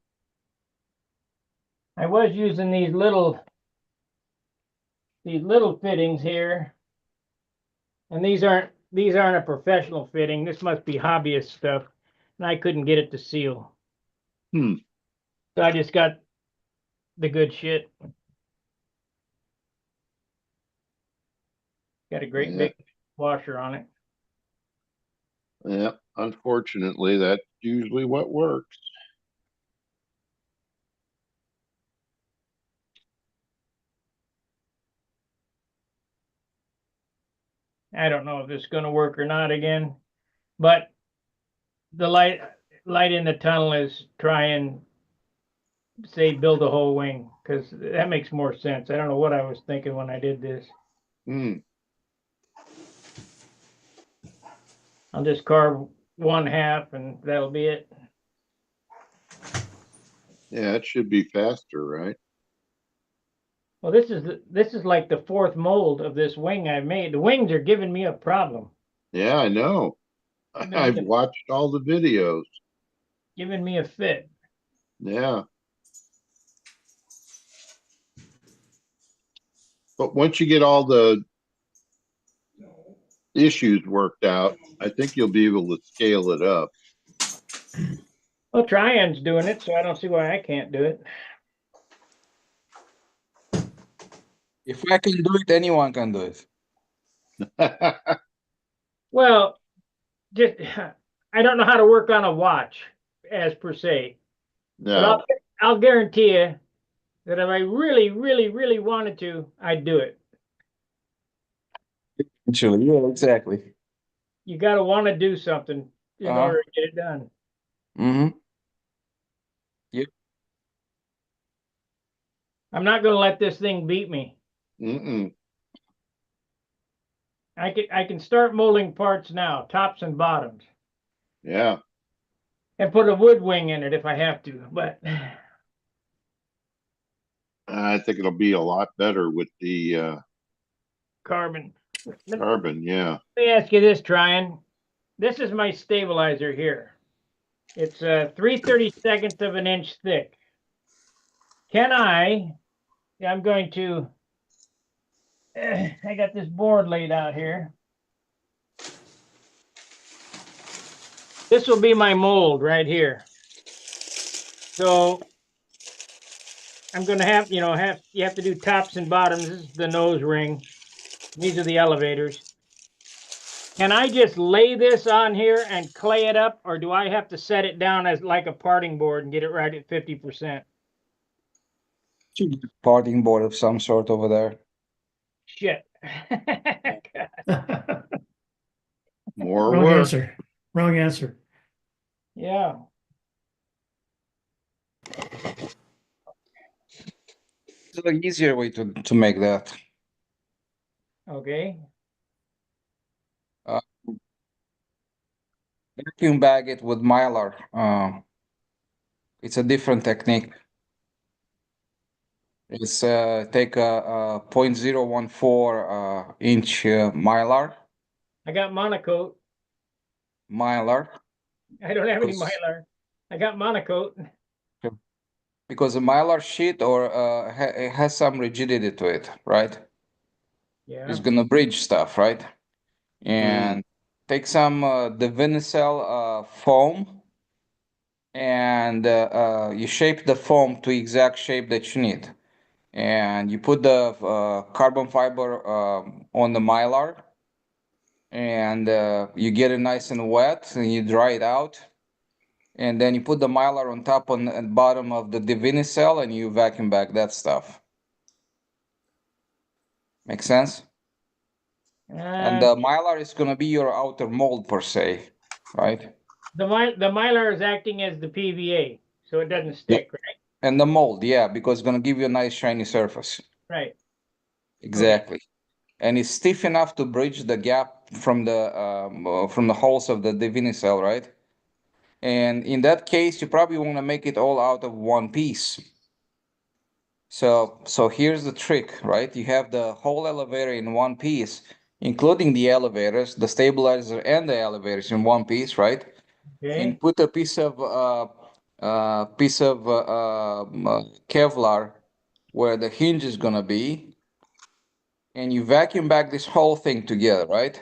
I was using these little fittings here, and these aren't these aren't a professional fitting. This must be hobbyist stuff. And I couldn't get it to seal. Hmm. So I just got the good shit. Got a great Yeah. big washer on it. Yeah, unfortunately, that's usually what works. I don't know if it's going to work or not again, but the light in the tunnel is try and say build a whole wing, because that makes more sense. I don't know what I was thinking when I did this. Hmm. I'll just carve one half and that'll be it. Yeah, it should be faster, right? Well, this is like the fourth mold of this wing I've made. The wings are giving me a problem. Yeah, I know. I've watched all the videos. Giving me a fit. Yeah. But once you get all the issues worked out, I think you'll be able to scale it up. Well, Trian's doing it, so I don't see why I can't do it. If I can do it, anyone can do it. Well, just I don't know how to work on a watch as per se. But No. I'll guarantee you that if I really, really, really wanted to, I'd do it. Actually, yeah, exactly. You got to want to do something in order to get it done. Mm-hmm. I'm not going to let this thing beat me. Mm-mm. I can start molding parts now, tops and bottoms, Yeah. and put a wood wing in it if I have to. But I think it'll be a lot better with the carbon. carbon. Yeah. Let me ask you this, Tryon. This is my stabilizer here. It's 3/32 of an inch thick. Can I'm going to, I got this board laid out here. This will be my mold right here. So I'm going to have, you have to do tops and bottoms. This is the nose ring. These are the elevators. Can I just lay this on here and clay it up, or do I have to set it down as like a parting board and get it right at 50%? Parting board of some sort over there. Shit. More Wrong work. answer. Wrong answer. Yeah. There's an easier way to make that. Okay. Vacuum bag it with Mylar. It's a different technique. It's take a 0.014 inch Mylar. I got monocoat. Mylar. I don't have any Because- mylar. I got monocoat. Because a Mylar sheet it has some rigidity to it, right? Yeah. It's gonna bridge stuff, right? And take some the Vinicel foam, and you shape the foam to exact shape that you need. And you put the carbon fiber on the Mylar, and you get it nice and wet, and you dry it out. And then you put the Mylar on top and bottom of the Vinicel, and you vacuum bag that stuff. Make sense? And the Mylar is gonna be your outer mold per se, right? The mylar is acting as the PVA, so it doesn't stick, right? And the mold, yeah, because it's gonna give you a nice shiny surface. Right. Exactly. And it's stiff enough to bridge the gap from the holes of the Vinicel, right? And in that case, you probably want to make it all out of one piece. So here's the trick, right? You have the whole elevator in one piece, including the elevators, the stabilizer, and the elevators in one piece, right? Okay. And put a piece of Kevlar where the hinge is gonna be, and you vacuum bag this whole thing together, right?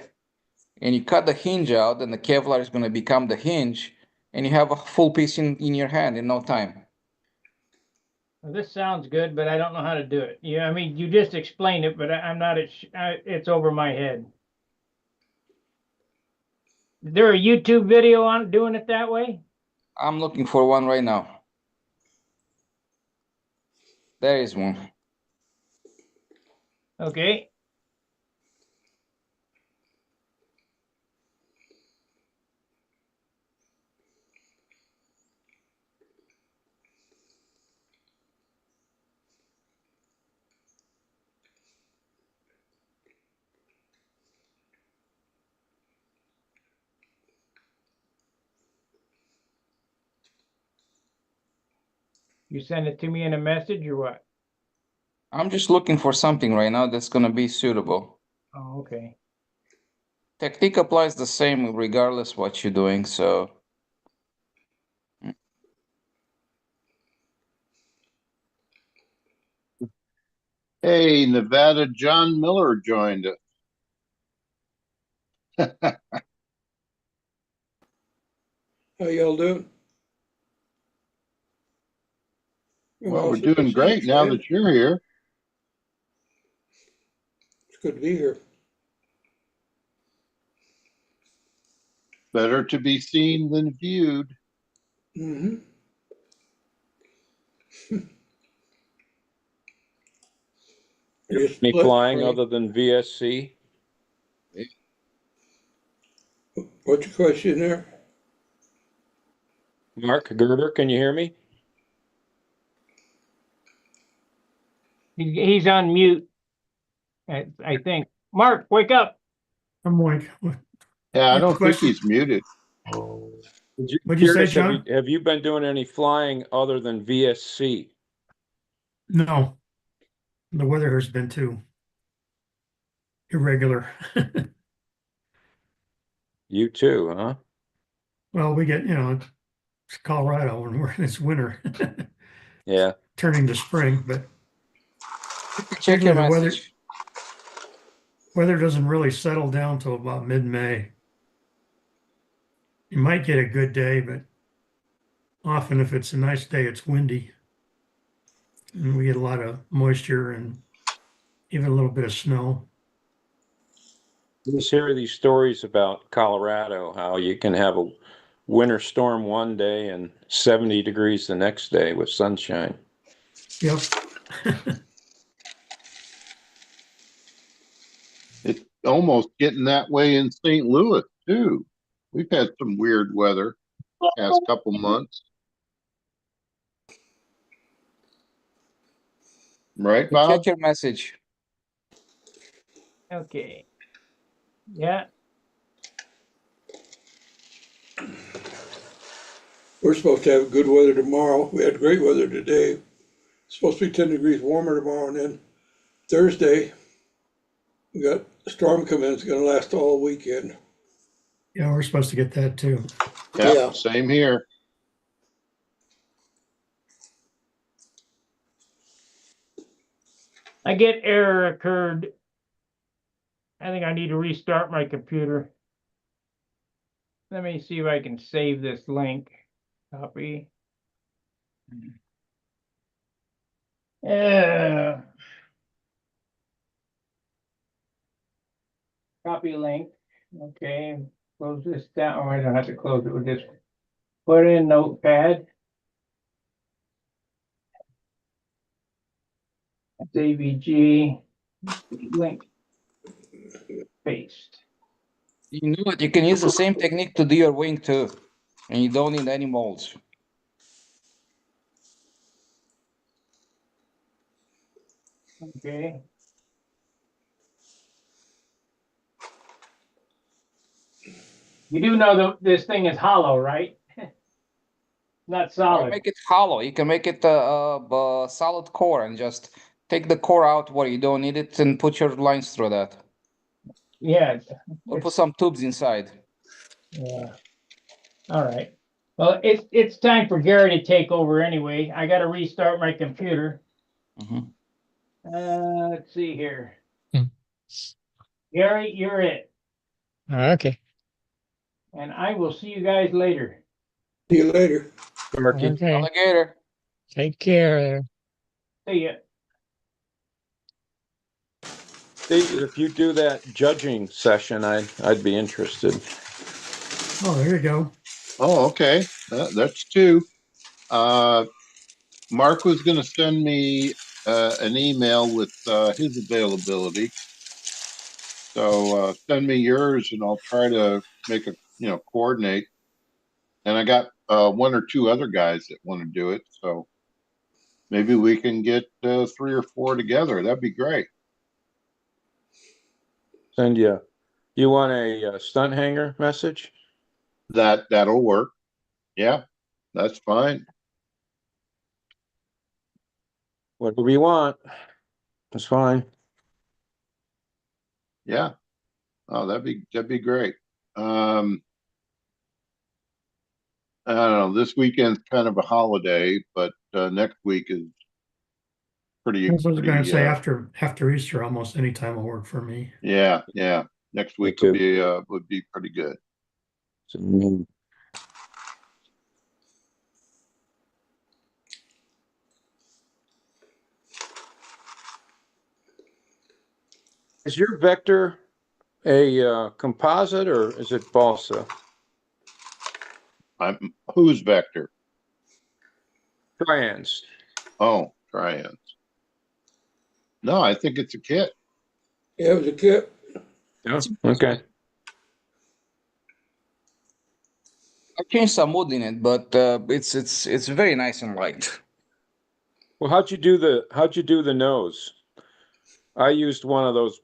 and you cut the hinge out, and the Kevlar is going to become the hinge, and you have a full piece in your hand in no time. Well, this sounds good, but I don't know how to do it. Yeah, I mean, you just explained it, but I'm not, it's over my head. Is there a YouTube video on doing it that way? I'm looking for one right now. There is one. Okay. You send it to me in a message or what? I'm just looking for something right now that's going to be suitable. Oh, okay. Technique applies the same regardless what you're doing, so. Hey, Nevada John Miller joined us. How y'all doing? Well, we're super doing great thanks, now man. that you're here. It's good to be here. Better to be seen than viewed. Mm-hmm. Any flying other than VSC? What's your question there? Mark Gerber, can you hear me? He's on mute. I think. Mark, wake up. I'm like, Yeah, I What's the don't think question? he's muted. What'd you say, Curious, John? have you been doing any flying other than VSC? No, the weather has been too irregular. You too, huh? Well, we get, it's Colorado and it's winter. Yeah. Turning to spring, but Check usually your the message. weather doesn't really settle down till about mid-May. You might get a good day, but often if it's a nice day, it's windy. And we get a lot of moisture and even a little bit of snow. You just hear these stories about Colorado, how you can have a winter storm one day and 70 degrees the next day with sunshine. Yep. It's almost getting that way in St. Louis too. We've had some weird weather past couple months. Right, Bob? Check your message. Okay. Yeah. We're supposed to have good weather tomorrow. We had great weather today. It's supposed to be 10 degrees warmer tomorrow, and then Thursday, we got a storm coming in. It's going to last all weekend. Yeah, we're supposed to get that too. Yeah, same here. I get error occurred. I think I need to restart my computer. Let me see if I can save this link. Copy. Copy link. Okay. Close this down. Oh, I don't have to close it. We'll just put in Notepad. That's AVG. Link. Paste. You know what? You can use the same technique to do your wing too, and you don't need any molds. Okay. You do know that this thing is hollow, right? Not Or solid. make it hollow. You can make it a solid core and just take the core out where you don't need it and put your lines through that. Yeah. Or put some tubes inside. Yeah. All right. Well, it's time for Gary to take over anyway. I got to restart my computer. Mhm. Let's see here. Hmm. Gary, you're it. Okay. And I will see you guys later. See you later. Marky. Okay. Alligator. Take care. See ya. Steve, if you do that judging session, I'd be interested. Oh, there you go. Oh, okay. That's two. Mark was going to send me an email with his availability. So send me yours, and I'll try to make a coordinate. And I got one or two other guys that want to do it, so maybe we can get 3 or 4 together. That'd be great. Send you. You want a stunt hanger message? That'll work. Yeah, that's fine. Whatever you want. That's fine. Yeah. Oh, that'd be great. I don't know. This weekend's kind of a holiday, but next week is pretty. I was going to say uh, after Easter, almost any time will work for me. Yeah. Next Me week too. would be pretty good. Is your Vector a composite or is it balsa? Who's Vector? Trians. Oh, Trians. No, I think it's a kit. Yeah, it was a kit. Yeah. Okay. I changed some wood in it, but it's very nice and light. Well, how'd you do the nose? I used one of those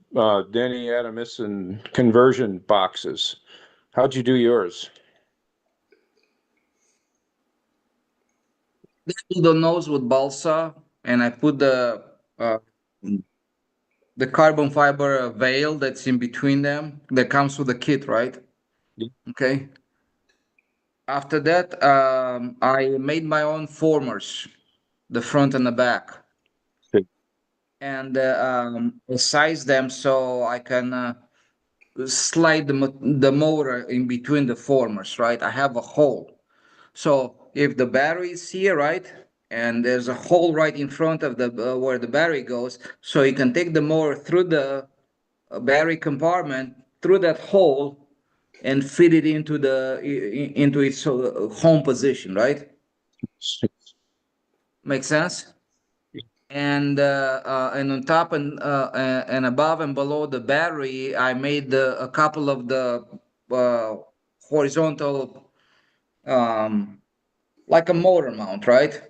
Denny Adamson conversion boxes. How'd you do yours? I do the nose with balsa, and I put the carbon fiber veil that's in between them that comes with the kit, right? Yeah. Okay. After that, I made my own formers, the front and the back, Okay. and I size them so I can slide the motor in between the formers, right? I have a hole. So if the battery is here, right, and there's a hole right in front of the where the battery goes, so you can take the motor through the battery compartment through that hole and fit it into into its home position, right? Make sense? And on top and above and below the battery, I made a couple of the horizontal, like a motor mount, right?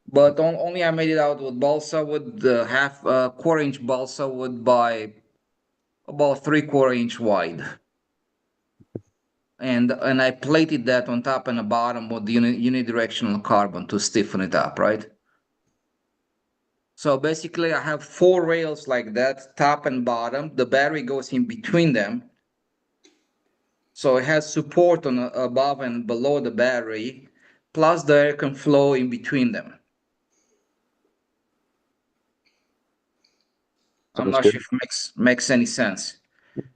But only I made it out with balsa wood, the half quarter inch balsa wood by about 3/4 inch wide. And I plated that on top and the bottom with unidirectional carbon to stiffen it up, right? So basically I have 4 rails like that, top and bottom. The battery goes in between them. So it has support on above and below the battery, plus the air can flow in between them. I'm not sure if it makes any sense.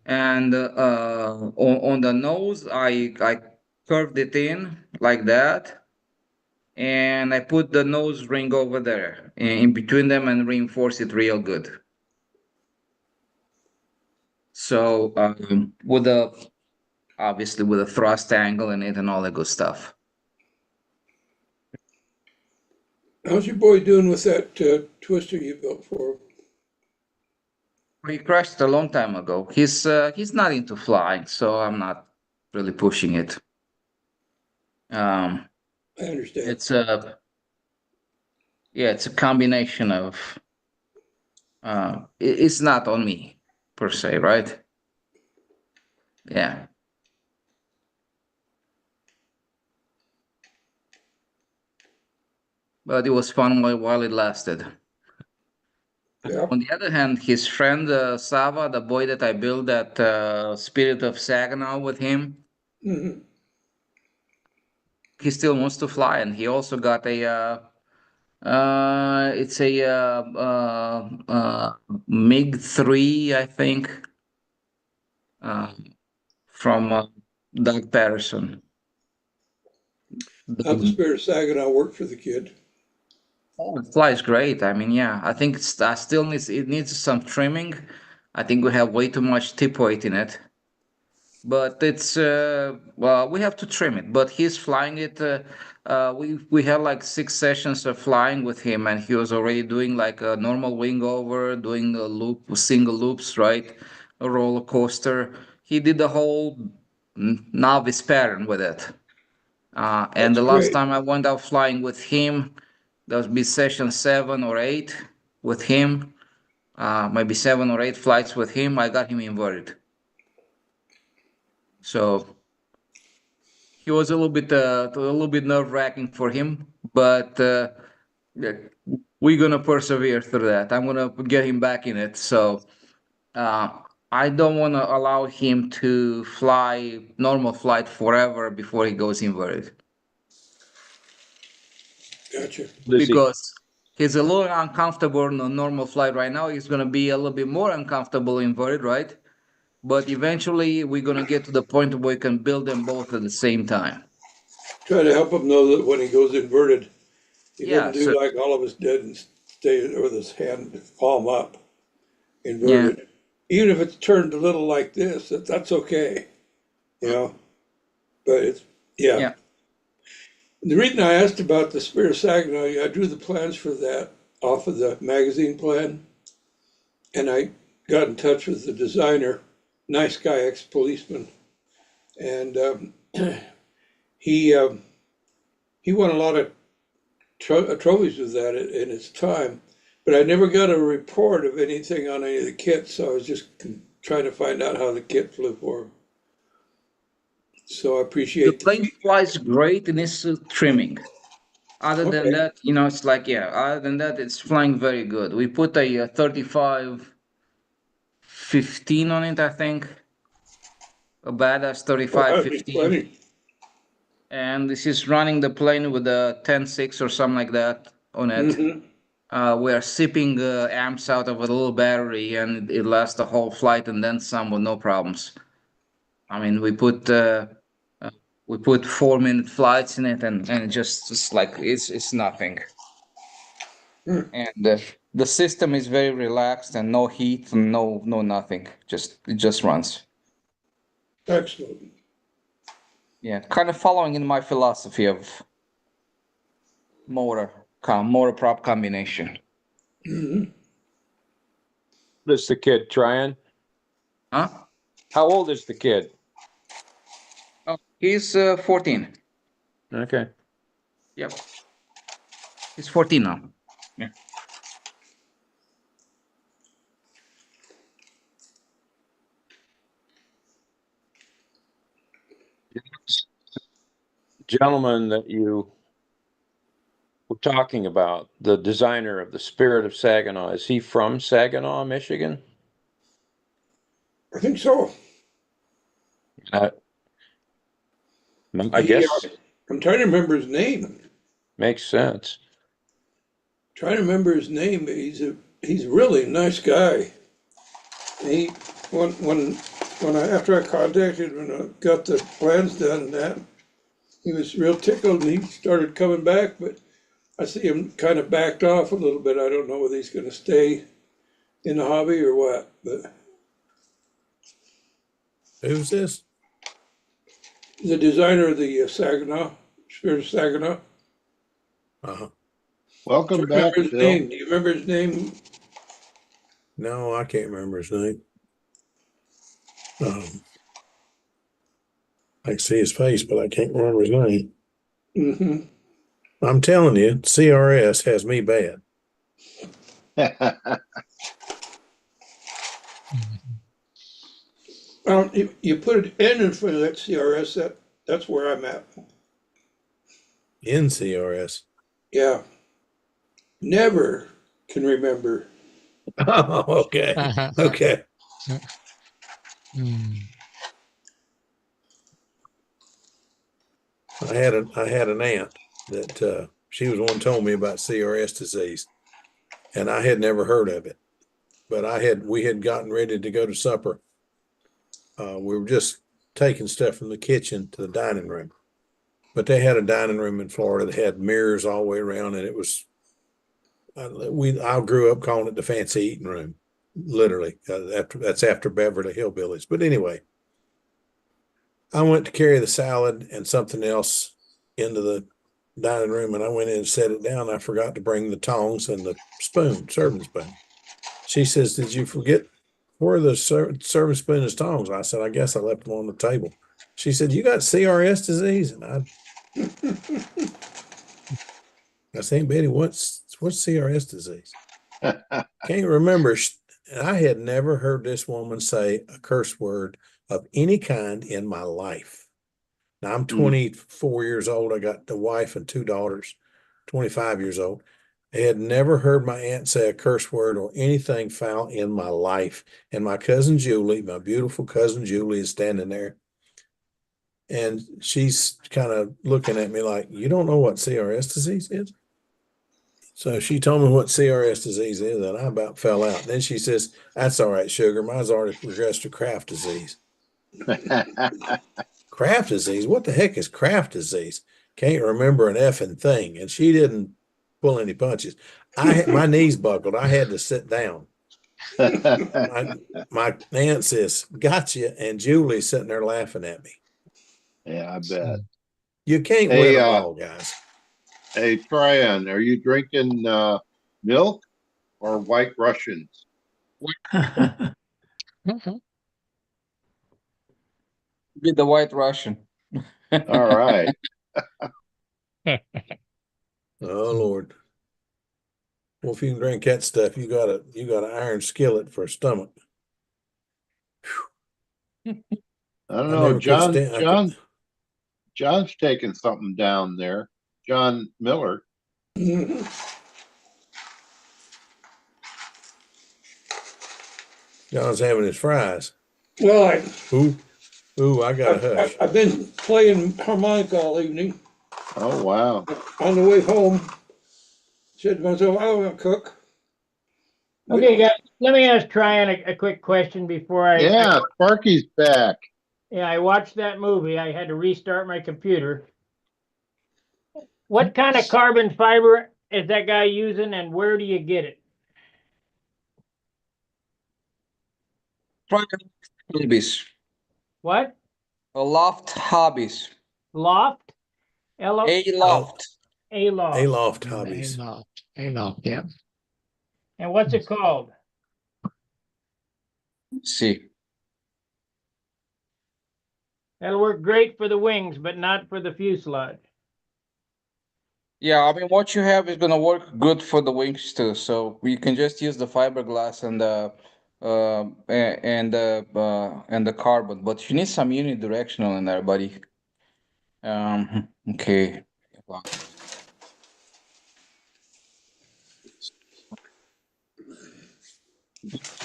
And on the nose, I curved it in like that, and I put the nose ring over there in between them and reinforce it real good. So obviously with a thrust angle in it and all that good stuff. How's your boy doing with that twister you built for him? He crashed a long time ago. He's not into flying, so I'm not really pushing it. I understand. It's a combination of it's not on me per se, right? Yeah. But it was fun while it lasted. Yeah. On the other hand, his friend Sava, the boy that I built that Spirit of Saginaw with him, Mhm. he still wants to fly, and he also got a it's a MiG 3, I think, from Doug Patterson. Not the Spirit of Saginaw worked for the kid. Oh, it flies great. I mean, yeah, I think it's still needs some trimming. I think we have way too much tip weight in it, but it's well, we have to trim it. But he's flying it. We had like 6 sessions of flying with him, and he was already doing like a normal wing over, doing a loop, single loops, right? A roller coaster. He did the whole novice pattern with it. And That's the last great. time I went out flying with him, that would be session 7 or 8 with him. Maybe 7 or 8 flights with him. I got him inverted. So he was a little bit nerve-wracking for him, but yeah, we're gonna persevere through that. I'm gonna get him back in it. So I don't want to allow him to fly normal flight forever before he goes inverted. Gotcha. Because he's a little uncomfortable on a normal flight right now. He's going to be a little bit more uncomfortable inverted, right? But eventually we're going to get to the point where we can build them both at the same time. Try to help him know that when he goes inverted, he Yeah, doesn't do so- like all of us did and stay with his hand palm up, inverted. Even if it's turned a little like this, that's okay, you know. But it's Yeah. The reason I asked about the Spirit of Saginaw, I drew the plans for that off of the magazine plan, and I got in touch with the designer, nice guy, ex-policeman, and he won a lot of trophies with that in his time, but I never got a report of anything on any of the kits, so I was just trying to find out how the kit flew for him. So I The appreciate plane flies great and it's trimming. Other than Okay. that, it's like, other than that, it's flying very good. We put a 35-15 on it, I think. A badass Well, 35-15. plenty. And this is running the plane with a 10.6 or something like that on it. We are sipping amps out of a little battery, and it lasts the whole flight and then some with no problems. I mean, we put 4-minute flights in it, and it's like it's nothing. And the system is very relaxed and no heat and no nothing. It just runs. Excellent. Yeah, kind of following in my philosophy of motor prop combination. This the kid trying? Huh? How old is the kid? Oh, he's 14. Okay. Yep. He's 14 now. Yeah. Gentleman that you were talking about, the designer of the Spirit of Saginaw, is he from Saginaw, Michigan? I think so. I He, guess I'm trying to remember his name. makes sense. Trying to remember his name, but he's a really nice guy. He after I contacted him and I got the plans done and that, he was real tickled and he started coming back, but I see him kind of backed off a little bit. I don't know whether he's going to stay in the hobby or what, but Who's this? the designer of the Saginaw, Spirit of Saginaw. Uh-huh. Welcome back, His Bill. name. Do you remember his name? No, I can't remember his name. I can see his face, but I can't remember his name. Mm-hmm. I'm telling you, CRS has me bad. You put an N in front of that CRS, that's where I'm at. In CRS. Yeah. Never can remember. Oh, okay. Okay. I had an aunt that she was one told me about CRS disease, and I had never heard of it. But we had gotten ready to go to supper. We were just taking stuff from the kitchen to the dining room. But they had a dining room in Florida that had mirrors all the way around, and it was I grew up calling it the fancy eating room, literally. After Beverly Hillbillies. But anyway, I went to carry the salad and something else into the dining room, and I went in and set it down. I forgot to bring the tongs and the spoon, serving spoon. She says, "Did you forget where the serving spoon and tongs?" I said, "I guess I left them on the table." She said, "You got CRS disease?" And I said, "Betty, what's CRS disease?" Can't remember. I had never heard this woman say a curse word of any kind in my life. Now I'm 24 years old. I got the wife and 2 daughters, 25 years old. I had never heard my aunt say a curse word or anything foul in my life. And my cousin Julie, my beautiful cousin Julie, is standing there. And she's kind of looking at me like, "You don't know what CRS disease is?" So she told me what CRS disease is, and I about fell out. And then she says, "That's all right, sugar. Mine's already progressed to Kraft disease." Kraft disease? What the heck is Kraft disease? Can't remember an effing thing. And she didn't pull any punches. My knees buckled. I had to sit down. My aunt says, "Gotcha," and Julie's sitting there laughing at me. Yeah, I bet. You can't win them all, guys. Hey, Tryon, are you drinking milk or White Russians? Be the White Russian. All right. Oh Lord. Well, if you can drink that stuff, you got an iron skillet for a stomach. I don't know. Never John's taking something down there. John Miller. John's having his fries. Well, I got a hush. I've been playing harmonica all evening. Oh, wow. On the way home, said to myself, I want to cook. Okay, guys, let me ask Tryon a quick question before Yeah, Sparky's back. I watched that movie. I had to restart my computer. What kind of carbon fiber is that guy using, and where do you get it? Hobbies. What? A loft hobbies. Loft? A loft. A loft. A loft hobbies. A loft, yeah. And what's it called? Let's see. That'll work great for the wings, but not for the fuselage. Yeah, I mean, what you have is gonna work good for the wings too. So you can just use the fiberglass and the carbon, but you need some unidirectional in there, buddy. Okay.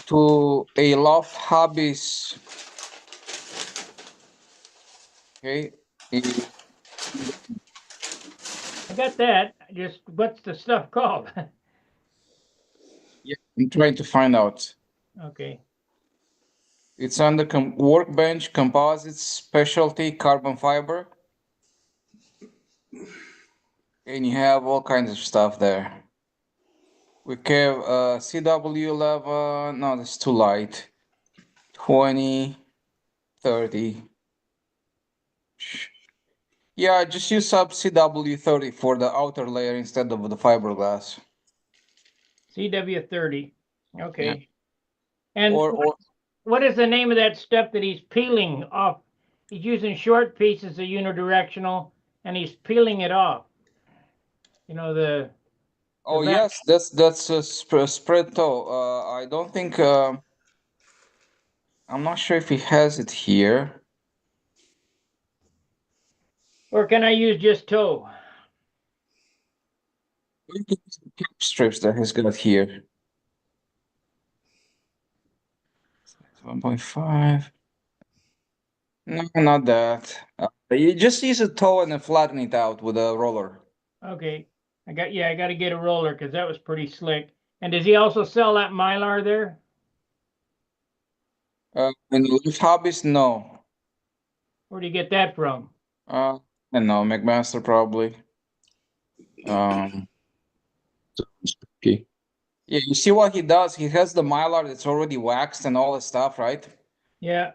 To a loft hobbies. Okay. I got that. Just what's the stuff called? Yeah, I'm trying to find out. Okay. It's under Workbench Composites Specialty Carbon Fiber. And you have all kinds of stuff there. We have CW11, no, that's too light. 20, 30. Yeah, just use sub CW30 for the outer layer instead of the fiberglass. CW30. Okay. Yeah. And what is the name of that stuff that he's peeling off? He's using short pieces of unidirectional, and he's peeling it off. You know, the Oh yes, that's a spread toe. I don't think I'm not sure if he has it here. Or can I use just toe? Strips that he's got here. 1.5. No, not that. You just use a toe and then flatten it out with a roller. Okay. I got to get a roller because that was pretty slick. And does he also sell that Mylar there? In Lift Hobbies, no. Where do you get that from? I don't know, McMaster probably. Okay. Yeah, you see what he does? He has the mylar that's already waxed and all that stuff, right? Yeah,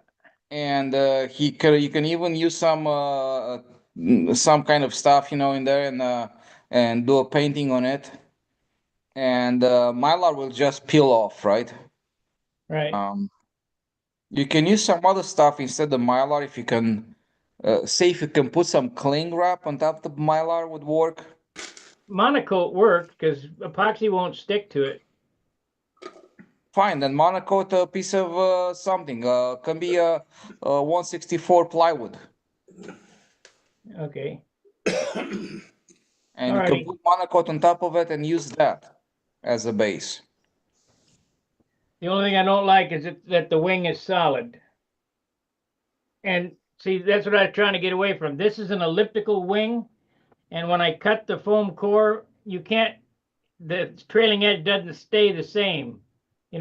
And you can even use some kind of stuff, in there and do a painting on it. And mylar will just peel off, right? right. You can use some other stuff instead of mylar if you can. Say if you can put some cling wrap on top of the mylar would work. Monocoat worked because epoxy won't stick to it. Fine, then monocoat a piece of something. Can be a 164 plywood, Okay. and you can Alrighty. put monocoat on top of it and use that as a base. The only thing I don't like is that the wing is solid. And see, that's what I was trying to get away from. This is an elliptical wing, and when I cut the foam core, the trailing edge doesn't stay the same.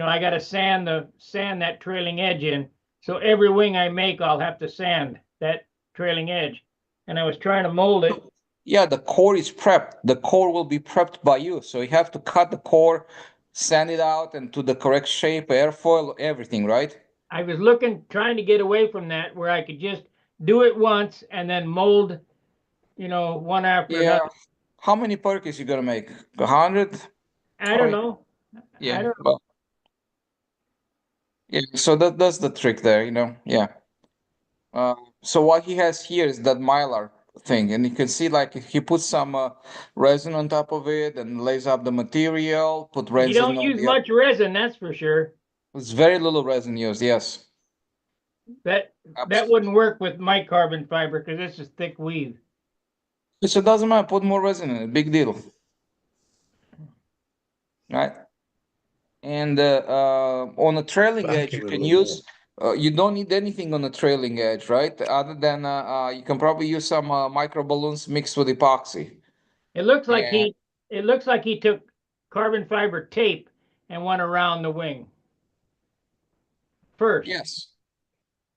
I got to sand that trailing edge in. So every wing I make, I'll have to sand that trailing edge. And I was trying to mold it. Yeah, the core is prepped. The core will be prepped by you. So you have to cut the core, sand it out into the correct shape, airfoil, everything, right? I was trying to get away from that where I could just do it once and then mold, one after Yeah. another. How many perkins you gonna make? 100? I don't know. Yeah. I don't Well, yeah. So that's the trick there, Yeah. So what he has here is that mylar thing, and you can see like he puts some resin on top of it and lays up the material, put You resin don't on use the. much resin, that's for sure. It's very little resin used, yes. That wouldn't work with my carbon fiber because this is thick weave. So it doesn't matter, put more resin in it, big deal. Right? And on a trailing edge, you can use, you don't need anything on the trailing edge, right? Other than you can probably use some micro balloons mixed with epoxy. It looks like he took carbon fiber tape and went around the wing first. Yes.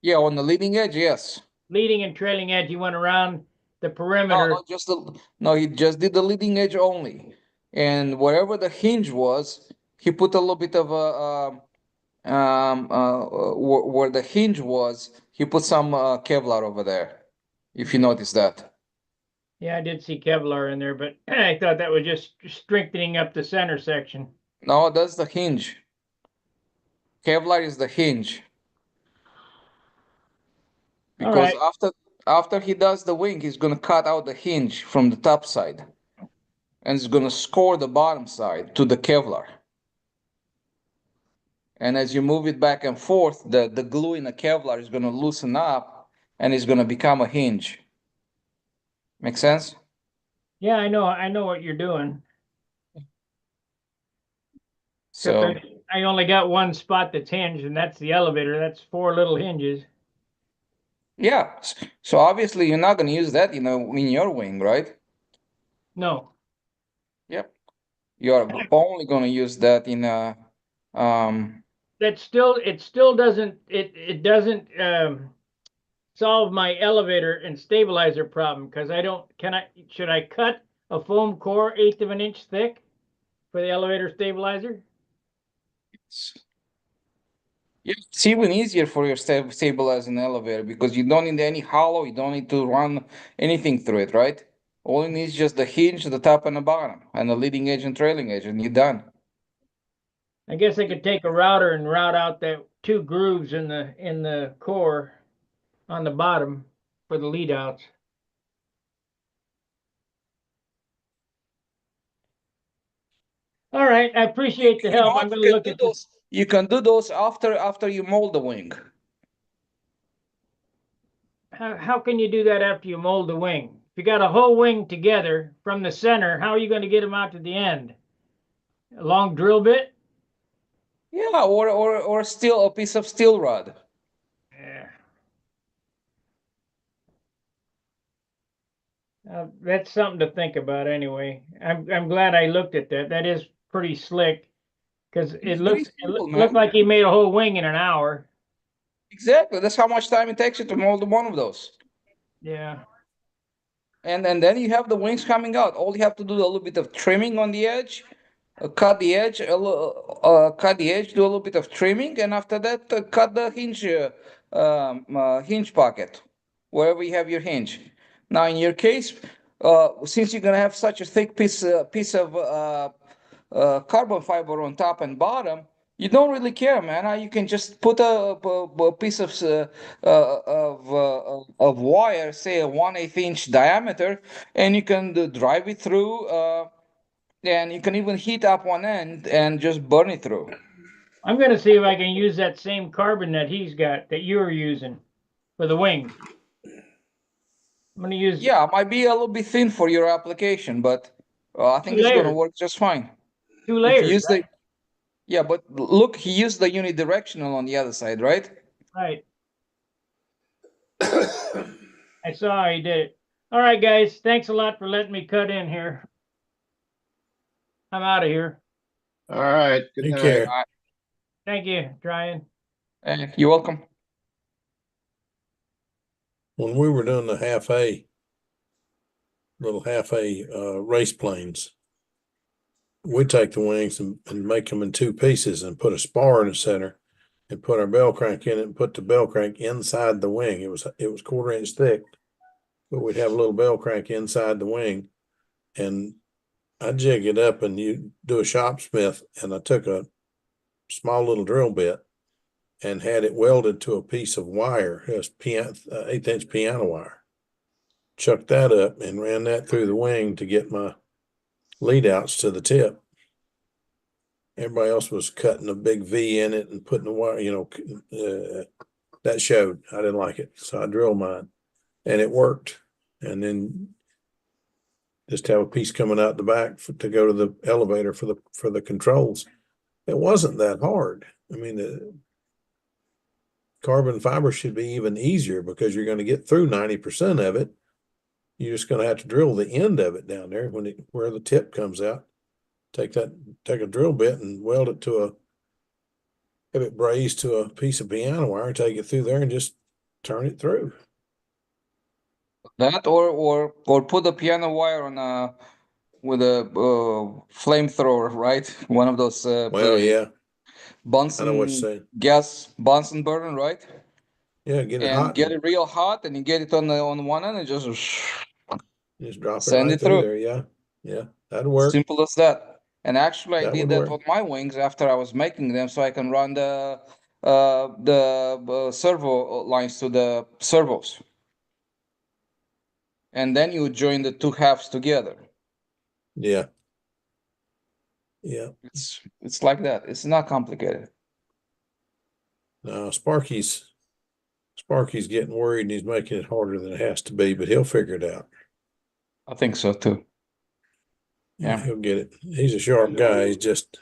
Yeah, on the leading edge, yes. Leading and trailing edge, he went around the perimeter. No, he just did the leading edge only. And wherever the hinge was, he put a little bit of where the hinge was, he put some Kevlar over there, if you notice that. Yeah, I did see Kevlar in there, but I thought that was just strengthening up the center section. No, that's the hinge. Kevlar is the hinge. Because after he does the wing, he's gonna cut out the hinge from the top side. And he's gonna score the bottom side to the Kevlar. And as you move it back and forth, the glue in the Kevlar is gonna loosen up and it's gonna become a hinge. Make sense? Yeah, I know what you're doing. So I only got one spot that's hinged, and that's the elevator. That's 4 little hinges. yeah, so obviously you're not gonna use that, in your wing, right? No. Yep. You're only gonna use that in a It still doesn't solve my elevator and stabilizer problem because should I cut a foam core 1/8 of an inch thick for the elevator stabilizer? It's even easier for your stabilizing elevator because you don't need any hollow, you don't need to run anything through it, right? All you need is just the hinge, the top and the bottom, and the leading edge and trailing edge, and you're done. I guess I could take a router and route out the 2 grooves in the core on the bottom for the lead outs. All right, I appreciate the help. I'm going to look at this. You can do those after you mold the wing. How can you do that after you mold the wing? If you got a whole wing together from the center, how are you going to get them out to the end? A long drill bit? Yeah, or steel, a piece of steel rod. Yeah. That's something to think about anyway. I'm glad I looked at that. That is pretty slick because it looked like he made a whole wing in an hour. Exactly. That's how much time it takes you to mold one of those. Yeah. And then you have the wings coming out. All you have to do a little bit of trimming on the edge, cut the edge, cut the edge, do a little bit of trimming, and after that, cut the hinge pocket wherever you have your hinge. Now, in your case, since you're gonna have such a thick piece of carbon fiber on top and bottom, you don't really care, man. You can just put a piece of wire, say a 1/8 inch diameter, and you can drive it through, and you can even heat up one end and just burn it through. I'm gonna see if I can use that same carbon that he's got, that you're using for the wing. I'm gonna use Yeah, it might be a little bit thin for your application, but I think it's gonna work just fine. 2 If you layers, use right? yeah, but look, he used the unidirectional on the other side, right? Right. I saw how he did it. All right, guys. Thanks a lot for letting me cut in here. I'm out of here. All right. Good Take night. care. Thank you, Brian. You're welcome. When we were doing the little half A race planes, we take the wings and make them in 2 pieces and put a spar in the center and put our bell crank in it and put the bell crank inside the wing. It was 1/4 inch thick, but we'd have a little bell crank inside the wing, and I jig it up and you do a shop smith, and I took a small little drill bit and had it welded to a piece of wire, it was 1/8 inch piano wire. Chucked that up and ran that through the wing to get my lead outs to the tip. Everybody else was cutting a big V in it and putting the wire, that showed. I didn't like it. So I drilled mine and it worked. And then just have a piece coming out the back to go to the elevator for the controls. It wasn't that hard. I mean, the carbon fiber should be even easier because you're going to get through 90% of it. You're just going to have to drill the end of it down there where the tip comes out. Take a drill bit and weld it have it brazed to a piece of piano wire, take it through there and just turn it through. That or put the piano wire on with a flamethrower, right? One of those Well, yeah. Bunsen I know what you're saying. gas Bunsen burner, right? Yeah, get it hot. Get it real hot, and you get it on one end and just drop it send right it through there. Yeah. Yeah. That'd work. Simple as that. And actually, I That did would that work. with my wings after I was making them, so I can run the servo lines to the servos, and then you join the 2 halves together. Yeah. Yeah. It's like that. It's not complicated. No, Sparky's getting worried and he's making it harder than it has to be, but he'll figure it out. I think so too. Yeah, he'll get it. He's a sharp guy. He's just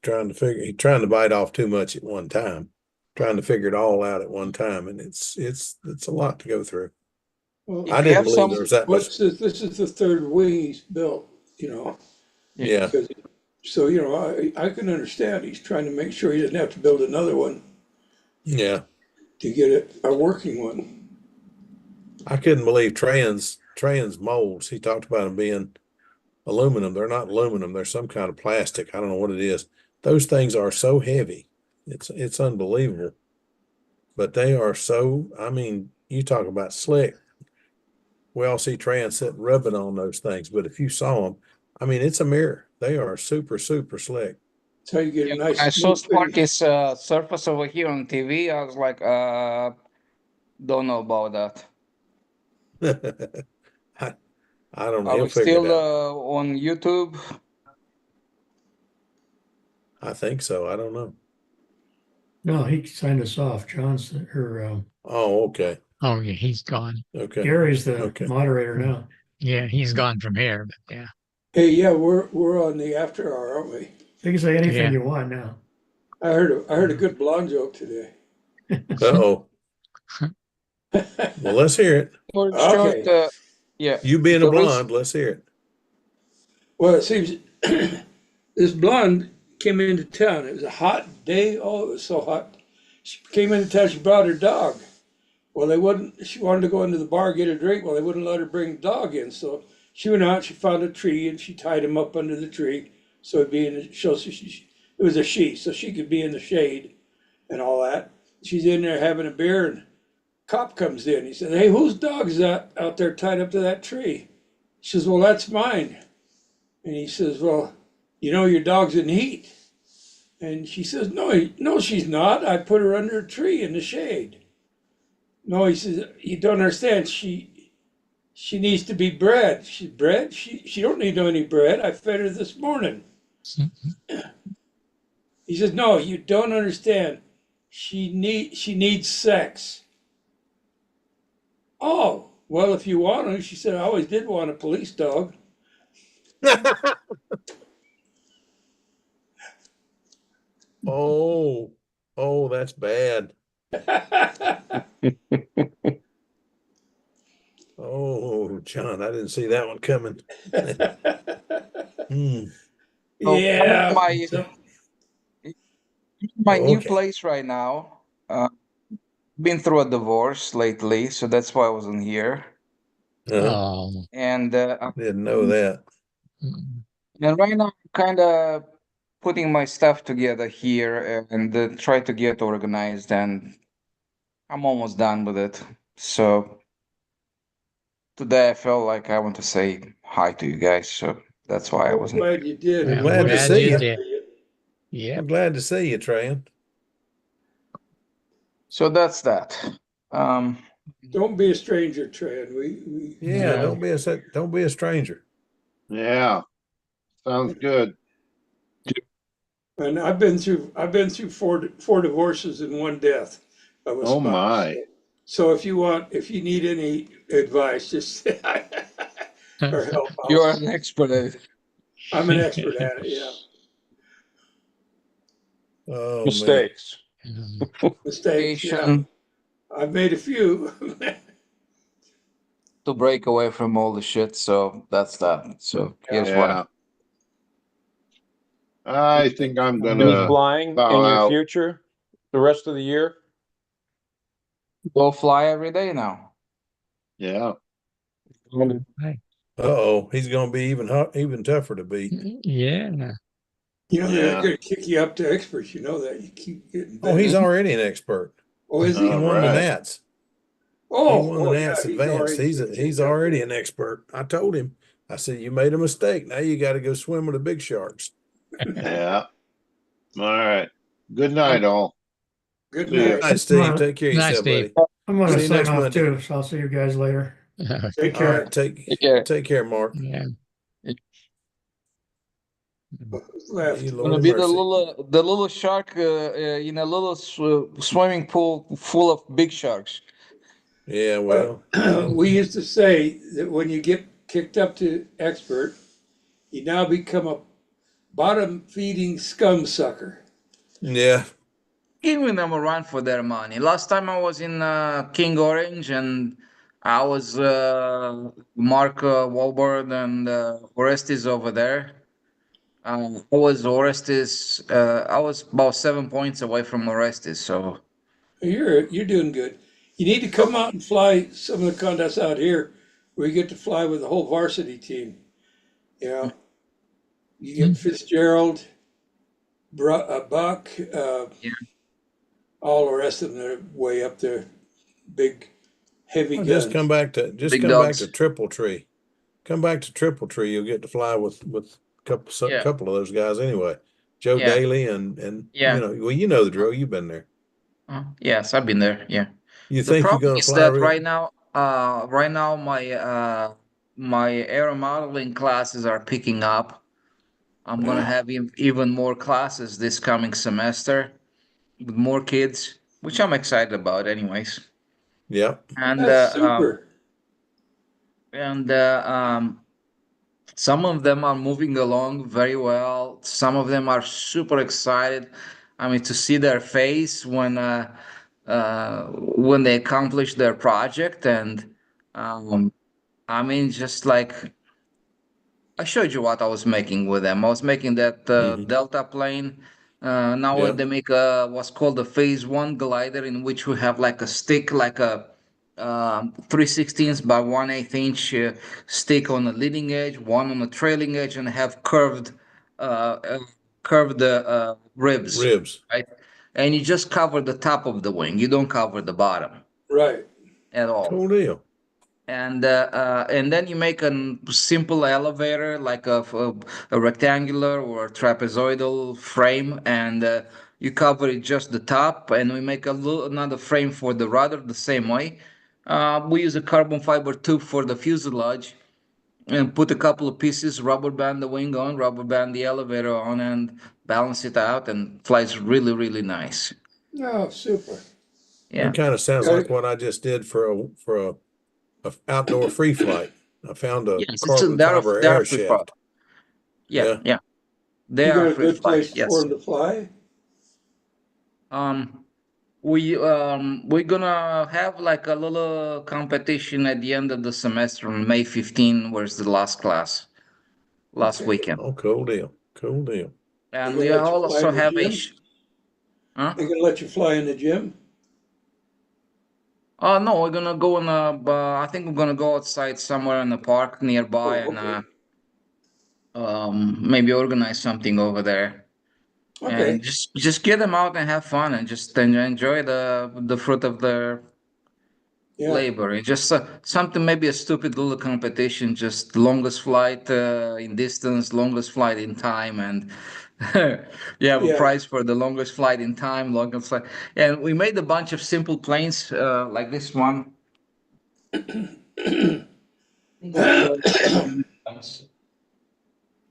trying to bite off too much at one time, trying to figure it all out at one time, and it's a lot to go through. Well, I didn't believe there was that much. this is the 3rd wing he's built, Yeah. So, I can understand he's trying to make sure he doesn't have to build another one Yeah. to get a working one. I couldn't believe Trans molds. He talked about them being aluminum. They're not aluminum. They're some kind of plastic. I don't know what it is. Those things are so heavy. It's unbelievable. But they are so, I mean, you talk about slick. We all see Trans sitting rubbing on those things, but if you saw them, I mean, it's a mirror. They are super, super slick. That's how you get a nice. When I saw smooth finish. Sparky's surface over here on TV, I was like, don't know about that. I don't know. Are He'll we figure it still out. on YouTube? I think so. I don't know. No, he signed us off. John's Oh, okay. Oh, yeah, he's gone. Okay. Gary's the Okay. moderator now. Yeah, he's gone from here, but yeah. Hey, yeah, we're on the after hour, aren't we? You can say anything Yeah. you want now. I heard a good blonde joke today. Uh-oh. Well, let's hear it. Okay. Yeah. You being a The reason- blonde, let's hear it. Well, it seems this blonde came into town. It was a hot day. Oh, it was so hot. She came into town. She brought her dog. Well, they wouldn't, she wanted to go into the bar, get a drink. Well, they wouldn't let her bring the dog in. So she went out, she found a tree and she tied him up under the tree. So it'd be in the, so it was a she, so she could be in the shade and all that. She's in there having a beer and cop comes in. He said, "Hey, whose dog is that out there tied up to that tree?" She says, "Well, that's mine." And he says, "Well, you know your dog's in heat." And she says, "No, she's not. I put her under a tree in the shade." No, he says, "You don't understand. She needs to be bred." She's bred? She don't need any bread. I fed her this morning. He says, "No, you don't understand. She needs sex." "Oh, well, if you want to," she said, "I always did want a police dog." Oh, that's bad. Oh, John, I didn't see that one coming. Hmm. Yeah. My new Okay. place right now. Been through a divorce lately, so that's why I wasn't here. Oh. And Didn't know that. and right now I'm kind of putting my stuff together here and try to get organized, and I'm almost done with it. So today I felt like I want to say hi to you guys, so that's why I I'm wasn't. glad you did. I'm glad to glad see you you. did. Yep. I'm glad to see you, Tran. So that's that. Don't be a stranger, Tran. We Yeah, No. don't be a stranger. Yeah, sounds good. and I've been through four divorces and one death of a Oh spouse. my. So if you need any advice, just or help out. You're an expert at it. I'm an expert at it. Yeah. Oh, Mistakes. Mistakes. Yeah. Patient I've made a few. to break away from all the shit, so that's that. So here's Yeah. why. I think I'm Any gonna flying bow in your out. future the rest of the year? Go fly every day now. Yeah. Uh-oh, he's gonna be even tougher to beat. Yeah. You know, they're Yeah. going to kick you up to experts. You know that. You keep getting Oh, he's better. already an expert. Oh, is he? He All won the right. Nats. Oh, He won the Nats yeah, advanced. He's already an expert. I told him. I said, "You made a mistake. Now you got to go swim with the big sharks." Yeah. All right. Good night, all. Good See ya. night. All right, Steve. Take care of Nice, yourself, Steve. buddy. I'm gonna See you sign next off Monday. too, so I'll see you guys later. Take All care. right, take care. care, Mark. Yeah. Who's left? You Gonna Lord be have mercy. the little shark in a little swimming pool full of big sharks. Yeah, well, We used to say that when you get kicked up to expert, you now become a bottom feeding scum sucker. yeah. Giving them a run for their money. Last time I was in King Orange and I was Mark Wahlberg and Orestes over there. I was about 7 points away from Orestes. So You're doing good. You need to come out and fly some of the contests out here where you get to fly with the whole varsity team. You know, you get Fitzgerald, Buck, yeah, all the rest of them that are way up there, big, heavy Well, guns. just come back to big dogs. Triple Tree. Come back to Triple Tree. You'll get to fly with Yeah. couple of those guys anyway. Joe Yeah. Daly and Yeah. you know the drill. You've been there. Yes, I've been there. Yeah. You The think you're problem gonna is fly that real? right now my aero modeling classes are picking up. I'm gonna have even more classes this coming semester with more kids, which I'm excited about, anyways. Yeah. And That's super. some of them are moving along very well. Some of them are super excited. I mean, to see their face when they accomplish their project, and I mean, just like I showed you what I was making with them. I was making that Mhm. Delta plane. Now Yeah. they make what's called a phase one glider, in which we have like a stick, like a 3/16 by 1/8 inch stick on the leading edge, one on the trailing edge, and have curved ribs, Ribs. right? And you just cover the top of the wing. You don't cover the bottom Right. at all. Cool deal. And then you make a simple elevator, like a rectangular or a trapezoidal frame, and you cover it just the top, and we make another frame for the rudder the same way. We use a carbon fiber tube for the fuselage, and put a couple of pieces, rubber band the wing on, rubber band the elevator on, and balance it out, and flies really, really nice. Oh, super. Yeah. It kind of sounds like what I just did for a outdoor free flight. I found a Yes, carbon fiber they're air free fly. shaft. Yeah, yeah. They You are got a free good fly. place Yes. for them to fly? We're gonna have like a little competition at the end of the semester on May 15, where's the last class, last Okay. weekend. Oh, cool deal. Cool deal. And They we gonna let you fly also in the have a, gym? huh? They gonna let you fly in the gym? Oh, no, we're gonna go on I think we're gonna go outside somewhere in the park nearby Oh, and okay. maybe organize something over there. Okay. And just get them out and have fun and just enjoy the fruit of their Yeah. labor. It's just something, maybe a stupid little competition, just longest flight in distance, longest flight in time, and you have a Yeah. prize for the longest flight in time, longest flight. And we made a bunch of simple planes like this one.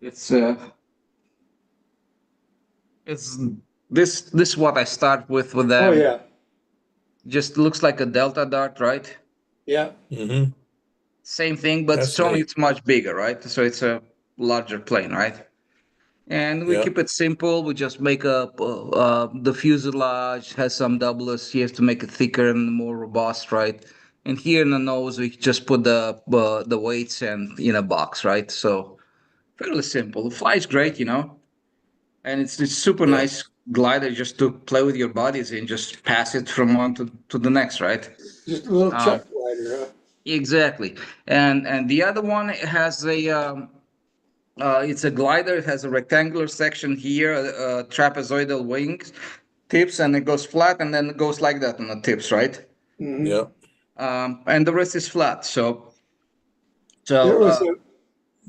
It's it's this what I start with Oh, them. yeah. Just looks like a Delta Dart, right? Yeah. Mm-hmm. Same thing, but That's neat. it's much bigger, right? So it's a larger plane, right? And we Yeah. keep it simple. We just make up the fuselage has some doublers. You have to make it thicker and more robust, right? And here in the nose, we just put the weights and in a box, right? So fairly simple. It flies great, and it's super Yeah. nice glider just to play with your bodies and just pass it from one to the next, right? Just a little Um, chuck glider, huh? exactly. And the other one has it's a glider. It has a rectangular section here, trapezoidal wings, tips, and it goes flat, and then it goes like that on the tips, right? Mm-hmm. Yeah. And the rest is flat. So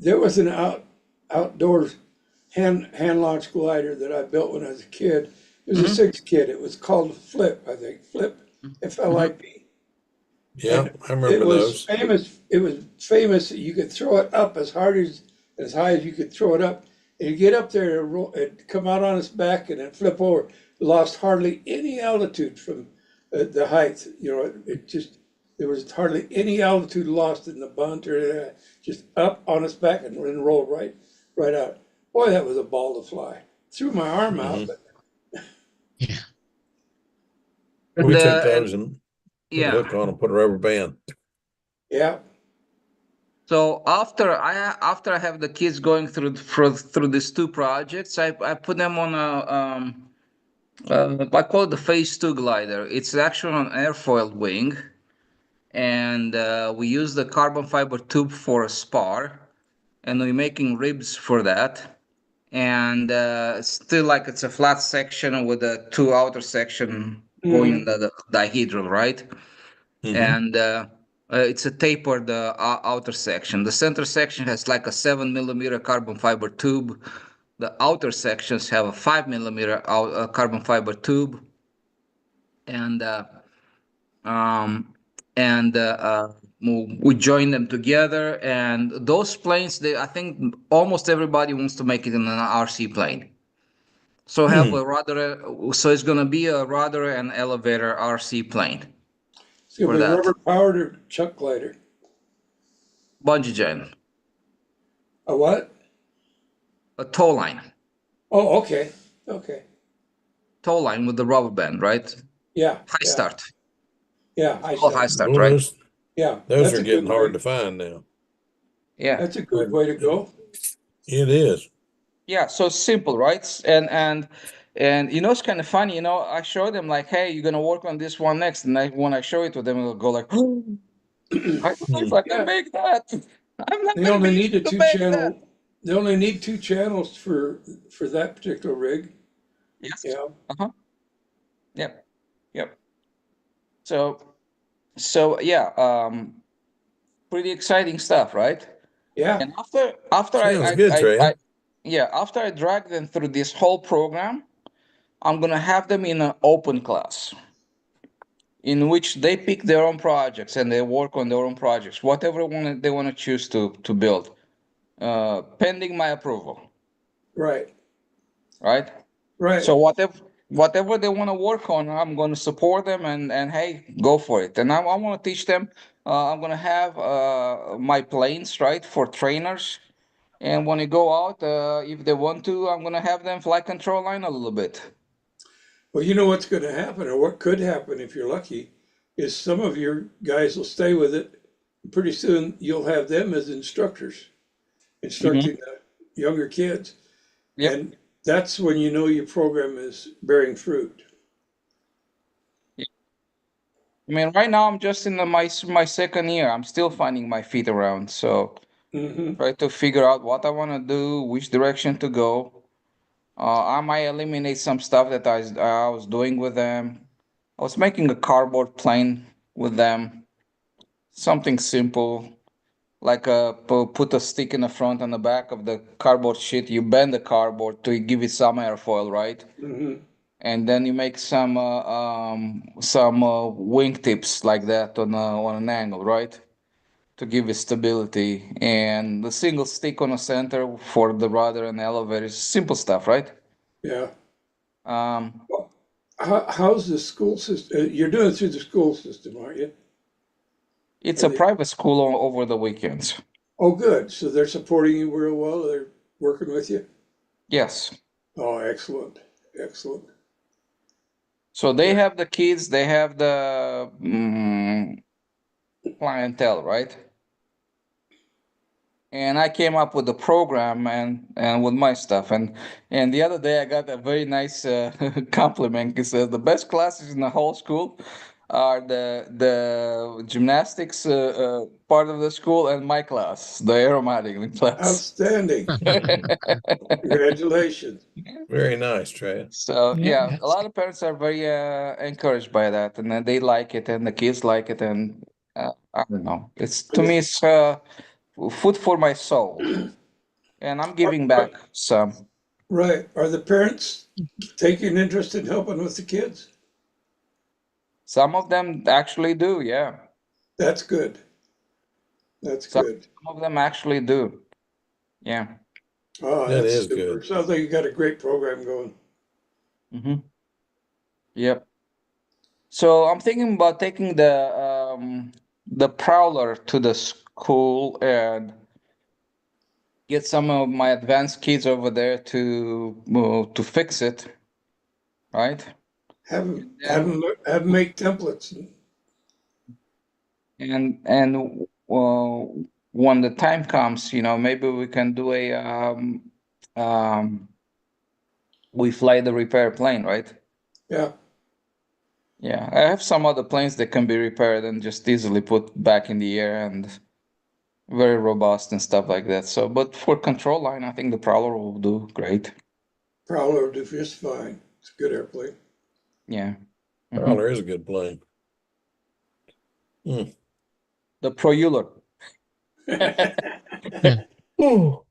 There was an outdoors hand launched glider that I built when I was a kid. It was a Mhm. 6 kid. It was called Flip, I think. Flip, FLIP. Yeah. And I remember it was those. famous. It was famous that you could throw it up as high as you could throw it up, and you get up there and it'd come out on its back and then flip over. Lost hardly any altitude from the height. It just there was hardly any altitude lost in the bunt or just up on its back and then roll right out. Boy, that was a ball to fly. Threw my arm out, Mhm. but Yeah. We took and those and put a yeah. hook on and put a rubber band. yeah. So after I have the kids going through these two projects, I put them on I call it the phase 2 glider. It's actually an airfoil wing, and we use the carbon fiber tube for a spar, and we're making ribs for that. And still, like, it's a flat section with a two outer section going in the dihedral, right? Mhm. And it's a tapered outer section. The center section has like a 7 millimeter carbon fiber tube. The outer sections have a 5 millimeter carbon fiber tube, and um, we join them together. And those planes, I think almost everybody wants to make it in an RC plane. So have a rudder. So it's gonna be a rudder and elevator RC plane It's gonna for be that. rubber powered or chuck glider. Bungee jump, A what? a tow line. Oh, okay. Okay. Tow line with the rubber band, right? Yeah. High Yeah. start. Yeah. I Oh, high start. start, Boy, right? Yeah. those That's are a getting good hard way. to find now. Yeah. That's a good way to go. It is. Yeah. So simple, right? And And you know, it's kind of funny, you know, I show them like, hey, you're gonna work on this one next. And when I show it to them, they'll go like, oh, I don't know if I can Yeah. make that. I'm not They gonna only be need a able to make that. they only need 2 channels for that particular rig. Yes. Yeah. Uh-huh. Yep. Yep. So yeah, pretty exciting stuff, right? Yeah. And after Sounds good, Trey. yeah, after I drag them through this whole program, I'm gonna have them in an open class in which they pick their own projects and they work on their own projects, whatever they want to choose to build, pending my approval, Right. right? Right. So whatever they want to work on, I'm going to support them and hey, go for it. And I want to teach them. I'm going to have my planes, right, for trainers. And when they go out, if they want to, I'm going to have them fly control line a little bit. Well, you know what's going to happen, or what could happen if you're lucky, is some of your guys will stay with it. Pretty soon, you'll have them as instructors, instructing the younger kids. Yep. And that's when you know your program is bearing fruit. I mean, right now I'm just in my second year. I'm still finding my feet around. So Hmm. try to figure out what I want to do, which direction to go. I might eliminate some stuff that I was doing with them. I was making a cardboard plane with them, something simple, like put a stick in the front and the back of the cardboard sheet. You bend the cardboard to give it some airfoil, right? Hmm. And then you make some wing tips like that on an angle, right? To give it stability, and the single stick on the center for the rudder and elevators. Simple stuff, right? Yeah. Um, How's the school system? You're doing it through the school system, aren't you? it's Are a they? private school over the weekends. Oh, good. So they're supporting you real well. They're working with you. Yes. Oh, excellent. Excellent. So they Yeah. have the kids, they have the clientele, right? And I came up with the program and with my stuff. And the other day I got a very nice compliment. It says the best classes in the whole school are the gymnastics part of the school and my class, the aeromatic class. Outstanding. Congratulations. Very nice, Trey. So Yeah, yeah, a that's lot of parents are very encouraged by that, and then they like it, and the kids like it, and I don't know. It's to me, it's food for my soul, and I'm giving back some. Right. Are the parents taking interest in helping with the kids? Some of them actually do, yeah. That's good. That's Some good. some of them actually do, yeah. Oh, That that's is super. good. Sounds like you got a great program going. Mm-hmm. Yep. So I'm thinking about taking the Prowler to the school and get some of my advanced kids over there to fix it, right? Have And have them make templates. and when the time comes, you know, maybe we can do a we fly the repair plane, right? Yeah. Yeah, I have some other planes that can be repaired and just easily put back in the air and very robust and stuff like that. So, but for control line, I think the Prowler will do great. Prowler will do just fine. It's a good airplane. Yeah. Mhm. Prowler is a good plane. The Proeuler. Oh,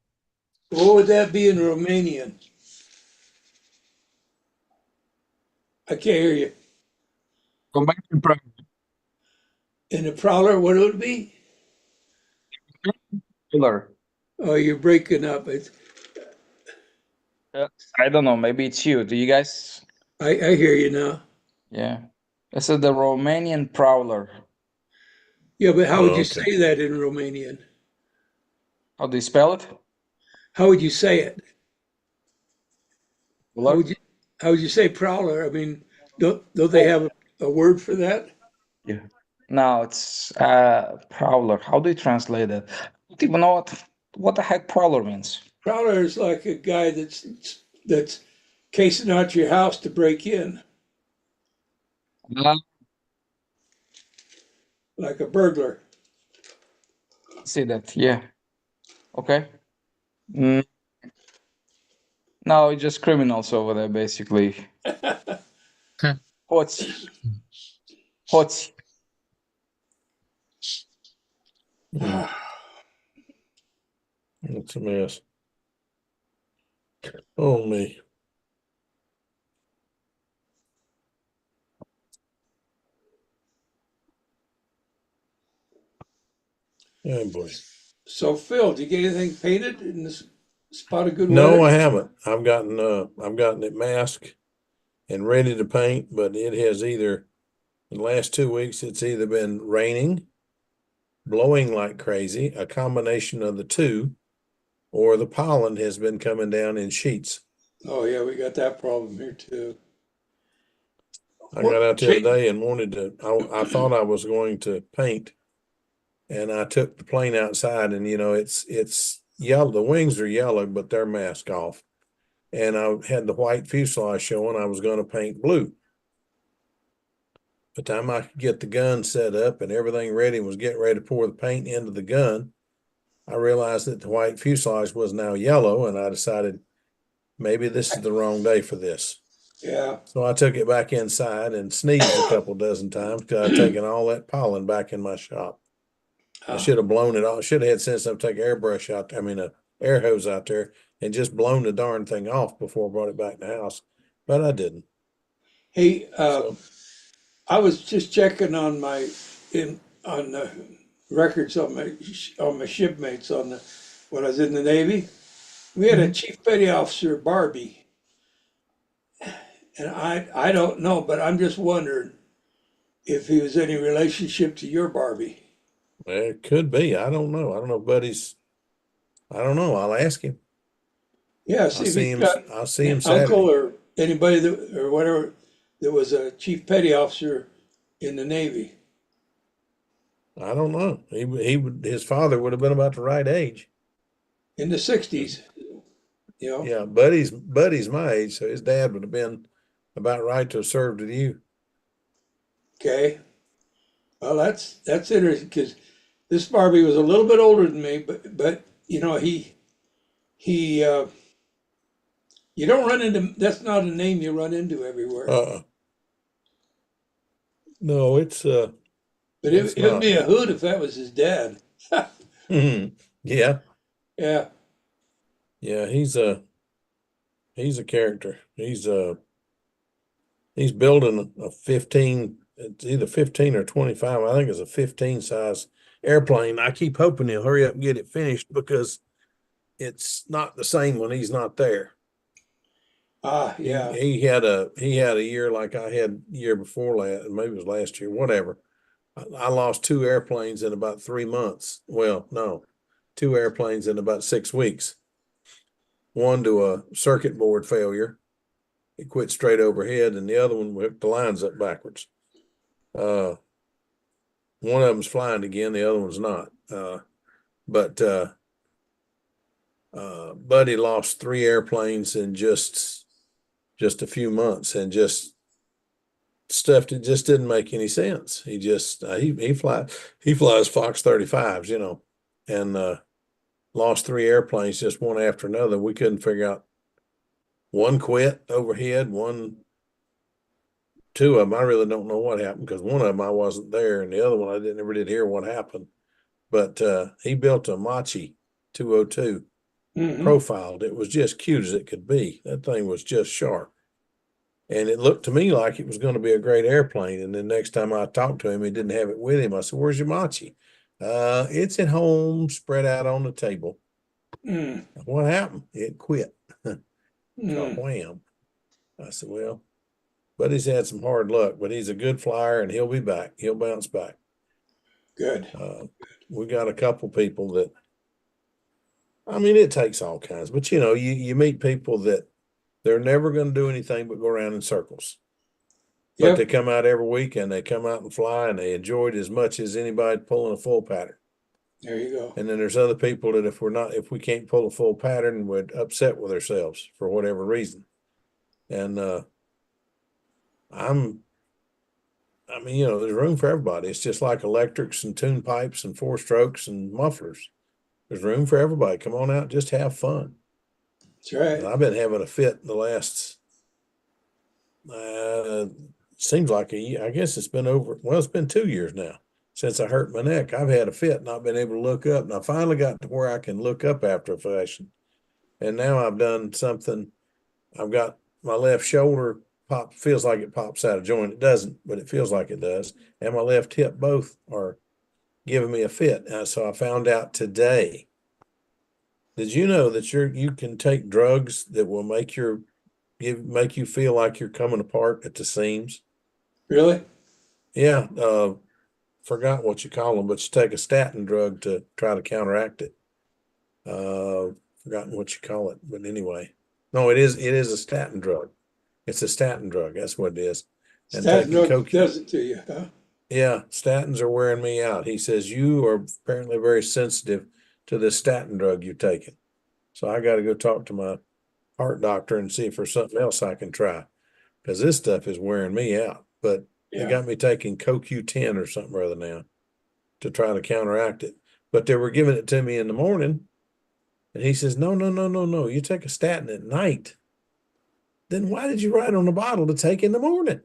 what would that be in Romanian? I can't hear you. Combustion Prowler. In a Prowler, what would it be? Oh, you're breaking up. I don't know, maybe it's you. Do you guys? I hear you now. Yeah. This is the Romanian Prowler. Yeah, but how would you Okay. say that in Romanian? How do you spell it? How would you say it? How Prowler? would you say Prowler? I mean, don't they have a word for that? Yeah. No, it's Prowler. How do you translate it? I don't even know what the heck Prowler means. Prowler is like a guy that's casing out your house to break in, like a burglar. See that? Yeah. Okay. Mm. No, it's just criminals over there, basically. Hot. Hot. It's a mess. Oh, me. Oh, boy. So Phil, did you get anything painted in this spot of good No, weather? I haven't. I've gotten it masked and ready to paint, but it has either, in the last 2 weeks, it's either been raining, blowing like crazy, a combination of the two, or the pollen has been coming down in sheets. Oh yeah, we got that problem here too. I got out the other day and wanted to, I thought I was going to paint, and I took the plane outside, and it's yellow. The wings are yellow, but they're masked off. And I had the white fuselage showing. I was going to paint blue. By the time I could get the gun set up and everything ready and was getting ready to pour the paint into the gun, I realized that the white fuselage was now yellow, and I decided maybe this is the wrong day for this. Yeah. So I took it back inside and sneezed a couple dozen times because I'd taken all that pollen back in my shop. I should have blown it off. Should have had sense enough to take airbrush out. I mean, a air hose out there and just blown the darn thing off before I brought it back in the house. But I didn't. Hey, I was just checking on on the records on my shipmates when I was in the Navy. We had a Chief Petty Officer, Barbie, and I don't know, but I'm just wondering if he was any relationship to your Barbie. Well, it could be. I don't know. I don't know, buddies. I don't know. I'll ask him. Yeah, I'll see if see he's him. got I'll see him an Saturday. uncle or anybody or whatever that was a Chief Petty Officer in the Navy. I don't know. His father would have been about the right age. In the 60s, you know? Yeah, Buddy's my age, so his dad would have been about right to have served with you. Okay. Well, that's interesting because this Barbie was a little bit older than me, but you know, you don't run into, that's not a name you run into everywhere. No, it's But it's it would not. be a hoot if that was his dad. Yeah, Yeah. yeah. He's a character. He's building a 15. It's either 15 or 25. I think it's a 15 size airplane. I keep hoping he'll hurry up and get it finished because it's not the same when he's not there. Yeah. He had a year like I had year before last, maybe it was last year, whatever. I lost 2 airplanes in about 3 months. Well, no, 2 airplanes in about 6 weeks. One to a circuit board failure. It quit straight overhead, and the other one whipped the lines up backwards. One of them's flying again, the other one's not. But Buddy lost 3 airplanes in just a few months, and just stuff that just didn't make any sense. He just he flies Fox 35s, and lost 3 airplanes just one after another. We couldn't figure out. One quit overhead, 2 of them I really don't know what happened because one of them I wasn't there, and the other one I never did hear what happened. But he built a Machi 202 profiled. It was just cute as it could be. That thing was just sharp. And it looked to me like it was going to be a great airplane. And then next time I talked to him, he didn't have it with him. I said, "Where's your Machi?" It's at home, spread out on the table. What happened? It quit. Wham. I said, "Well, Buddy's had some hard luck, but he's a good flyer and he'll be back. He'll bounce back." Good. We got a couple people that, I mean, it takes all kinds, but you meet people that they're never going to do anything but go around in circles. But they come out every week and they come out and fly and they enjoy it as much as anybody pulling a full pattern. There you go. And then there's other people that if we can't pull a full pattern, we're upset with ourselves for whatever reason. And I mean, there's room for everybody. It's just like electrics and tune pipes and four strokes and mufflers. There's room for everybody. Come on out, just have fun. That's right. And I've been having a fit the last, seems like a year. I guess it's been 2 years now since I hurt my neck. I've had a fit, not been able to look up. And I finally got to where I can look up after a fashion. And now I've done something. I've got my left shoulder feels like it pops out of joint. It doesn't, but it feels like it does. And my left hip both are giving me a fit. So I found out today. Did you know that you can take drugs that will make you feel like you're coming apart at the seams? Really? Yeah. Forgot what you call them, but you take a statin drug to try to counteract it. Forgotten what you call it, but anyway. No, it is a statin drug. It's a statin drug. That's what it is. And Statin taking drug does it to you, huh? Yeah, statins are wearing me out. He says, you are apparently very sensitive to this statin drug you're taking. So I got to go talk to my heart doctor and see if there's something else I can try, because this stuff is wearing me out. But they got me taking CoQ10 or something or other now to try to counteract it. But they were giving it to me in the morning. And he says, no. You take a statin at night. Then why did you write on the bottle to take in the morning?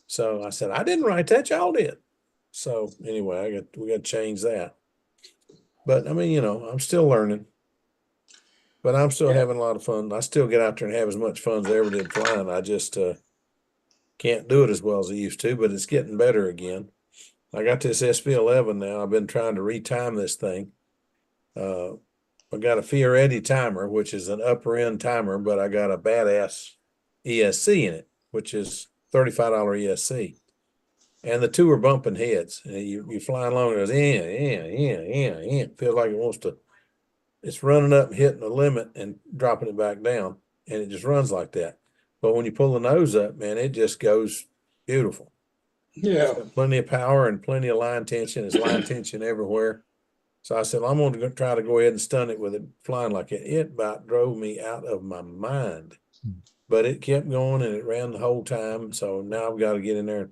So I said, I didn't write that, y'all did. So anyway, we got to change that. But I mean, I'm still learning. But I'm still having a lot of fun. I still get out there and have as much fun as I ever did flying. I just can't do it as well as I used to, but it's getting better again. I got this SP11 now. I've been trying to retime this thing. I got a Fioretti timer, which is an upper end timer, but I got a badass ESC in it, which is $35 ESC. And the two are bumping heads. And you flying along, it goes, yeah. Feels like it wants to, it's running up, hitting the limit and dropping it back down. And it just runs like that. But when you pull the nose up, man, it just goes beautiful. Yeah. It's got plenty of power and plenty of line tension. It's line tension everywhere. So I said, I'm going to try to go ahead and stun it with it flying like it. It about drove me out of my mind. But it kept going and it ran the whole time. So now I've got to get in there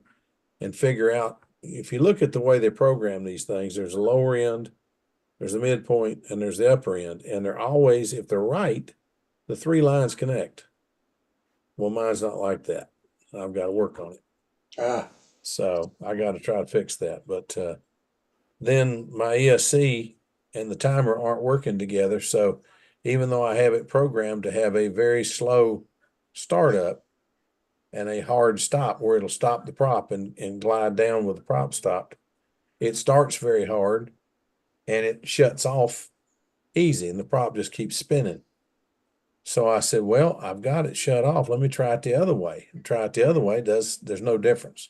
and figure out, if you look at the way they program these things, there's a lower end, there's a midpoint, and there's the upper end. And they're always, if they're right, the three lines connect. Well, mine's not like that. I've got to work on it. So I got to try to fix that. But then my ESC and the timer aren't working together. So even though I have it programmed to have a very slow startup and a hard stop where it'll stop the prop and glide down with the prop stopped, it starts very hard and it shuts off easy and the prop just keeps spinning. So I said, well, I've got it shut off. Let me try it the other way. And try it the other way. There's no difference.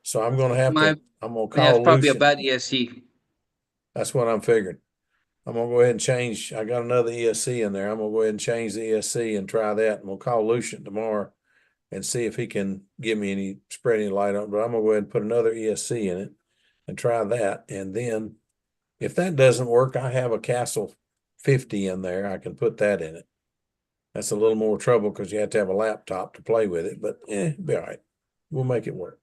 So I'm going to I'm going to call It's probably a Lucian. bad ESC. That's what I'm figuring. I'm going to go ahead and change. I got another ESC in there. I'm going to go ahead and change the ESC and try that. And we'll call Lucian tomorrow and see if he can give me spread any light on it. But I'm going to go ahead and put another ESC in it and try that. And then if that doesn't work, I have a Castle 50 in there. I can put that in it. That's a little more trouble because you have to have a laptop to play with it, but it'll be all right. We'll make it work.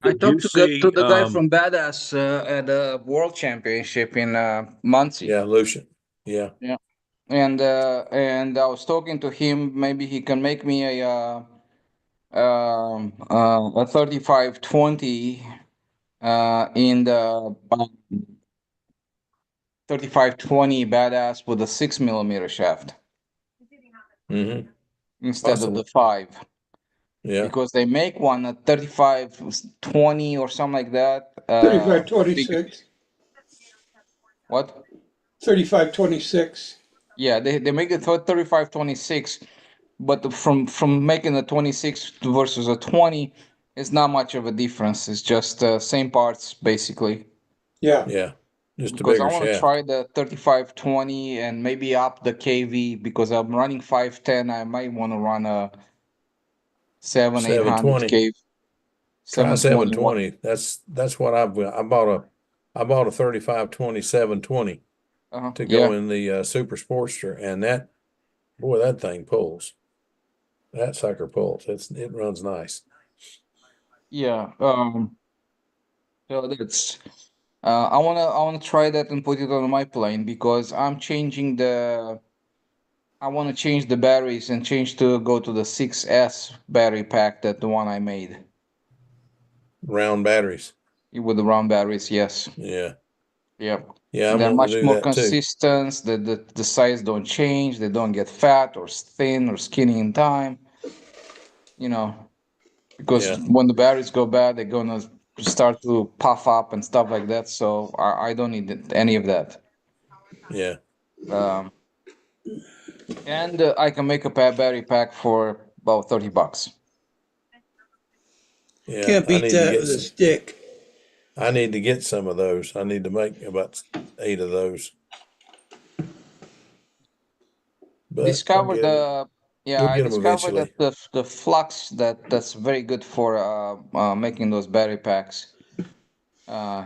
I talked to the guy from Badass at the World Championship in Muncie. Yeah, Lucian. Yeah. Yeah. And I was talking to him. Maybe he can make me a 3520 in the 3520 Badass with a 6mm shaft. Mm-hmm. Instead of the 5. Yeah. Because they make one at 3520 or something like that. 3526. What? 3526. Yeah, they make it 3526, but from making a 26 versus a 20, it's not much of a difference. It's just same parts basically. Yeah. Yeah. Just because a I bigger want to shaft. try the 3520 and maybe up the KV because I'm running 510. I might want to run a 800 KV. Try 720. That's what I bought a 3520 720 to go in the Super Sportster, and Boy, that thing pulls. That sucker pulls. It runs nice. Yeah. So that's I wanna try that and put it on my plane because I'm changing the I want to change the batteries and change to go to the 6S battery pack, that the one I made Round batteries. with the round batteries. Yes. Yeah. Yep. Yeah, I'm They're wanting much to do more that too. consistent. The size don't change. They don't get fat or thin or skinny in time. You know, because Yeah. when the batteries go bad, they're gonna start to puff up and stuff like that. So I don't need any of that. Yeah. Um, and I can make a battery pack for about $30. Yeah. Can't I beat need to that get with a some. stick. I need to get some of those. I need to make about 8 of those. But I'll Discovered get 'em. the Yeah, We'll I get them discovered that eventually. the flux that's very good for making those battery packs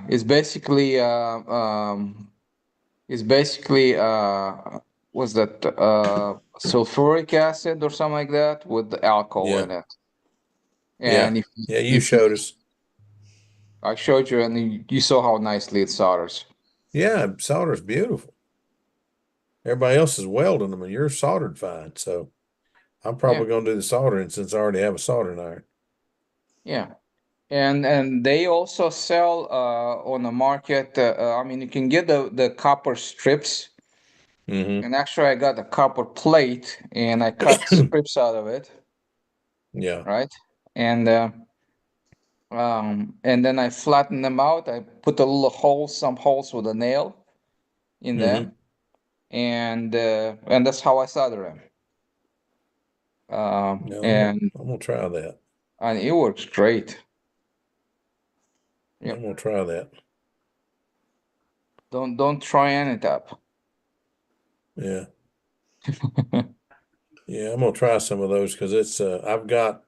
is basically was that sulfuric acid or something like that with the alcohol Yeah. in it. Yeah. And Yeah. You if you showed us. I showed you and you saw how nicely it solders. Yeah. Solder's beautiful. Everybody else is welding them and you're soldered fine. So I'm probably Yeah, going to do the soldering since I already have a soldering iron. yeah. And they also sell on the market. I mean, you can get the copper strips. Mm-hmm. And actually, I got a copper plate and I cut strips out of it, Yeah. right? And then I flatten them out. I put a little holes, some holes with a nail in Mm-hmm. them, and that's how I solder them. No, And I'm gonna try that. it works great. I'm Yep. gonna try that. Don't try any tap. Yeah. Yeah, I'm gonna try some of those because it's I've got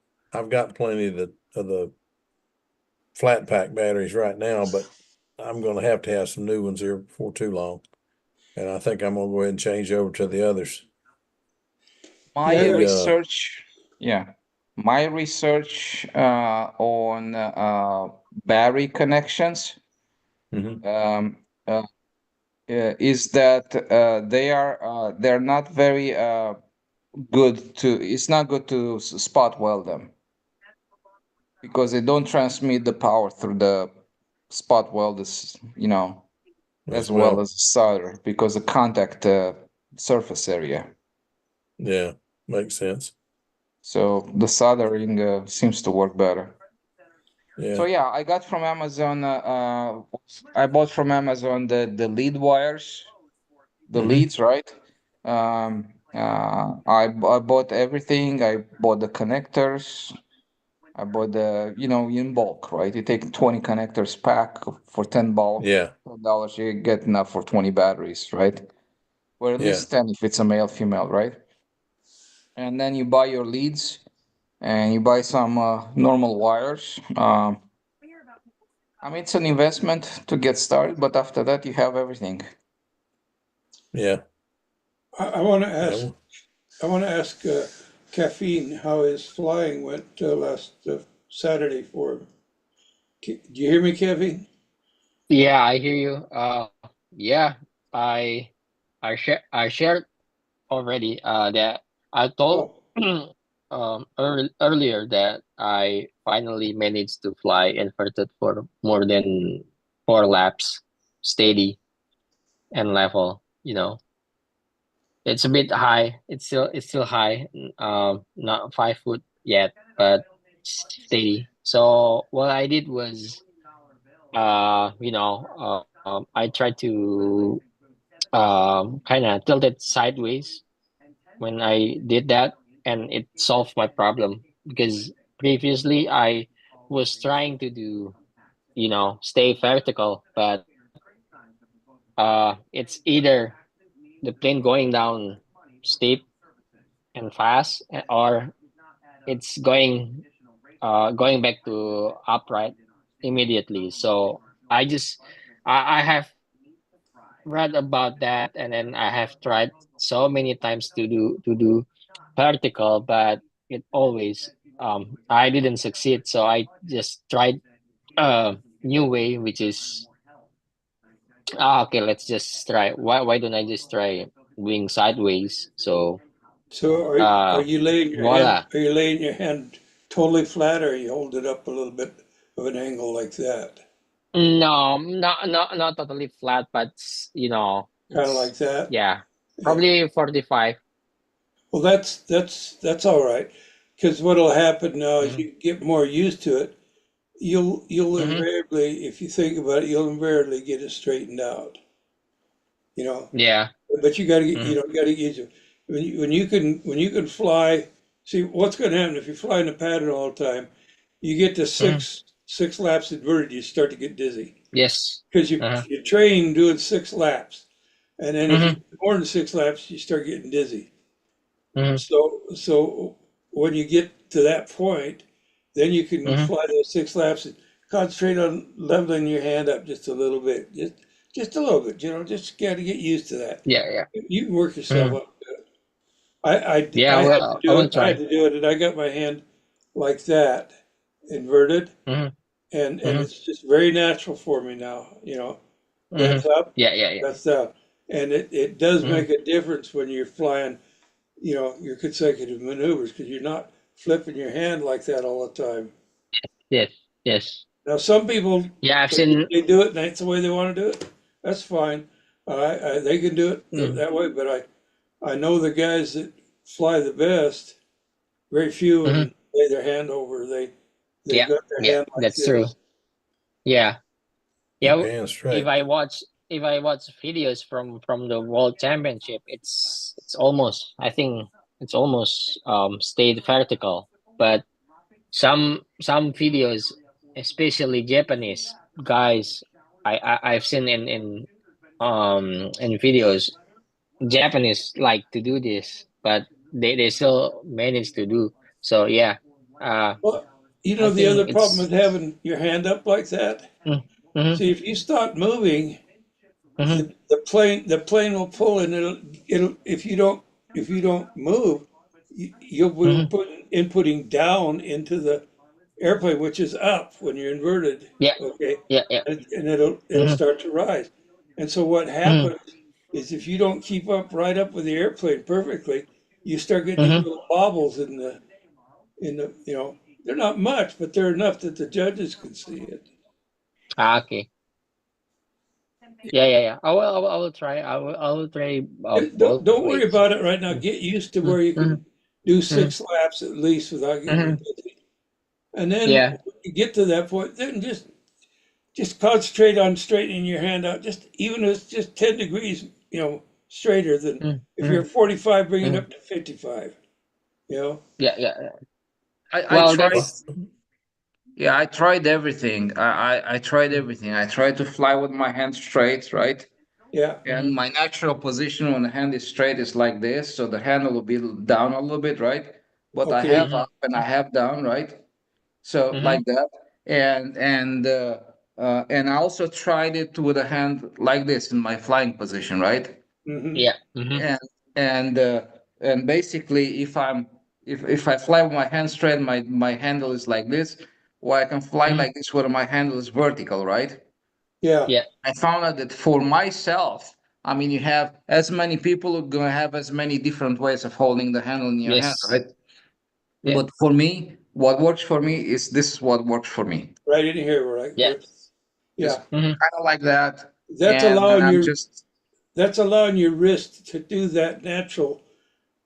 plenty of the flat pack batteries right now, but I'm gonna have to have some new ones here before too long. And I think I'm gonna go ahead and change over to the others. My Yeah, research, yeah, my research on battery connections Mm-hmm. um, is that they're not very good to. It's not good to spot weld them because they don't transmit the power through the spot weld as As well well. as the solder because the contact surface area. Yeah, makes sense. So the soldering seems to work better. Yeah. So yeah, I got from Amazon. I bought from Amazon the lead wires, the Mm-hmm. leads, right? I bought everything. I bought the connectors. I bought in bulk, right? You take 20 connectors pack for Yeah. $10. You get enough for 20 batteries, right? Or at Yeah. least 10 if it's a male, female, right? And then you buy your leads and you buy some normal wires. I mean, it's an investment to get started, but after that, you have everything. Yeah. I want to Yeah. ask. I want to ask Caffeine how his flying went last Saturday for him. Do you hear me, Caffeine? Yeah, I hear you. Yeah, I I shared already that I told Oh, earlier that I finally managed to fly inverted for more than 4 laps, steady and level. It's a bit high. It's still high. Not 5 foot yet, but steady. So what I did was, I tried to kind of tilt it sideways when I did that, and it solved my problem because previously I was trying to do, stay vertical, but it's either the plane going down steep and fast, or it's going back to upright immediately. So I just I have read about that, and then I have tried so many times to do vertical, but it always I didn't succeed. So I just tried a new way, which is okay. Let's just try. Why don't I just try doing sideways? So So are you laying your hand, voila. are you laying your hand totally flat, or you hold it up a little bit of an angle like that? No, not totally flat, but Kind of it's like that? yeah, Yeah. probably 45. Well, that's all right. Because what'll happen now is Mhm. you get more used to it. You'll Mhm. invariably, if you think about it, you'll invariably get it straightened out. You know, Yeah. but you got to get, Mhm. got to get used to it. When you can fly. See what's going to happen if you're flying a pattern all the time. You get to Mhm. six laps inverted, you start to get dizzy Yes. because Uh-huh. you train doing 6 laps, and then if you Mhm. do more than 6 laps, you start getting dizzy. Mhm. So when you get to that point, then you can Mhm. fly those 6 laps and concentrate on leveling your hand up just a little bit, just a little bit. Just got to get used to that. Yeah, yeah. You can work yourself Mhm. up. I Yeah, had to well, I do will it. I had try. to do it, and I got my hand like that, inverted, Mhm. and Mhm. it's just very natural for me now. Mhm. That's up, Yeah, yeah, yeah. that's down, and it does Mhm. make a difference when you're flying. Your consecutive maneuvers because you're not flipping your hand like that all the time. Yes. Yes. Now, some people Yeah, I've seen. they do it, and that's the way they want to do it. That's fine. They can do it Mm. that way, but I know the guys that fly the best. Very few of Mhm. them lay their hand over. They've Yeah, got their yeah, hand like that's true. this. Yeah. Yeah, Keep your hands straight. if I watch videos from the World Championship, it's almost, I think it's almost stayed vertical. But some videos, especially Japanese guys, I've seen in videos, Japanese like to do this, but they still manage to do. So yeah, uh, Well, I the other think problem with it's. having your hand up like that. Mm-hmm, See, if you start moving, mm-hmm, the plane will pull, and it'll if you don't move, you'll be mm-hmm. inputting down into the airplane, which is up when you're inverted. Yeah, Okay, yeah, yeah. and it'll Mm-hmm, start to rise. And so what mm-hmm, happens is if you don't keep up right up with the airplane perfectly, you start getting these mm-hmm. little bobbles in the they're not much, but they're enough that the judges can see it. Ah, okay. Yeah, yeah, yeah. I will try. I will try both Don't worry ways. about it right now. Get used to where you Mm-hmm, can do mm-hmm, 6 laps at least without getting mm-hmm. dizzy. And then Yeah. when you get to that point, then just concentrate on straightening your hand out. Just even if it's just 10 degrees, straighter than if Mm-hmm, you're 45, bring it mm-hmm. up to 55. You know, Yeah, yeah, yeah. I Well, tried. Well, that's. Yeah, I tried everything. I tried everything. I tried to fly with my hand straight, right? yeah, And Mm-hmm, my natural position when the hand is straight is like this, so the handle will be down a little bit, right? But I okay, have mm-hmm, up and I have down, right? So mm-hmm. like that, and I also tried it with a hand like this in my flying position, right? hmm, Yeah. Mm-hmm, And and uh, and basically, if I fly with my hand straight, my handle is like this, or I can fly mm-hmm. like this where my handle is vertical, right? yeah, Yeah. I found out that for myself, I mean, you have as many people who are gonna have as many different ways of holding the handle in your hand, Yes. right? Yeah. But for me, what works for me is this is what works for me. right in here, right? Yes. Yeah, Just Mm-hmm. kind of like that, that's and allowing I'm your just that's allowing your wrist to do that natural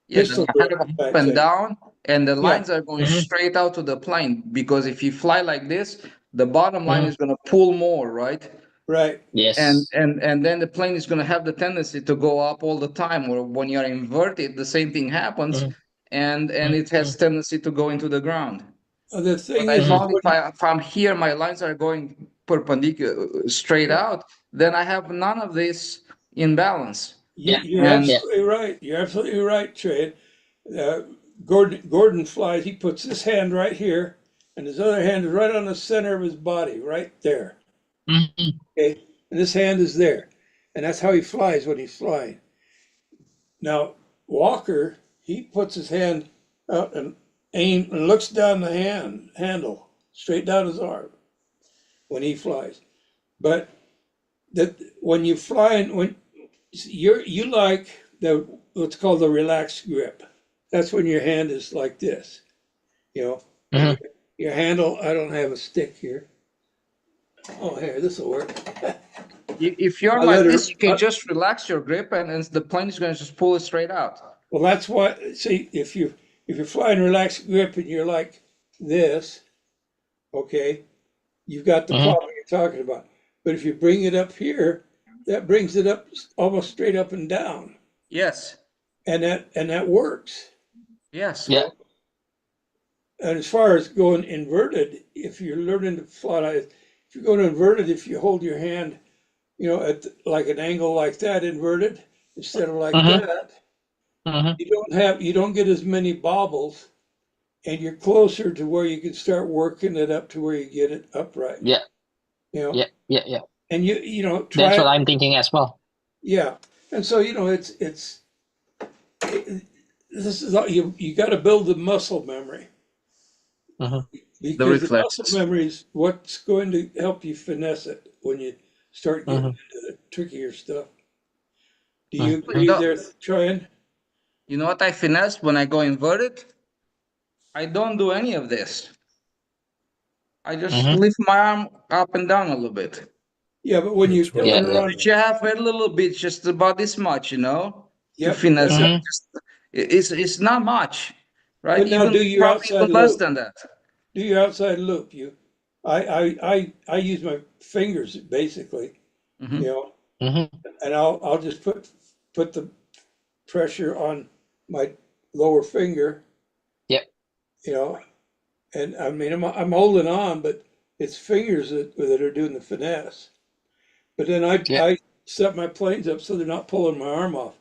yeah, then pistol I grip have up type and thing. down, and the Yeah, lines are going Mm-hmm, straight out to the plane because if you fly like this, the bottom line mm-hmm. is going to pull more, right? right. Yes. And then the plane is going to have the tendency to go up all the time. Or when you're inverted, the same thing happens, Mm-hmm, and it mm-hmm, has tendency to go into the ground. The But thing I is found mm-hmm. if I'm here, my lines are going perpendicular straight out, then I have none of this imbalance. Yeah. you're And Yeah. absolutely right. You're absolutely right, Trey. Uh, Gordon flies. He puts his hand right here, and his other hand is right on the center of his body, right there. Mm-hmm. Okay, and his hand is there, and that's how he flies when he's flying. Now, Walker, he puts his hand out and looks down the handle, straight down his arm when he flies. But that when you fly, when you like what's called the relaxed grip. That's when your hand is like this, you know. Mhm. Your handle, I don't have a stick here. Oh, here, this will work. If you're I like let her- this, you can I- just relax your grip and the plane is going to just pull it straight out. Well, that's why, see, if you're flying relaxed grip and you're like this, okay, you've got the Mhm. problem you're talking about. But if you bring it up here, that brings it up almost straight up and down. Yes. And that works. Yes. Yeah. And as far as going inverted, if you're learning to fly, if you're going inverted, if you hold your hand, you know, at like an angle like that, inverted, instead of like Mhm. that, Mhm. you don't get as many bobbles, and you're closer to where you can start working it up to where you get it upright. Yeah. You know, Yeah. and you know, That's try what it. I'm thinking as well. Yeah, and so you know, this is you got to build the muscle memory. Mhm. Because the muscle reflexes. memory is what's going to help you finesse it when you start getting Mhm. into the trickier stuff. Do Mhm. you agree there, Tryon? You know what I finesse when I go inverted? I don't do any of this. I just Mhm. lift my arm up and down a little bit. Yeah, but when you're That's what tilting Yeah. around, But you have a little bit, just about this much, you know, to yep. finesse it. Mhm. Just it's not much, right? But now Even do your probably outside even less loop. than that. Do your outside loop. I use my fingers basically, Mhm. you know, Mhm. and I'll just put the pressure on my lower finger, Yep. you know, and I mean I'm holding on, but it's fingers that are doing the finesse. But then Yeah. I set my planes up so they're not pulling my arm off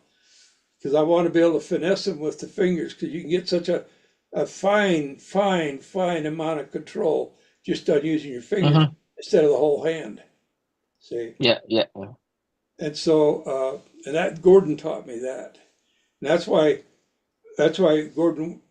because I want to be able to finesse them with the fingers because you can get such a fine amount of control just on using your fingers Mhm. instead of the whole hand. See, Yeah. and so and that Gordon taught me that. And that's why Gordon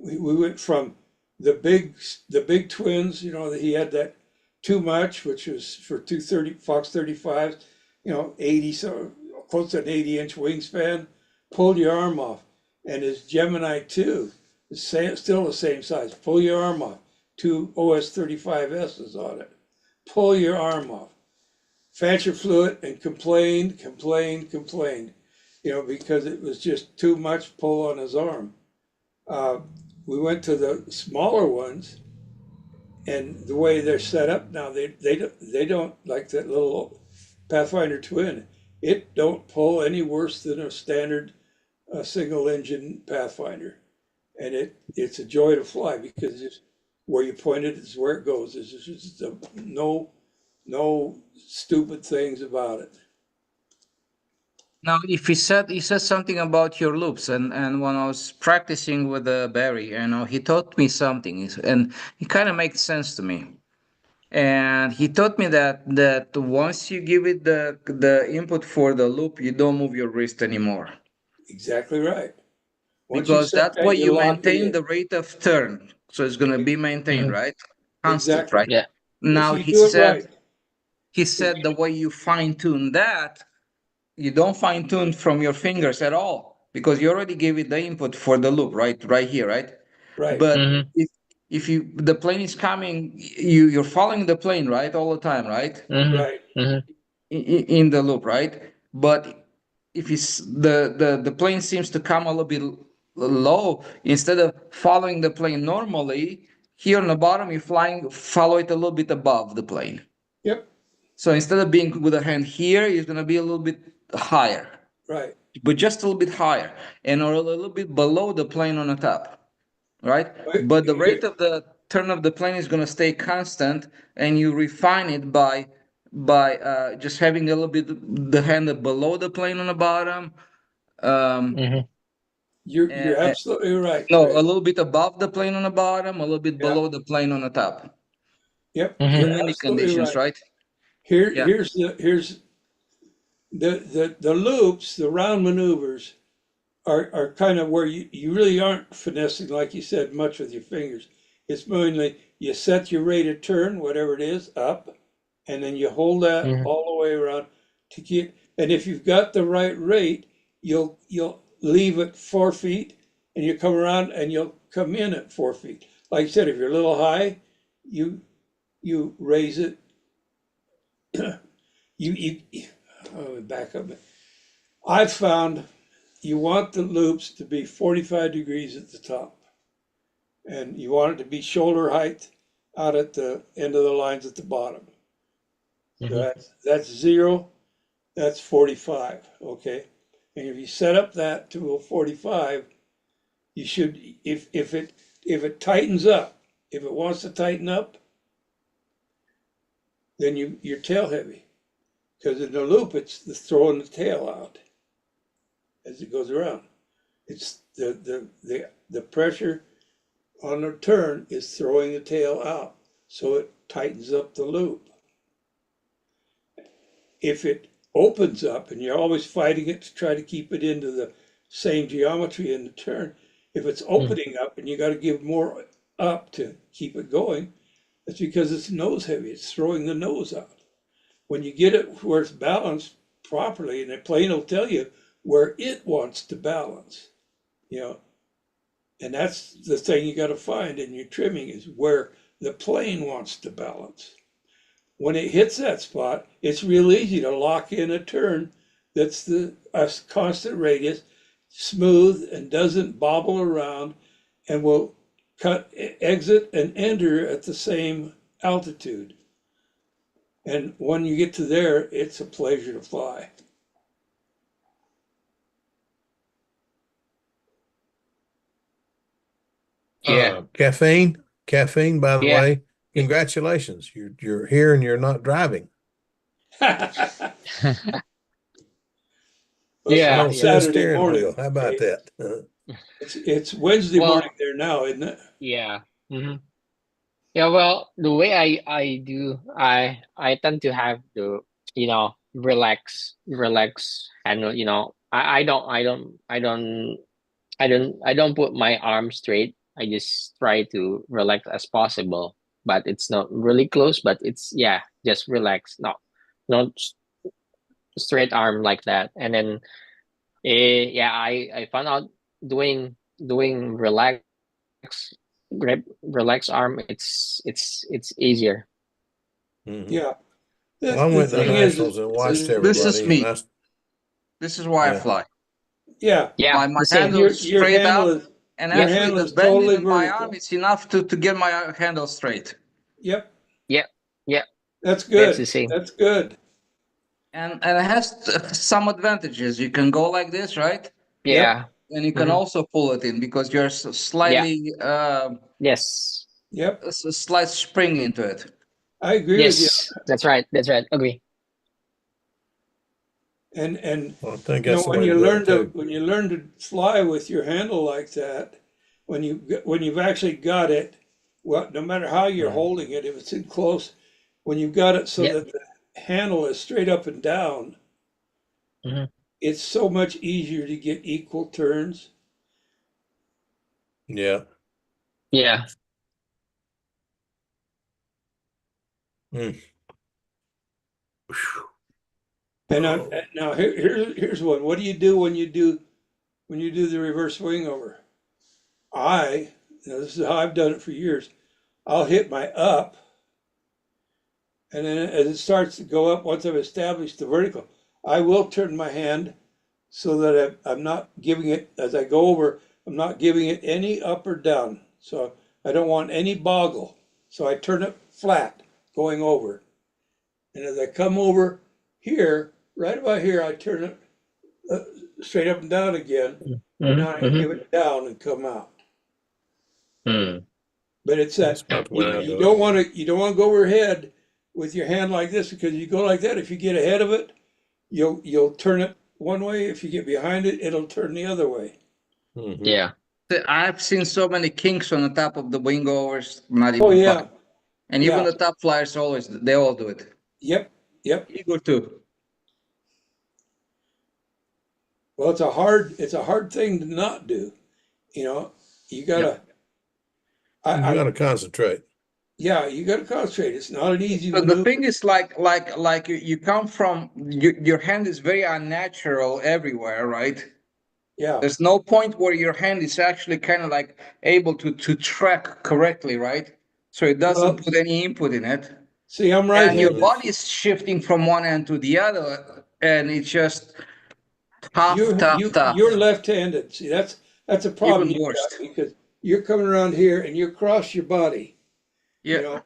we went from the big twins. You know that he had that too much, which was for 230 Fox 35s. You know, 80 so close to an 80-inch wingspan. Pull your arm off, and his Gemini 2 is still the same size. Pull your arm off. Two OS 35S's on it. Pull your arm off. Fancher flew it and complained, you know, because it was just too much pull on his arm. We went to the smaller ones, and the way they're set up now, they don't like that little Pathfinder twin. It don't pull any worse than a standard single engine Pathfinder, and it's a joy to fly because it's where you point it is where it goes. There's just no stupid things about it. Now, if he said something about your loops, and when I was practicing with Barry, you know, he taught me something, and it kind of makes sense to me. And he taught me that once you give it the input for the loop, you don't move your wrist anymore, Exactly right. Once you because set that that, way you you lock it maintain in. the rate of turn, so it's gonna be maintained, Mhm. right? Constant, Exactly. right? Yeah. If Now you do it right. he said the way you fine tune that, you don't fine tune from your fingers at all because you already gave it the input for the loop, right here, right? Right. But Mhm. if you the plane is coming, you're following the plane, right, all the time, right? Mhm. Right. Mhm. In the loop, right? But if it's the plane seems to come a little bit low, instead of following the plane normally, here on the bottom you're flying, follow it a little bit above the plane. Yep. So instead of being with a hand here, it's gonna be a little bit higher, Right. but just a little bit higher, and or a little bit below the plane on the top, right? But But the rate of the turn of the plane is going to stay constant, and you refine it by just having a little bit the hand below the plane on the bottom. Mhm. You're And, absolutely right, no, Trey. a little bit above the plane on the bottom, a little bit Yeah. below the plane on the top. Yep. Mhm. You're In windy absolutely conditions, right. right? Yeah. Here's the loops, the round maneuvers are kind of where you really aren't finessing, like you said, much with your fingers. It's mainly you set your rate of turn, whatever it is, up, and then you hold that all the way around to keep. And if you've got the right rate, you'll leave it 4 feet, and you come around and you'll come in at 4 feet. Like I said, if you're a little high, you raise it. Back up. I've found you want the loops to be 45 degrees at the top, and you want it to be shoulder height out at the end of the lines at the bottom. So that's 0, that's 45, okay? And if you set up that to a 45, you should, if it tightens up, if it wants to tighten up, then you're tail heavy. Because in the loop, it's throwing the tail out as it goes around. It's the pressure on the turn is throwing the tail out, so it tightens up the loop. If it opens up, and you're always fighting it to try to keep it into the same geometry in the turn, if it's opening up and you got to give more up to keep it going, that's because it's nose heavy. It's throwing the nose out. When you get it where it's balanced properly, and the plane will tell you where it wants to balance, and that's the thing you got to find in your trimming is where the plane wants to balance. When it hits that spot, it's real easy to lock in a turn that's a constant radius, smooth, and doesn't bobble around, and will exit and enter at the same altitude. And when you get to there, it's a pleasure to fly. Yeah. Caffeine, by the Yeah. way, congratulations. You're here and you're not driving. Yeah, Don't sit at a Saturday steering morning. wheel. How about Okay. that? It's Wednesday Well- morning there now, isn't it? Yeah. Yeah, well, the way I do, I tend to have the, relax and, I don't put my arm straight. I just try to relax as possible, but it's not really close, but it's, just relax. Not straight arm like that. And then, I found out doing relax grip, relax arm, it's easier. Yeah. Well, I went to the thing is, nationals and watched everybody. This is me. And This is why I Yeah. fly. yeah. Yeah, My the same. handle is Your straight handle up, is, and your actually handle the is bending totally in my vertical. arm is enough to get my handle straight. Yep. Yeah, That's good. that's the same. That's good. And it has some advantages. You can go like this, right? Yeah. And you can Mhm. also pull it in because you're slightly Yes. Yep. a slight spring into it. I agree with you. Yes. That's right. Agree. And I think that's the when way you to do learn it too. when you learn to fly with your handle like that, when you've actually got it, well, no matter how you're holding it, if it's in close, when you've got it so Yep. that the handle is straight up and down, Mhm. it's so much easier to get equal turns. Yeah. Yeah. And now here's one. What do you do when you do the reverse swing over? This is how I've done it for years. I'll hit my up, and then as it starts to go up, once I've established the vertical, I will turn my hand so that I'm not giving it, as I go over, I'm not giving it any up or down. So I don't want any boggle. So I turn it flat going over. And as I come over here, right about here, I turn it straight up and down again. And now I give it down and come out. But it's that That's about the way I you do don't want to go overhead with your hand like this, because you go like that. If you get ahead of it, you'll turn it one way. If you get behind it, it'll turn the other way. Mhm. Yeah. I've seen so many kinks on the top of the wing overs, not even Oh yeah, funny. And even Yeah. the top flyers they all do it. yep. Igor too. Well, it's a hard thing to not do. You know, you gotta, You I, gotta concentrate. yeah, you gotta concentrate. It's not an easy But the maneuver. thing is, like you come from your hand is very unnatural everywhere, right? Yeah. There's no point where your hand is actually kind of like able to track correctly, right? So it doesn't Well, put any input in it. see, I'm And your right-handed. body is shifting from one end to the other, and it's just tough, You're left-handed. See, that's a problem even you worse. got because you're coming around here and you cross your body. You Yeah. know.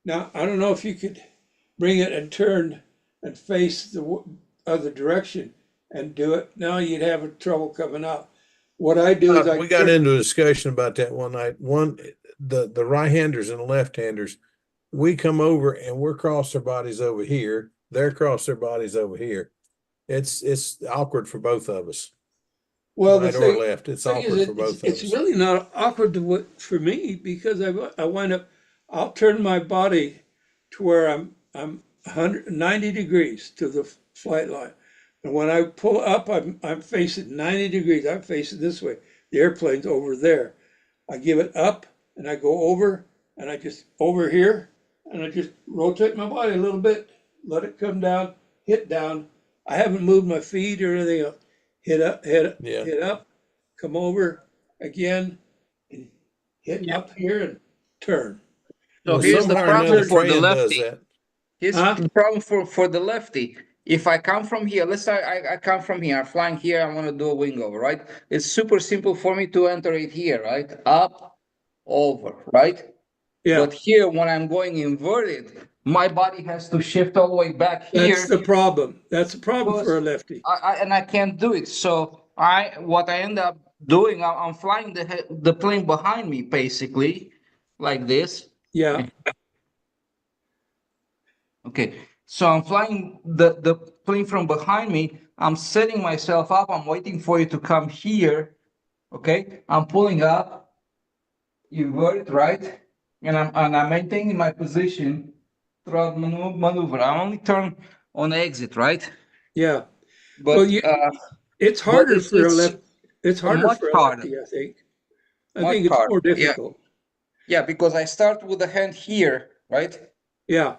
Now, I don't know if you could bring it and turn and face the other direction and do it. Now you'd have trouble coming out. What I do is I We got turn, into a discussion about that one night. The right-handers and the left-handers, we come over and we're cross their bodies over here. They're cross their bodies over here. It's awkward for both of us, well, right or left. It's thing is, awkward for both of it's us. really not awkward for me because I wind up, I'll turn my body to where I'm 190 degrees to the flight line. And when I pull up, I'm facing 90 degrees. I'm facing this way. The airplane's over there. I give it up and I go over and I just over here and I just rotate my body a little bit, let it come down, hit down. I haven't moved my feet or anything else. Hit up, Yeah. hit up, come over again, and hit up here and turn. So Well, here's the somehow or problem another, for the Tran does lefty. that. Here's Huh? the problem for the lefty. If I come from here, let's say I come from here, I'm flying here, I want to do a wing over, right? It's super simple for me to enter it here, right? Up, over, right? Yeah, But here, when I'm going inverted, my body has to shift all the way back here. that's the problem. That's the problem for a lefty. I can't do it. So what I end up doing, I'm flying the plane behind me, basically, like this. Yeah, Okay, so I'm flying the plane from behind me. I'm setting myself up. I'm waiting for you to come here. Okay, I'm pulling up, invert, right? And I'm maintaining my position throughout maneuver. I only turn on exit, right? yeah. But Well, it's harder it's for a left. It's harder much for a harder. lefty, I think. I Much think it's harder. more Yeah. difficult. Yeah, because I start with the hand here, right? Yeah.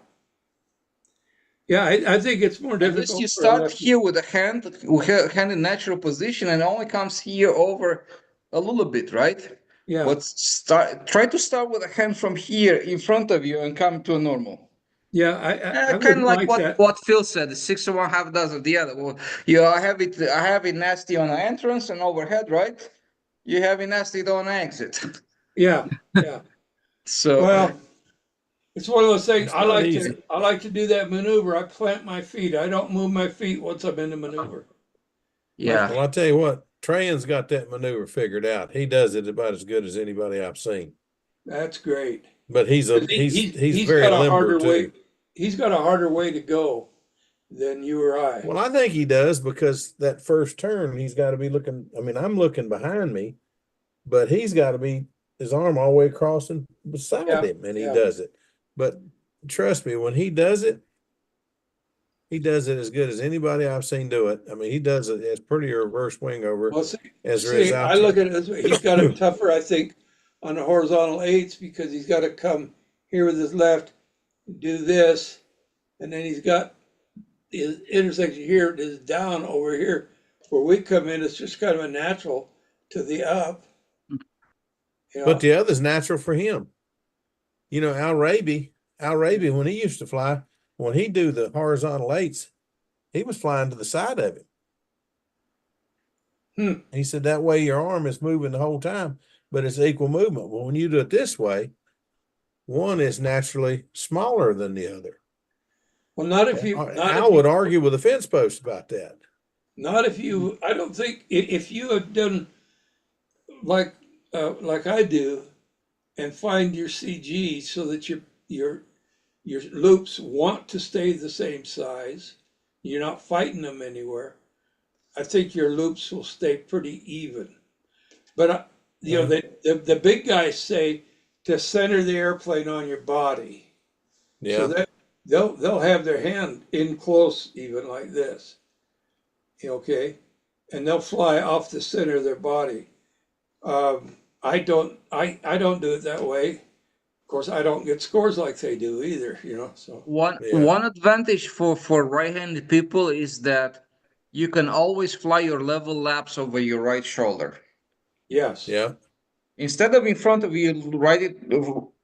Yeah, I think it's more I guess difficult you for a start lefty. here with the hand in natural position, and it only comes here over a little bit, right? Yeah, But try to start with a hand from here in front of you and come to a normal. yeah. I Kind of wouldn't like like that. what Phil said, 6 of one, half a dozen of the other. Well, I have it nasty on the entrance and overhead, right? You have it nasty on the exit. Yeah, yeah. So Well, it's one of those things. It's not easy. I like to do that maneuver. I plant my feet. I don't move my feet once I'm in the maneuver. yeah. Well, I tell you what, Tran's got that maneuver figured out. He does it about as good as anybody I've seen. That's great. But he's very got a limber harder too. way. He's got a harder way to go than you or I. Well, I think he does because that first turn, he's got to be looking. I mean, I'm looking behind me, but he's got to be his arm all the way across and beside Yeah, him, and he yeah. does it. But trust me, when he does it as good as anybody I've seen do it. I mean, he does it as pretty a reverse wing over Well, as there is out I there. look at it this way. He's got it tougher, I think, on the horizontal eights because he's got to come here with his left, do this, and then he's got his intersection here is down over here. Where we come in, it's just kind of a natural to the up. You know? But the other's natural for him. You know, Al Raby, when he used to fly, when he do the horizontal eights, he was flying to the side of it. He said that way your arm is moving the whole time, but it's equal movement. Well, when you do it this way, one is naturally smaller than the other. Well, not if you. Al would argue with a fence post about that. Not if you. I don't think if you have done like I do, and find your CG so that your loops want to stay the same size. You're not fighting them anywhere. I think your loops will stay pretty even. But you know, the big guys say to center the airplane on your body. Yeah. So that they'll have their hand in close, even like this. Okay, and they'll fly off the center of their body. I don't do it that way. Of course, I don't get scores like they do either, so. Yeah. One advantage for right-handed people is that you can always fly your level laps over your right shoulder. Yes. Yeah. Instead of in front of you, right it.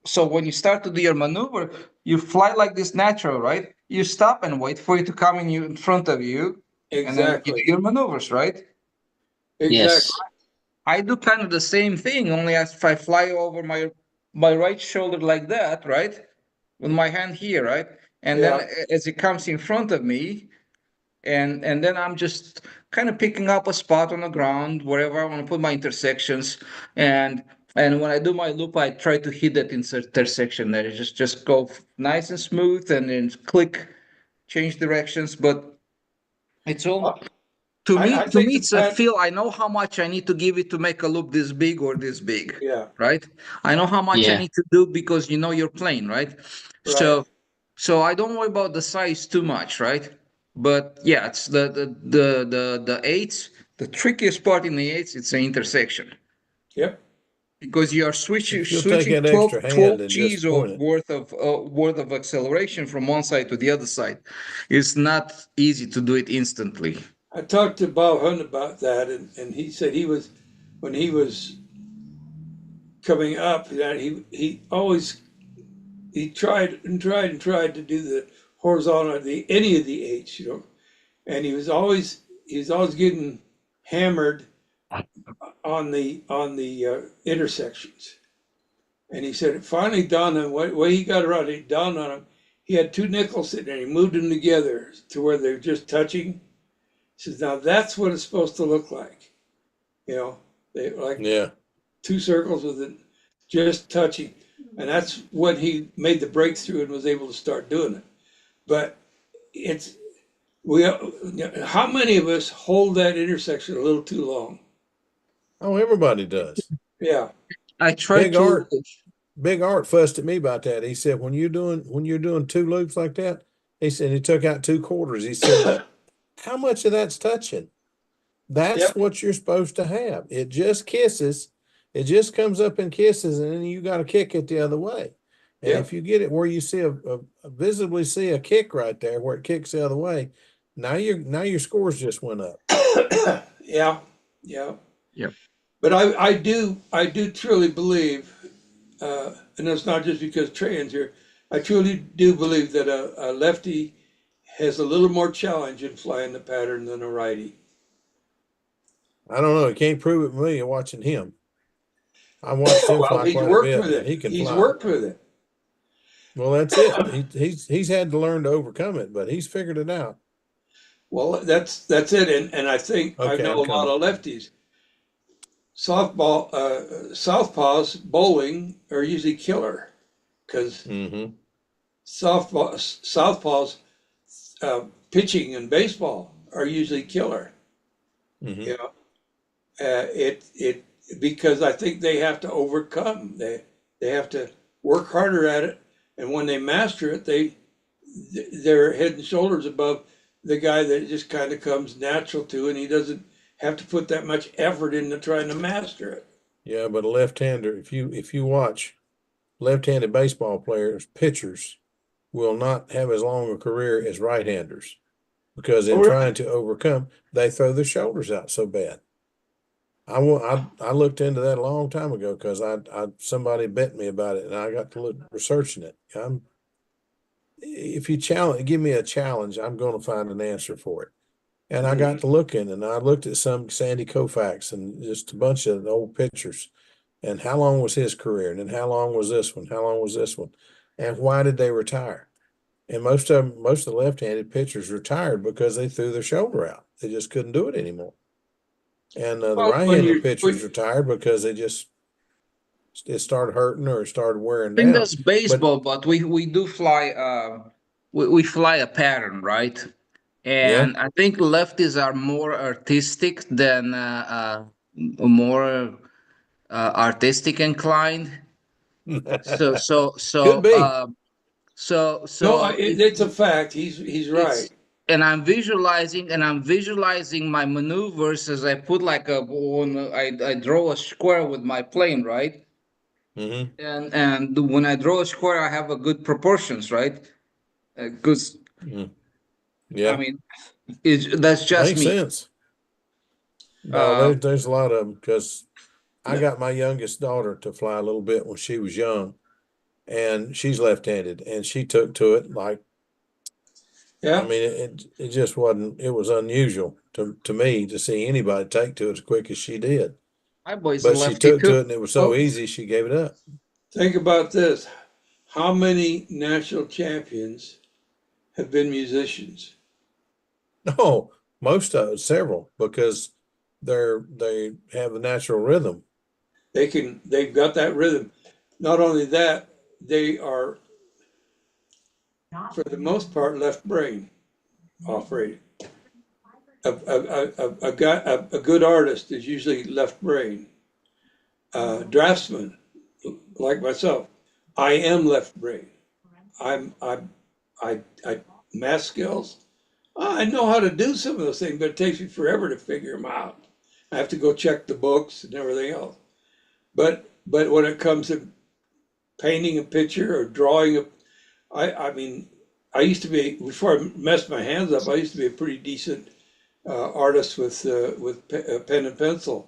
So when you start to do your maneuver, you fly like this natural, right? You stop and wait for it to come in front of you, and then you do Exactly. your maneuvers, right? Exactly. Yes. I do kind of the same thing, only if I fly over my right shoulder like that, right? With my hand here, right? And then Yeah. as it comes in front of me, and then I'm just kind of picking up a spot on the ground wherever I want to put my intersections, and when I do my loop, I try to hit that intersection there. Just go nice and smooth, and then click, change directions. But it's all I to think me the it's a pat, feel. I know how much I need to give it to make a loop this big or this big, yeah, right? I know how much I Yeah. need to do because you know your plane, right? right. So I don't worry about the size too much, right? But yeah, it's the eights. The trickiest part in the eights, it's the intersection Yep. because you are If you'll take switching that 12, extra hand 12 and G's just point of it. worth of acceleration from one side to the other side. It's not easy to do it instantly. I talked to Bob Hunt about that, and he said when he was coming up, that he always he tried to do the horizontal, any of the eights, and he was always getting hammered on the intersections. And he said it finally dawned on him, way he got around it dawned on him. He had two nickels sitting there. He moved them together to where they're just touching. He says, now that's what it's supposed to look like. They like Yeah. two circles with it just touching. And that's when he made the breakthrough and was able to start doing it. But how many of us hold that intersection a little too long? Oh, everybody does. Yeah. I try Big to. Art, Big Art fussed at me about that. He said, when you're doing two loops like that, he said he took out 2/4. He said, how much of that's touching? That's Yep. what you're supposed to have. It just kisses. It just comes up and kisses, and then you got to kick it the other way. And Yep. if you get it where you see visibly see a kick right there where it kicks the other way, now your scores just went up. Yeah. Yeah. Yep. But I do truly believe, and it's not just because Trey's here, I truly do believe that a lefty has a little more challenge in flying the pattern than a righty. I don't know. You can't prove it with me watching him. I watched him Well, fly he's quite a worked bit, with and it. he can He's fly. worked with it. Well, that's it. He's had to learn to overcome it, but he's figured it out. Well, that's it. And I think I Okay, know I'm a lot of lefties. Southpaws bowling are usually killer because Mm-hmm. southpaws pitching and baseball are usually killer. Mm-hmm. You know, it because I think they have to overcome. They have to work harder at it, and when they master it, they're head and shoulders above the guy that just kind of comes natural to, and he doesn't have to put that much effort into trying to master it. Yeah, but a left-hander, if you watch left-handed baseball players, pitchers will not have as long a career as right-handers because in Oh, really? trying to overcome, they throw their shoulders out so bad. I looked into that a long time ago because somebody bet me about it and I got to look researching it. If you give me a challenge, I'm going to find an answer for it. And I got to looking, and I looked at some Sandy Koufax and just a bunch of old pitchers, and how long was his career, and then how long was this one, how long was this one, and why did they retire? And most of the left-handed pitchers retired because they threw their shoulder out. They just couldn't do it anymore. And the Well, right-handed pitchers retired because it started hurting or it started wearing I think down. that's baseball, but we do fly we fly a pattern, right? And I think lefties are more artistic than more artistic inclined. So so Could so be. um so No, so it's a fact. He's right. and I'm visualizing my maneuvers as I put like I draw a square with my plane, right? Mm-hmm. And when I draw a square, I have a good proportions, right? Because I Yeah, mean, that's just makes me. sense. No, Um, there's a lot of them because I Yeah. got my youngest daughter to fly a little bit when she was young, and she's left-handed, and she took to it like, I Yeah, mean, it just wasn't. It was unusual to me to see anybody take to it as quick as she did. my boy's a But she lefty took to too. it, and it was so Oh. easy, she gave it up. think about this. How many national champions have been musicians? No, most of it, several, because they have the natural rhythm. They've got that rhythm. Not only that, they are, for the most part, left brain operated. A good artist is usually left brain. Draftsman, like myself, I am left brain. I math skills. I know how to do some of those things, but it takes me forever to figure them out. I have to go check the books and everything else. But when it comes to painting a picture or drawing I mean, I used to be, before I messed my hands up, I used to be a pretty decent artist with pen and pencil.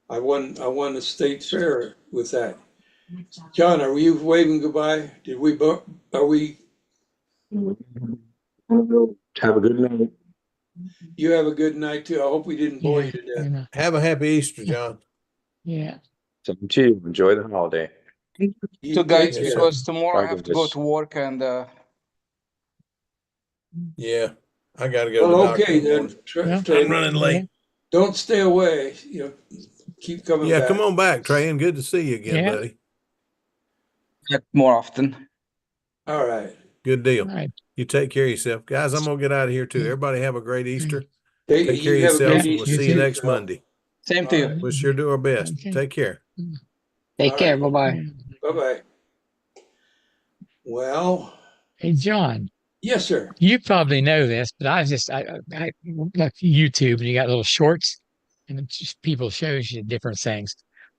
I won a state fair with that. John, are you waving goodbye? Are we? Have a good night. You have a good night too. I hope we didn't bore Yeah. you to death. And, Have a happy Easter, John. yeah. So, you enjoy the holiday. You Two guys, take Yes, care. because tomorrow I Bye, have to go guys. to work and Yeah, I got to go to the Well, doctor okay in the then. morning. Yeah. I'm running late. Don't stay away. Keep coming Yeah, back. come on back, Trey, and good to see you again, Yeah. buddy. more often. All right. Good deal. All right. You take care of yourself. Guys, I'm gonna get out of here too. Everybody have a great Easter. Take care You of have a yourselves, great and we'll Easter see you too, next Phil. Monday. Same All to you. right. We'll sure do our best. Okay. Take care. Take All care. right. Bye-bye. Bye-bye. Well, Hey, John, yes, sir. you probably know this, but I look YouTube and you got little shorts and it just people shows you different things.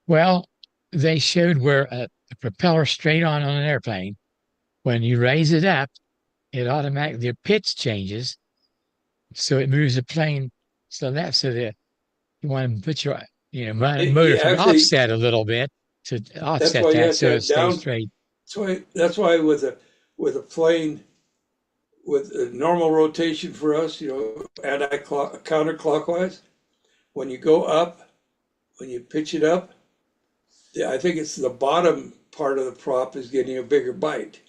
Well, they showed where a propeller straight on an airplane, when you raise it up, it automatically, the pitch changes. So it moves the plane. So that you want to put your, motor to Actually, offset a little bit to that's offset why you that have to so it have stays down. straight. That's why with a plane with a normal rotation for us, counterclockwise, when you go up, when you pitch it up, I think it's the bottom part of the prop is getting a bigger bite,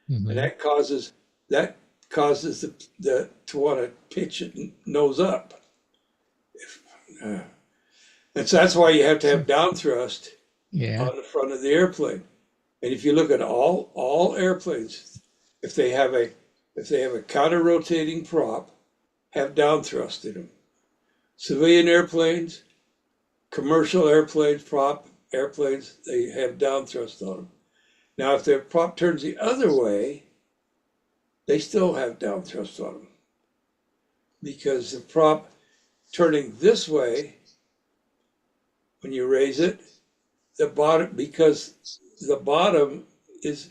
and Mhm. that causes the to want to pitch it nose up. And so that's why you have to have down thrust Yeah. on the front of the airplane. And if you look at all airplanes, if they have a counter rotating prop, have down thrust in them. Civilian airplanes, commercial airplanes, prop airplanes, they have down thrust on them. Now, if their prop turns the other way, they still have down thrust on them, because the prop turning this way, when you raise it, because the bottom is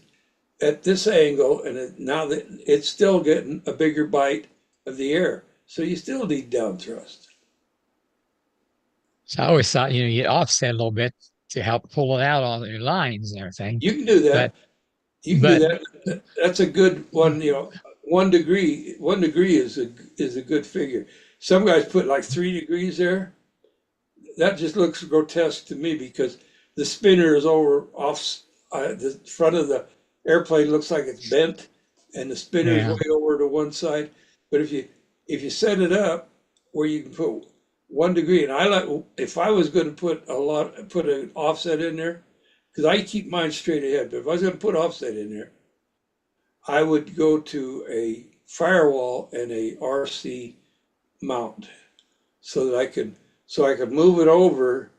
at this angle, and now that it's still getting a bigger bite of the air, so you still need down thrust. So I always thought, you offset a little bit to help pull it out on your lines and everything. You can do that. But You can but do that. That's a good one. 1 degree. 1 degree is a good figure. Some guys put like 3 degrees there. That just looks grotesque to me, because the spinner is off. The front of the airplane looks like it's bent, and the spinner is yeah, way over to one side. But if you set it up where you can put 1 degree, and if I was going to put an offset in there, because I keep mine straight ahead. But if I was going to put offset in there, I would go to a firewall and a RC mount, so that I could move it over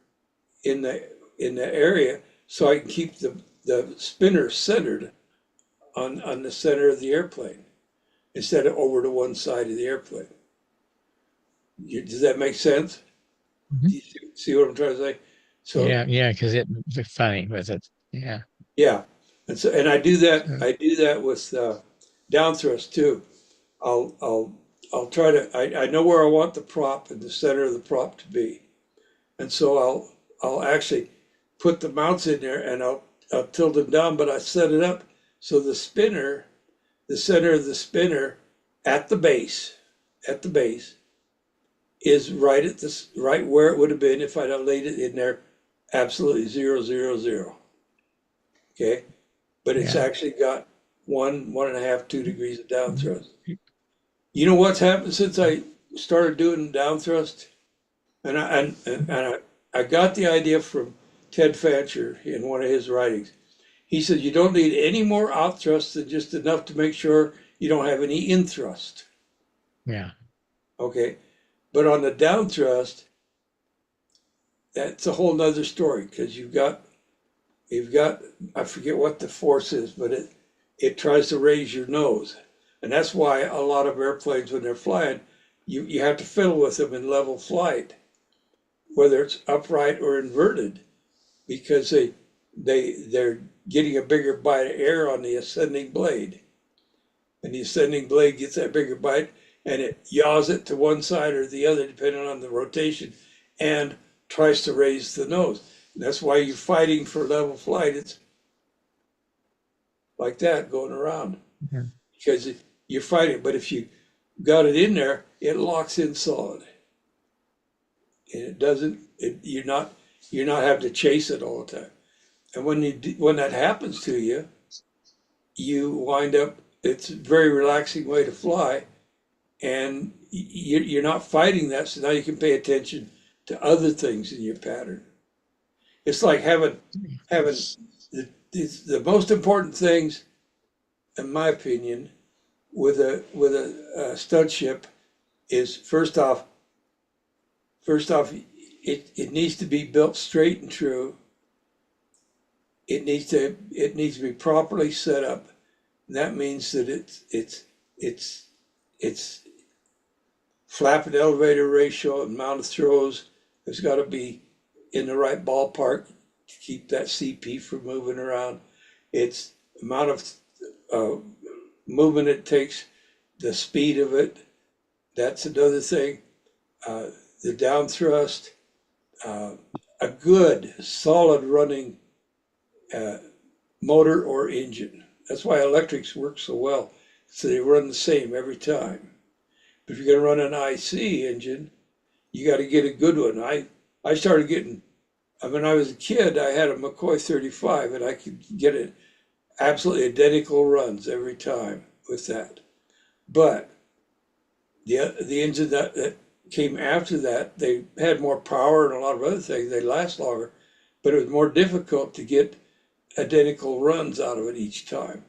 in the area, so I can keep the spinner centered on the center of the airplane. instead of over to one side of the airplane. Does that make sense? Mhm. Do you see what I'm trying to say? So Yeah, because it's funny with it. Yeah. yeah, and I do that. So, I do that with down thrust too. I'll try to. I know where I want the prop and the center of the prop to be, and so I'll actually put the mounts in there and I'll tilt them down, but I set it up so the spinner, the center of the spinner at the base, is right at this right where it would have been if I'd have laid it in there absolutely 0, 0, 0. Okay, but it's yeah. actually got 1.5, 2 degrees of down thrust. You know what's happened since I started doing down thrust? And I got the idea from Ted Fancher in one of his writings. He said you don't need any more out thrust than just enough to make sure you don't have any in thrust. Yeah. Okay, but on the down thrust, that's a whole nother story because you've got I forget what the force is, but it tries to raise your nose, and that's why a lot of airplanes when they're flying, you have to fiddle with them in level flight, whether it's upright or inverted, because they're getting a bigger bite of air on the ascending blade, and the ascending blade gets that bigger bite, and it yaws it to one side or the other depending on the rotation, and tries to raise the nose. And that's why you're fighting for level flight. It's like that going around Yeah. because you're fighting. But if you got it in there, it locks in solid, and it doesn't. You're not having to chase it all the time. And when that happens to you, you wind up. It's a very relaxing way to fly, and you're not fighting that. So now you can pay attention to other things in your pattern. It's like having the most important things, in my opinion, with a stunt ship is first off, it needs to be built straight and true. It needs to be properly set up. And that means that it's flap and elevator ratio and amount of throws has got to be in the right ballpark to keep that CP from moving around. It's amount of movement it takes, the speed of it. That's another thing. The down thrust, a good solid running motor or engine. That's why electrics work so well. So they run the same every time. But if you're going to run an IC engine, you got to get a good one. I started getting, when I was a kid, I had a McCoy 35 and I could get it absolutely identical runs every time with that. But the engine that came after that, they had more power and a lot of other things. They last longer, but it was more difficult to get identical runs out of it each time.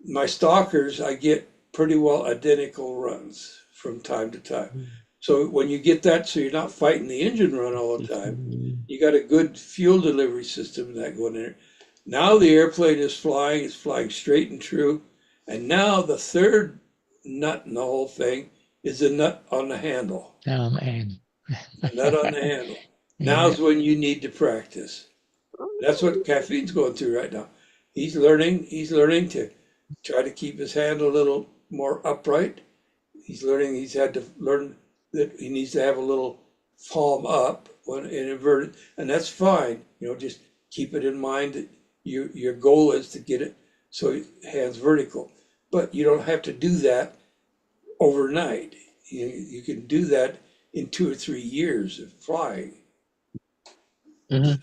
My stalkers, I get pretty well identical runs from time to time. So when you get that, so you're not fighting the engine run all the time, you got a good fuel delivery system that going in there. Now the airplane is flying, it's flying straight and true. And now the third nut in the whole thing is the nut on the handle. Oh man. Nut on the handle. Yeah. Now's when you need to practice. That's what Caffeine's going through right now. He's learning to try to keep his hand a little more upright. He's had to learn that he needs to have a little palm up when inverted, and that's fine. Just keep it in mind that your goal is to get it so hands vertical. But you don't have to do that overnight. You can do that in 2 or 3 years of flying. Mhm.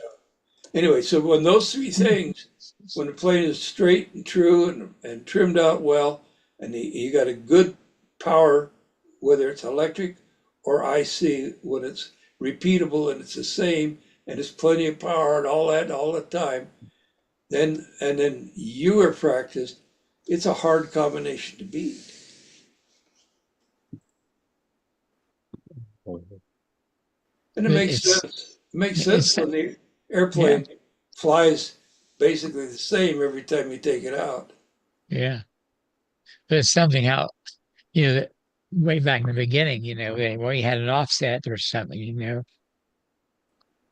Anyway, so when those three things, when the plane is straight and true and trimmed out well, and you got a good power, whether it's electric or IC, when it's repeatable and it's the same, and it's plenty of power and all that all the time, then you are practiced, it's a hard combination to beat. And it makes sense. It makes sense when the airplane flies basically the same every time you take it out. Yeah. but it's something how, that way back in the beginning, well, you had an offset or something,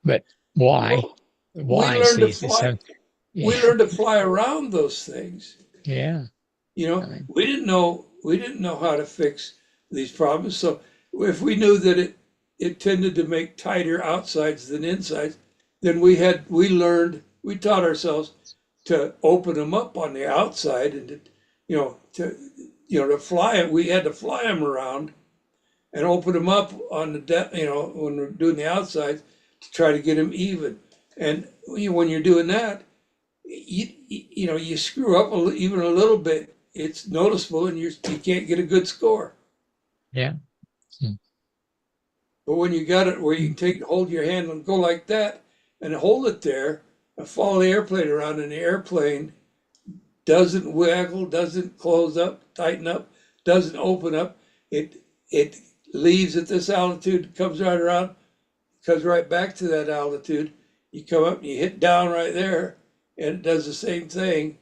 but why? Well, we Why? learned to See, fly. so, yeah, We learned to fly around those things. yeah. You I know, mean, we didn't know how to fix these problems. So if we knew that it tended to make tighter outsides than insides, then we taught ourselves to open them up on the outside and to fly it. We had to fly them around and open them up on when we're doing the outsides to try to get them even. And when you're doing that, you screw up even a little bit, it's noticeable, and you can't get a good score. yeah. But when you got it where you can hold your hand and go like that and hold it there and follow the airplane around, and the airplane doesn't waggle, doesn't close up, tighten up, doesn't open up. It leaves at this altitude, comes right around, comes right back to that altitude. You come up and you hit down right there, and it does the same thing.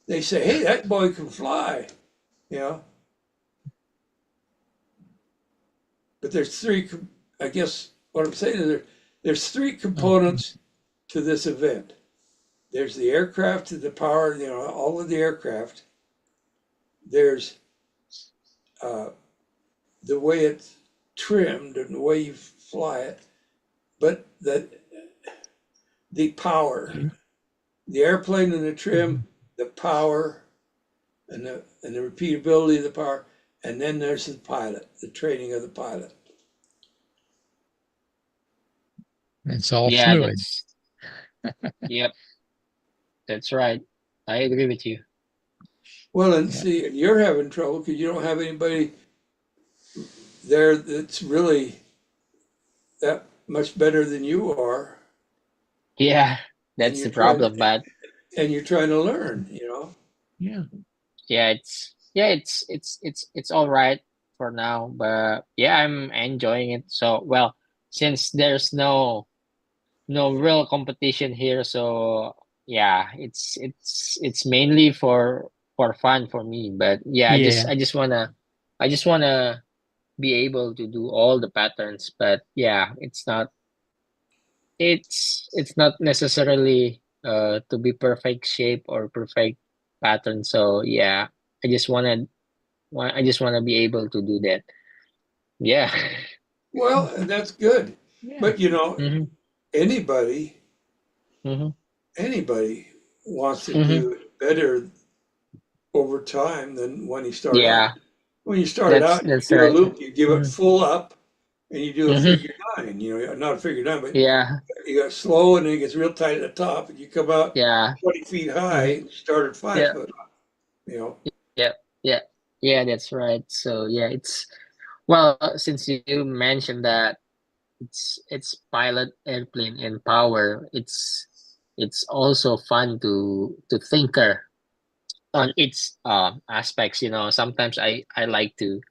They say, hey, that boy can fly. You know, but there's three. I guess what I'm saying is there's three components to this event. There's the aircraft, the power, all of the aircraft. There's the way it's trimmed and the way you fly it, but the power, the airplane and the trim, the power, and the repeatability of the power, and then there's the pilot, the training of the pilot. It's all Yeah, fluid. yep, that's right. I agree with you. Well, and see, you're having trouble because you don't have anybody there that's really that much better than you are. Yeah, that's the problem. But and you're trying to learn, Yeah. yeah, it's all right for now. But yeah, I'm enjoying it. So well, since there's no real competition here, so yeah, it's mainly for fun for me. But yeah, I just wanna be able to do all the patterns. But yeah, it's not necessarily to be perfect shape or perfect pattern. So yeah, I just wanna be able to do that. Yeah. Well, and that's good. Yeah. But Mm-hmm. anybody Mm-hmm. anybody wants to Mm-hmm. do it better over time than when you start Yeah, out. When you started out, you that's do a right. loop, you give it Mm-hmm. full up, and you do a Mm-hmm. figure nine. Not a figure nine, but Yeah, you got slow, and then it gets real tight at the top, and you come out yeah. 20 feet high Mm-hmm. and you started 5 Yeah, foot. yeah, yeah, yeah, that's right. So yeah, it's well, since you mentioned that it's pilot, airplane, and power, it's also fun to tinker on its aspects. Sometimes I like to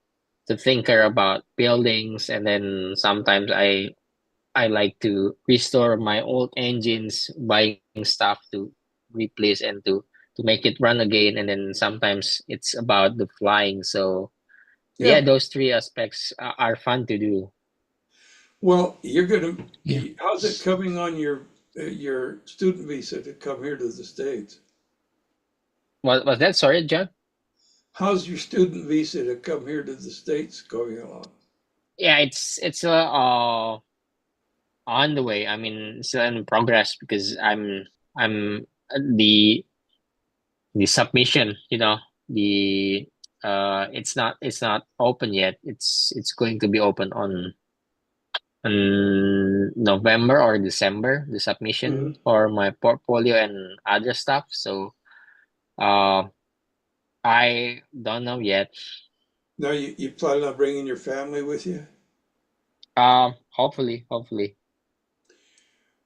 tinker about buildings, and then sometimes I like to restore my old engines, buying stuff to replace and to make it run again. And then sometimes it's about the flying. So yeah, Yeah. those three aspects are fun to do. Well, you're gonna. Yeah. How's it coming on your student visa to come here to the States? What was that? Sorry, John. How's your student visa to come here to the States going along? Yeah, it's on the way. I mean, still in progress because I'm the submission. The it's not open yet. It's going to be open on November or December, the submission for my portfolio and other stuff. So uh I don't know yet. Now, you plan on bringing your family with you? Hopefully.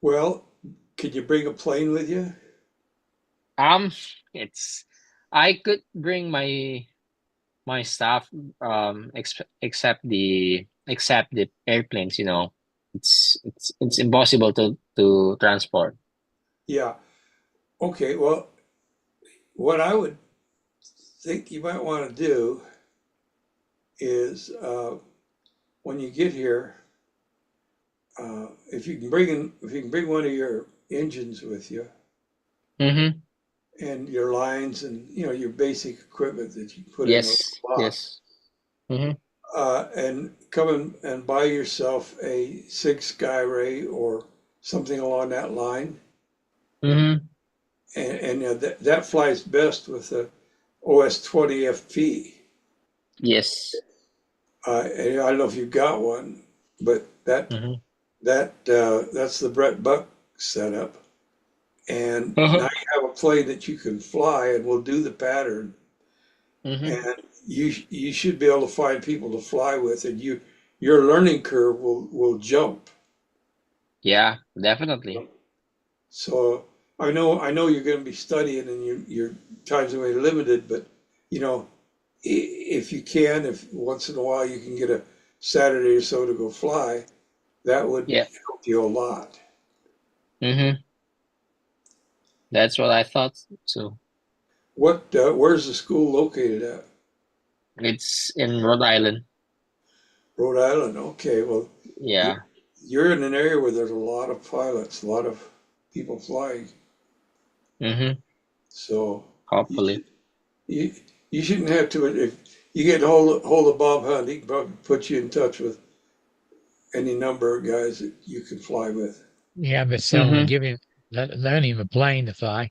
Well, could you bring a plane with you? Um, it's I could bring my stuff except the airplanes. It's impossible to transport. Yeah. Okay. Well, what I would think you might want to do is when you get here, if you can bring one of your engines with you Mm-hmm. and your lines and your basic equipment that you put in a Yes. box, Yes. Mm-hmm. and come and buy yourself a Sig Skyray or something along that line, Mm-hmm. and that flies best with the OS 20 FP. Yes. And I don't know if you've got one, but Mm-hmm. that's the Brett Buck setup. And Uh-huh. now you have a plane that you can fly and will do the pattern. Mm-hmm. And you should be able to find people to fly with, and your learning curve will jump. Yeah, definitely. So I know you're going to be studying and your time's going to be limited, but you know, if you can, if once in a while you can get a Saturday or so to go fly, that would Yeah. help you a lot. Mm-hmm. That's what I thought. So Where's the school located at? it's in Rhode Island. Rhode Island. Okay, well, Yeah. you're in an area where there's a lot of pilots, a lot of people flying. Mm-hmm. So Hopefully. you you shouldn't have to. If you get hold of Bob Hunt, he can probably put you in touch with any number of guys that you can fly with. Yeah, but selling Mm-hmm. and giving, loan him a plane to fly.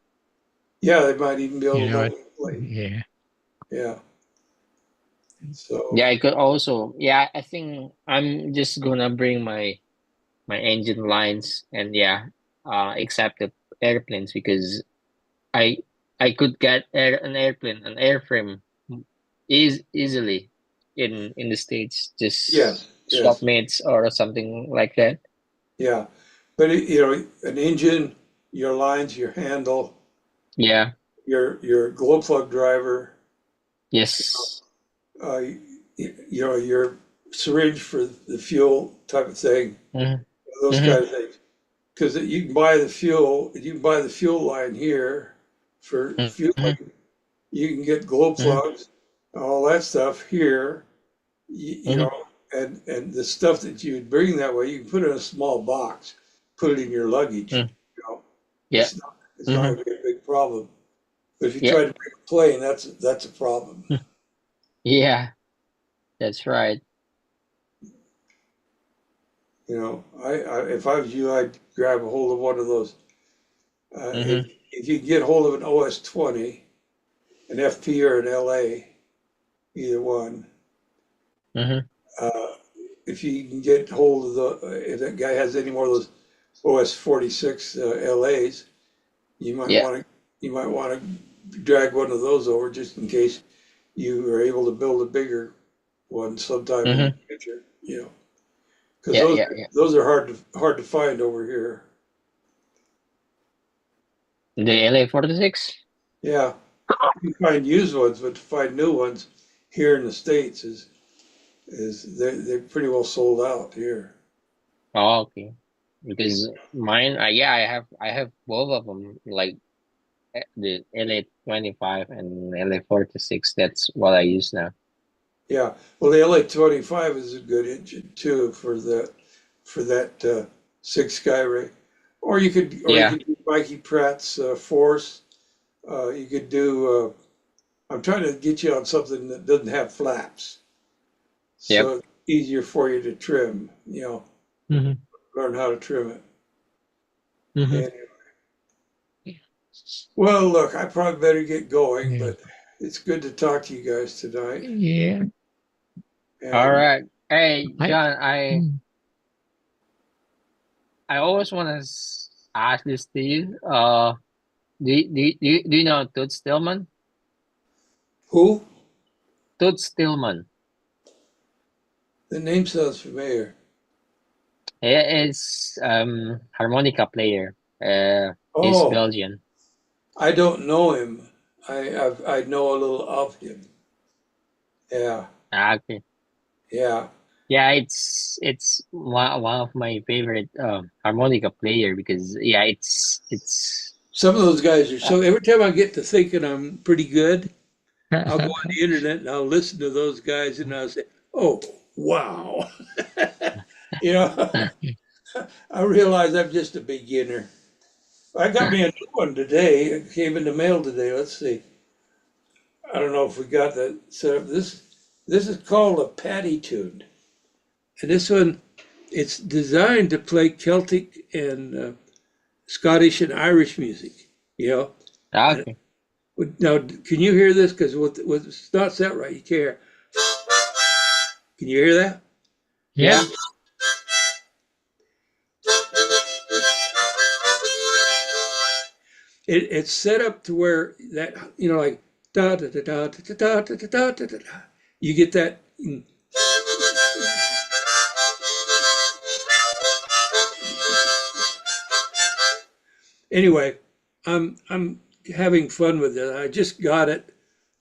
Yeah, they might even be able You to know loan it. you a plane. Yeah. Yeah. So Yeah, I could also. Yeah, I think I'm just gonna bring my engine lines and accept the airplanes because I I could get an airplane, an airframe easily in the States, just swap yes, mates or something like that. yeah. But an engine, your lines, your handle, Yeah. your glow plug driver, Yes. uh, your syringe for the fuel type of thing, Mm-hmm. those Mm-hmm. kind of things. Because you can buy the fuel line here for Mm-hmm. fueling. You can get glow Mm-hmm. plugs, all that stuff here. You Mm-hmm. know, and the stuff that you would bring that way, you can put it in a small box, put it in your luggage. Mm-hmm. You know, Yeah. it's not Mm-hmm. going to be a big problem. But if you Yeah. try to bring a plane, that's a problem. Yeah. That's right. If I was you, I'd grab a hold of one of those. Mm-hmm. If you can get hold of an OS 20, an FP or an LA, either one. Mm-hmm. Uh, if you can get hold of if that guy has any more of those OS 46 LAs, you might Yeah. want to drag one of those over just in case you are able to build a bigger one sometime in the Mm-hmm. future. Because Yeah. Yeah. Yeah. those are hard to find over here. The LA-46. Yeah, you can find used ones, but to find new ones here in the States is they're pretty well sold out here. Oh, okay. Because mine, I have both of them, like the LA-25 and LA-46. That's what I use now. Yeah, well, the LA-25 is a good engine too for that six Skyray, or you could Yeah. do Mikey Pratt's Force. You could do. I'm trying to get you on something that doesn't have flaps, Yep. so it's easier for you to trim. Mm-hmm. Learn how to trim it. Mm-hmm. Anyway. Well, look, I probably better get going, Yeah. but it's good to talk to you guys tonight. Yeah. All And right. Hey, I, John, I mm, I always want to ask this to you. Do you know Toots Stillman? who? Toots Stillman. The name sounds familiar. He is harmonica player. He's Oh, Belgian. I don't know him. I know a little of him. Yeah, Ah, okay. yeah, Yeah, it's one of my favorite harmonica player because it's Some of those guys are so, every time I get to thinking I'm pretty good, I'll go on the internet and I'll listen to those guys and I'll say, oh, wow. You know, I realize I'm just a beginner. I got me a new one today. It came in the mail today. Let's see. I don't know if we got that set up. This is called a Patty Tune. And this one, it's designed to play Celtic and Scottish and Irish music, you know. And Okay. now, can you hear this? Because it's not set right. You can't hear. Can you hear that? Yeah. It's set up to where that, you know, like da da da da da da da da da da da. You get that. Anyway, I'm having fun with it. I just got it.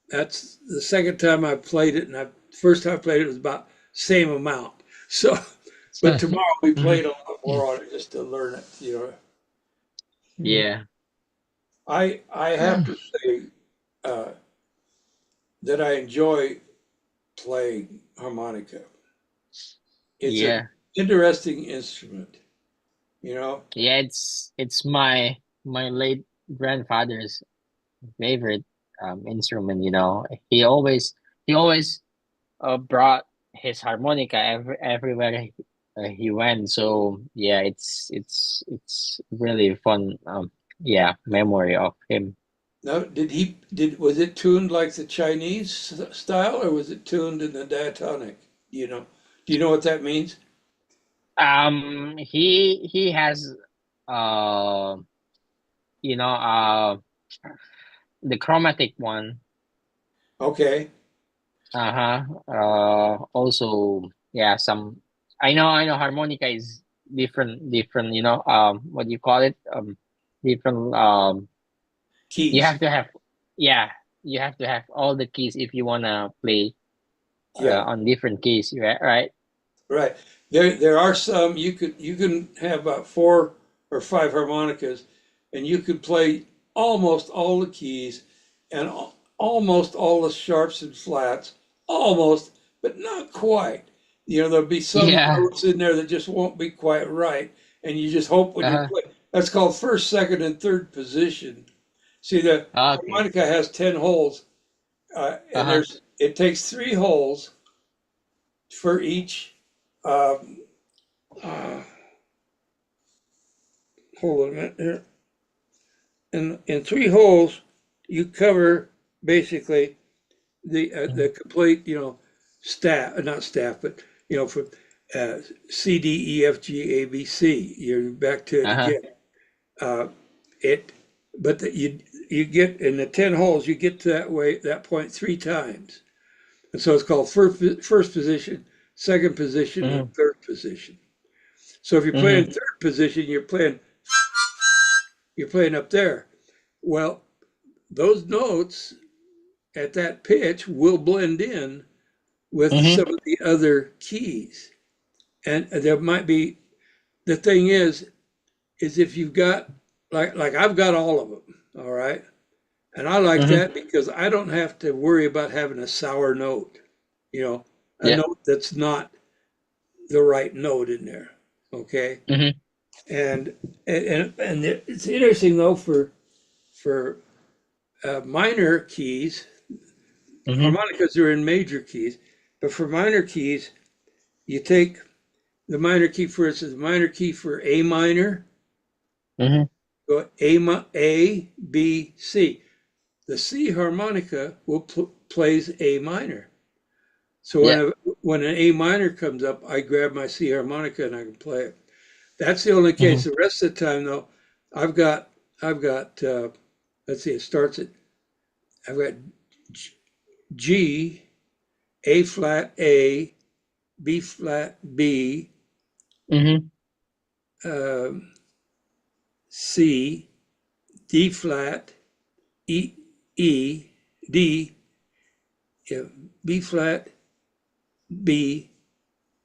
That's the second time I played it, and first time I played it was about same amount. So, but tomorrow we played a lot more on it just to learn it. You know, Yeah. I have to say that I enjoy playing harmonica. It's Yeah. an interesting instrument. You know. Yeah, it's my late grandfather's favorite instrument, you know. He always brought his harmonica everywhere he went. So yeah, it's really fun yeah, memory of him. Now, was it tuned like the Chinese style, or was it tuned in the diatonic? Do you know what that means? He has uh you know the chromatic one. Okay. Uh-huh. Also, yeah, some I know harmonica is different, you know, what do you call it? Different you Keys. have to have yeah, you have to have all the keys if you wanna play Yeah. on different keys, right? Right. There are some you can have about 4 or 5 harmonicas, and you could play almost all the keys and almost all the sharps and flats, almost, but not quite. There'll be some Yeah. notes in there that just won't be quite right, and you just hope when you're Uh-huh. playing. That's called first, second, and third position. See, the Okay. harmonica has 10 holes, and Uh-huh. it takes 3 holes for each. Um, uh, Hold on a minute here. In 3 holes, you cover basically the complete, staff, not staff, but from C, D, E, F, G, A, B, C. You're back to it Uh-huh. again. Uh, it, but you get in the 10 holes, you get to that point 3 times, and so it's called first position, second position, Mm-hmm. and third position. So if you're playing Mm-hmm. third position, you're playing up there. Well, those notes at that pitch will blend in with Mm-hmm. some of the other keys. And there might be, the thing is if you've got, like I've got all of them, all right? And I like Mm-hmm. that because I don't have to worry about having a sour note, a Yeah. note that's not the right note in there, okay? Mm-hmm. And it's interesting though for minor keys. Mm-hmm. Harmonicas are in major keys, but for minor keys, you take the minor key, for instance, minor key for A minor, Mm-hmm. go A, B, C. The C harmonica plays A minor. So Yeah. when an A minor comes up, I grab my C harmonica and I can play it. That's the only case. Mm-hmm. The rest of the time, though, I've got let's see, I've got G, A flat A, B flat B, Mm-hmm. C, D flat, E, E, D, B flat, B,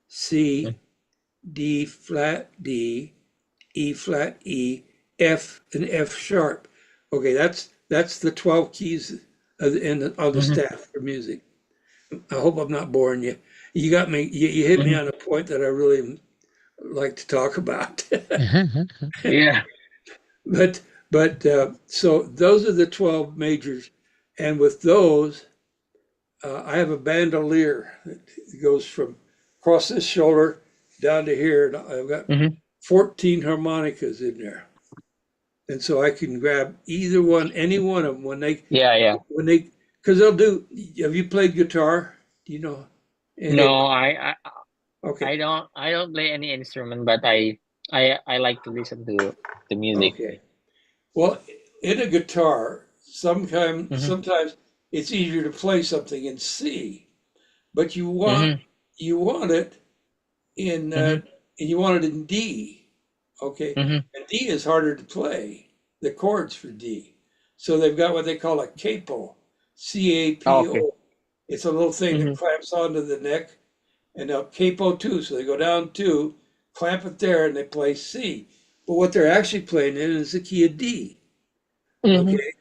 C, D flat, D, E flat, E, F, and F sharp. Okay, that's the 12 keys of the Mhm. staff for music. I hope I'm not boring you. You got me. You hit me Mhm. on a point that I really like to talk about. Yeah. But so those are the 12 majors, and with those, I have a bandolier that goes from across this shoulder down to here, and I've got Mhm. 14 harmonicas in there, and so I can grab either one, any one of them Yeah, yeah. because they'll do. Have you played guitar? Do you know? Any? No, Okay, I don't play any instrument, but I like to listen to music. okay. Well, in a guitar, Mhm. sometimes it's easier to play something in C, but Mhm. you want it in Mhm. you want it in D, okay? Mhm. And D is harder to play, the chords for D. So they've got what they call a capo, Oh, okay. C-A-P-O. It's a little thing that Mhm. clamps onto the neck, and they'll capo two. So they go down two, clamp it there, and they play C. But what they're actually playing in is the key of D, Mhm. okay?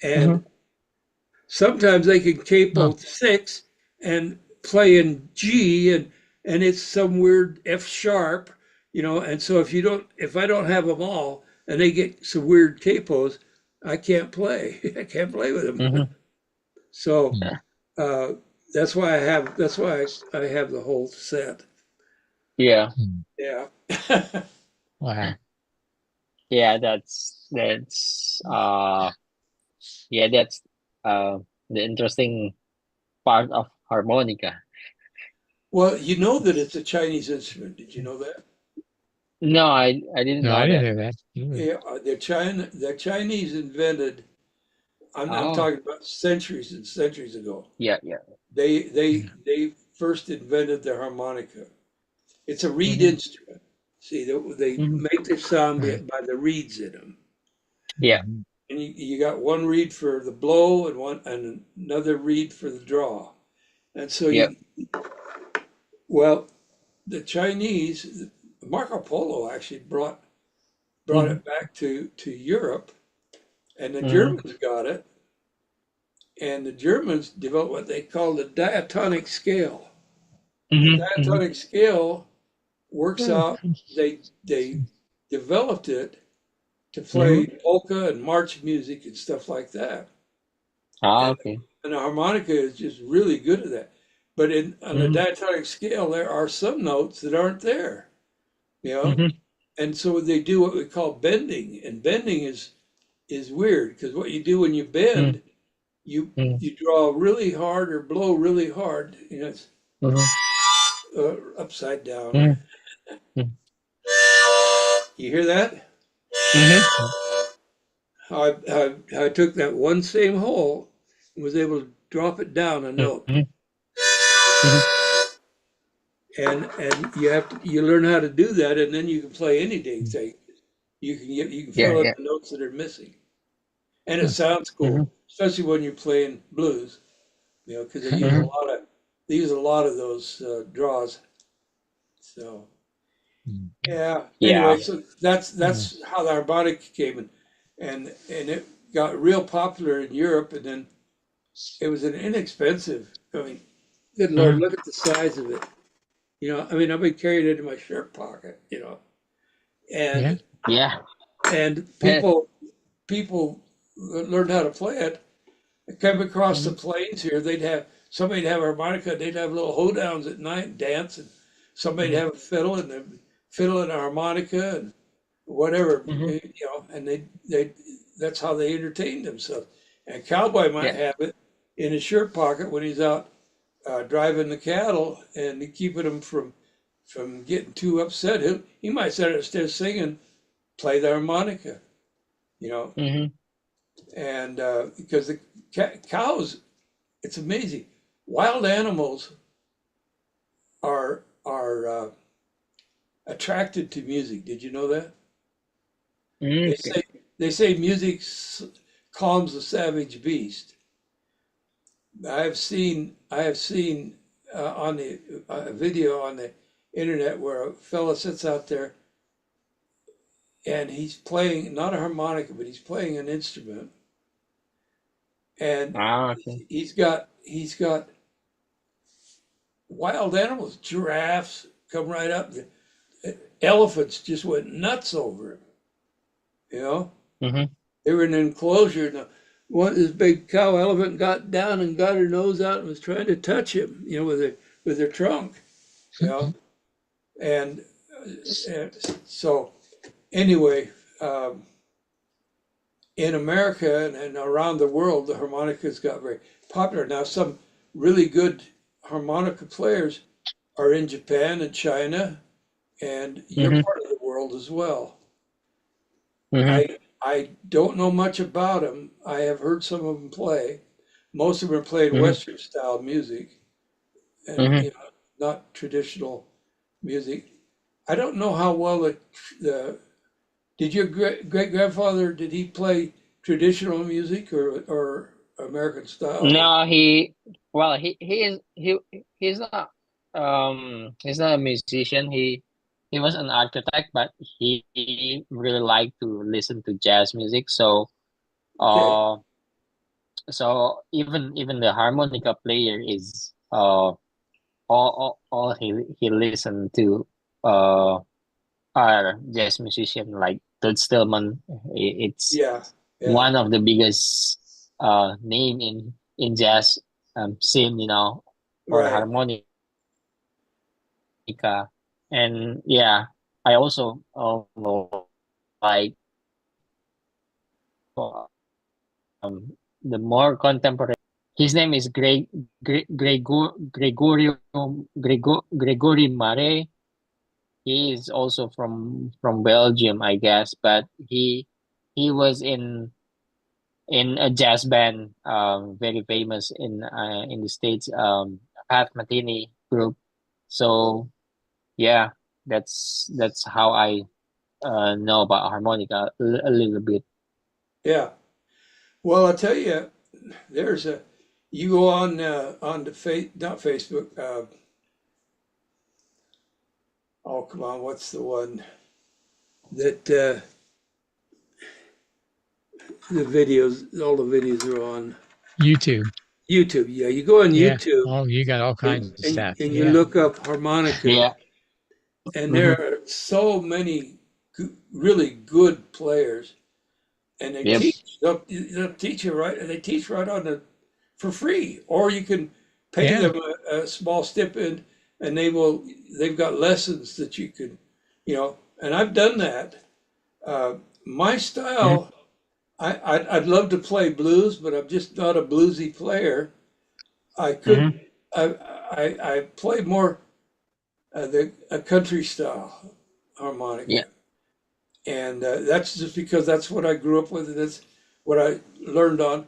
And Mhm. sometimes they can Oh, capo six and play in G, and it's some weird F sharp, and so if I don't have them all and they get some weird capos, I can't play. I can't play with them. Mhm. So mm, Yeah. uh, that's why I have the whole set. Yeah. mm. Yeah. Wow. Yeah, yeah, that's the interesting part of harmonica. Well, you know that it's a Chinese instrument. Did you know that? No, I didn't No, I know didn't that. know that. Mm. Yeah, the Chinese invented. I'm Oh, talking about centuries and centuries ago. yeah, yeah. They first invented the harmonica. It's a reed Mhm. instrument. See, they Mhm. make their sound Right. by the reeds in them. Yeah. Mhm. And you got one reed for the blow and another reed for the draw. And so Yep. well, the Chinese, Marco Polo actually brought Mhm. it back to Europe, and the Mhm. Germans got it, and the Germans developed what they call the diatonic scale. The Mhm. Mhm. diatonic scale works Oh, out. They developed it to play Mhm. polka and march music and stuff like that. Ah, And okay. and the harmonica is just really good at that. But on the Mhm. diatonic scale, there are some notes that aren't there, you know. Mhm. And so they do what we call bending, and bending is weird because what you do when you Mhm. bend, you Mhm. you draw really hard or blow really hard. It's Mhm. upside down. Mhm. Mhm. You hear that? Mhm. I took that one same hole and was able to drop it down a note. Mhm. Mhm. And you learn how to do that, and then you can play any dang thing. You can Yeah, fill in yeah. the notes that are missing, and it huh. sounds Mhm. cool, especially when you're playing blues. Because Mhm. they use a lot of those draws. So Mm. yeah. Yeah. Anyway, so that's how the harmonica came in, and it got real popular in Europe, and then it was an inexpensive. I mean, good Lord, Mhm. look at the size of it. I mean, I've been carrying it in my shirt pocket, Yeah. and Yeah. and Eh, people learned how to play it. I came across the Mhm. plains here. Somebody'd have a harmonica. They'd have little hoedowns at night, and dance, and somebody'd Mhm. have a fiddle and a fiddle and a harmonica and whatever, Mhm. and they that's how they entertained themselves. And cowboy might Yeah. have it in his shirt pocket when he's out driving the cattle and keeping them from getting too upset. He might sit instead of singing, play the harmonica, you know, Mhm. and because the cows, it's amazing. Wild animals are attracted to music. Did you know that? Mhm. They Okay. say they say music calms the savage beast. I have seen on the video on the internet where a fella sits out there and he's playing not a harmonica, but he's playing an instrument, and Okay. he's got wild animals, giraffes come right up. The elephants just went nuts over him. You know, Mm-hmm. they were in an enclosure, and this big cow elephant got down and got her nose out and was trying to touch him. You know, with her trunk. You know, and, and so anyway, in America and around the world, the harmonicas got very popular. Now, some really good harmonica players are in Japan and China and your Mm-hmm. part of the world as well. Mm-hmm. I don't know much about them. I have heard some of them play. Most of them are playing Mm-hmm. Western style music and Mm-hmm. not traditional music. I don't know how well the did your great grandfather did he play traditional music or American style? No, he's not he's not a musician. He was an architect, but he really liked to listen to jazz music. Okay, Uh even the harmonica player is all he listened to uh are jazz musician like Todd Stillman. It's yeah, yeah, one of the biggest name in jazz scene, for right. harmonica. And yeah, I also like the more contemporary. His name is Gregory Mare. He is also from Belgium, I guess, but he was in a jazz band, very famous in the States, Pat Metheny group. So yeah, that's how I know about harmonica a little bit. Yeah. Well, I'll tell you, there's a you go on the not Facebook. Oh, come on, what's the one that all the videos are on YouTube. YouTube. Yeah, you go on Yeah. YouTube Oh, you got all kinds of stuff. and you Yeah. look up harmonica, Yeah. and Mm-hmm. there are so many really good players, and Yep. they'll teach you right. They teach right on the for free, or you can pay Yeah. them a small stipend, and they've got lessons that you can, And I've done that. My Mm-hmm. style, I'd love to play blues, but I'm just not a bluesy player. I could, Mm-hmm. I play more a country style Yeah. harmonica, and that's just because that's what I grew up with, and that's what I learned on.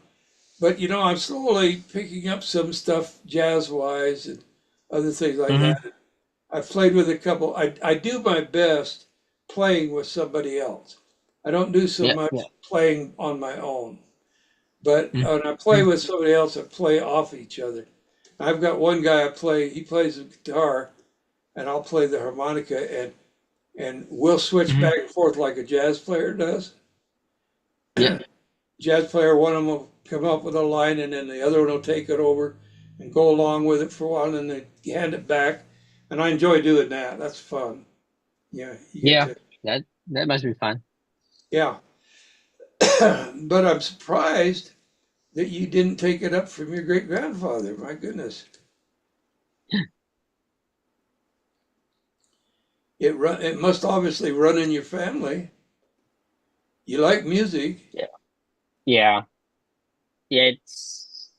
But I'm slowly picking up some stuff jazz wise and other things like Mm-hmm. that. I've played with a couple. I do my best playing with somebody else. I don't do so Yeah. much Yeah. playing on my own. But Mm-hmm. when I play with somebody else, I play off each other. I've got one guy he plays the guitar, and I'll play the harmonica, and we'll switch Mm-hmm. back and forth like a jazz player does. Yeah. Jazz player, one of them will come up with a line, and then the other one will take it over and go along with it for a while, and then they hand it back. And I enjoy doing that. That's fun. Yeah, you get Yeah. to, That must be fun. yeah. But I'm surprised that you didn't take it up from your great grandfather. My goodness. It must obviously run in your family. You like music. Yeah. Yeah. Yeah. It's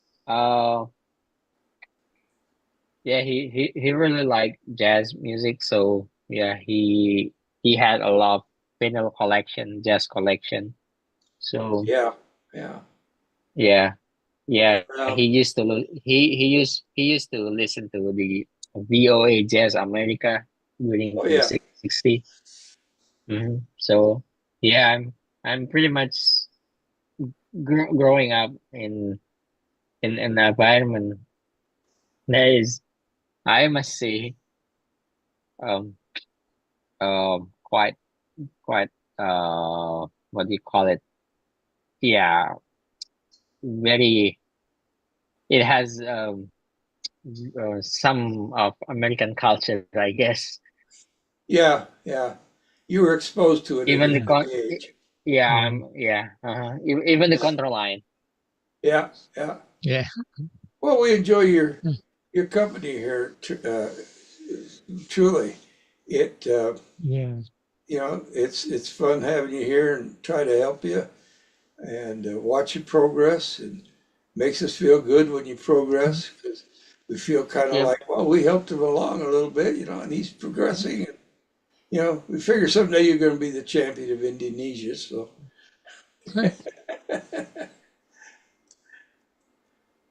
yeah. He really liked jazz music. So yeah, he had a lot of vinyl collection, jazz collection. So Yeah, yeah. yeah. Yeah, Well, he used to listen to the VOA Jazz America during oh the yeah, 60s. So yeah, I'm pretty much growing up in an environment that is, I must say, um quite quite what do you call it? Yeah, very. It has some of American culture, I guess. Yeah, yeah. You were exposed to it at Even a the young age. yeah, Mm, yeah, even the control line. Yeah, yeah. yeah. Well, we enjoy Mm, your company here, truly. It yeah. it's fun having you here and try to help you and watch you progress, and makes us feel good when you Mm, progress, because we feel kind of Yep. like, well, we helped him along a little bit, and he's progressing. And, we figure someday you're going to be the champion of Indonesia. So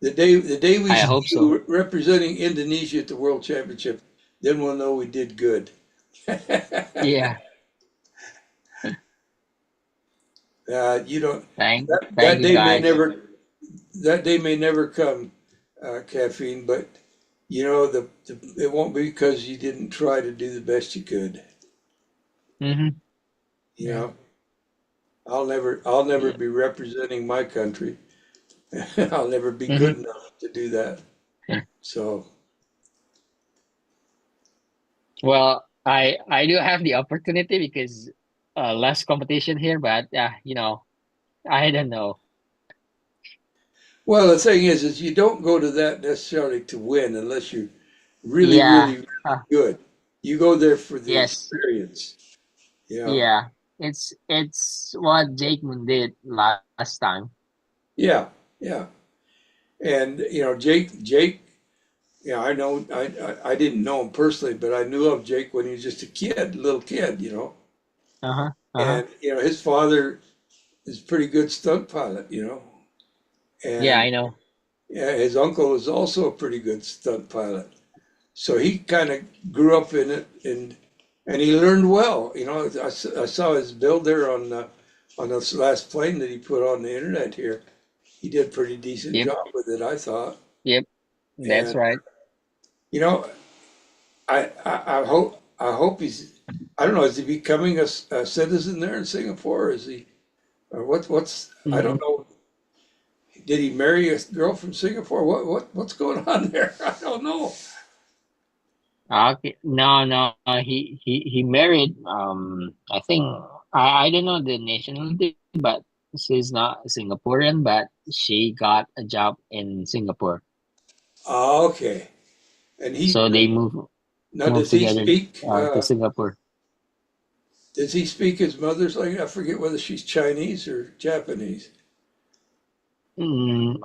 the day we I see hope so. you representing Indonesia at the World Championship, then we'll know we did good. Yeah. You don't. Thank That, thank that you day may guys. never. That day may never come, caffeine. But it won't be because you didn't try to do the best you could. Mm-hmm. You yeah. know, I'll never Yeah. be representing my country. I'll never be good Mm-hmm. enough to do that. So Well, I do have the opportunity because less competition here, but I don't know. well, the thing is you don't go to that necessarily to win unless you're really, Yeah. really, really Uh, good. You go there for the yes. experience. You know. Yeah. It's what Jake Moon did last time. Yeah, yeah. And Jake. Yeah, I know. I didn't know him personally, but I knew of Jake when he was just a kid, little kid. Uh-huh. Uh-huh. And his father is a pretty good stunt pilot. Yeah, And I know. yeah, his uncle was also a pretty good stunt pilot. So he kind of grew up in it, and he learned well. I saw his build there on this last plane that he put on the internet here. He did a pretty decent Yep. job with it, I thought. Yep. That's And right. you know, I hope he's. I don't know. Is he becoming a citizen there in Singapore? Is he? Or what's? I don't Mm-hmm. know. Did he marry a girl from Singapore? What's going on there? I don't know. Okay. No, no. He married. I think I don't know the nationality, but she's not Singaporean, but she got a job in Singapore, Okay. And he so they now moved does he together speak? to Singapore. Does he speak his mother's language? I forget whether she's Chinese or Japanese. Mm,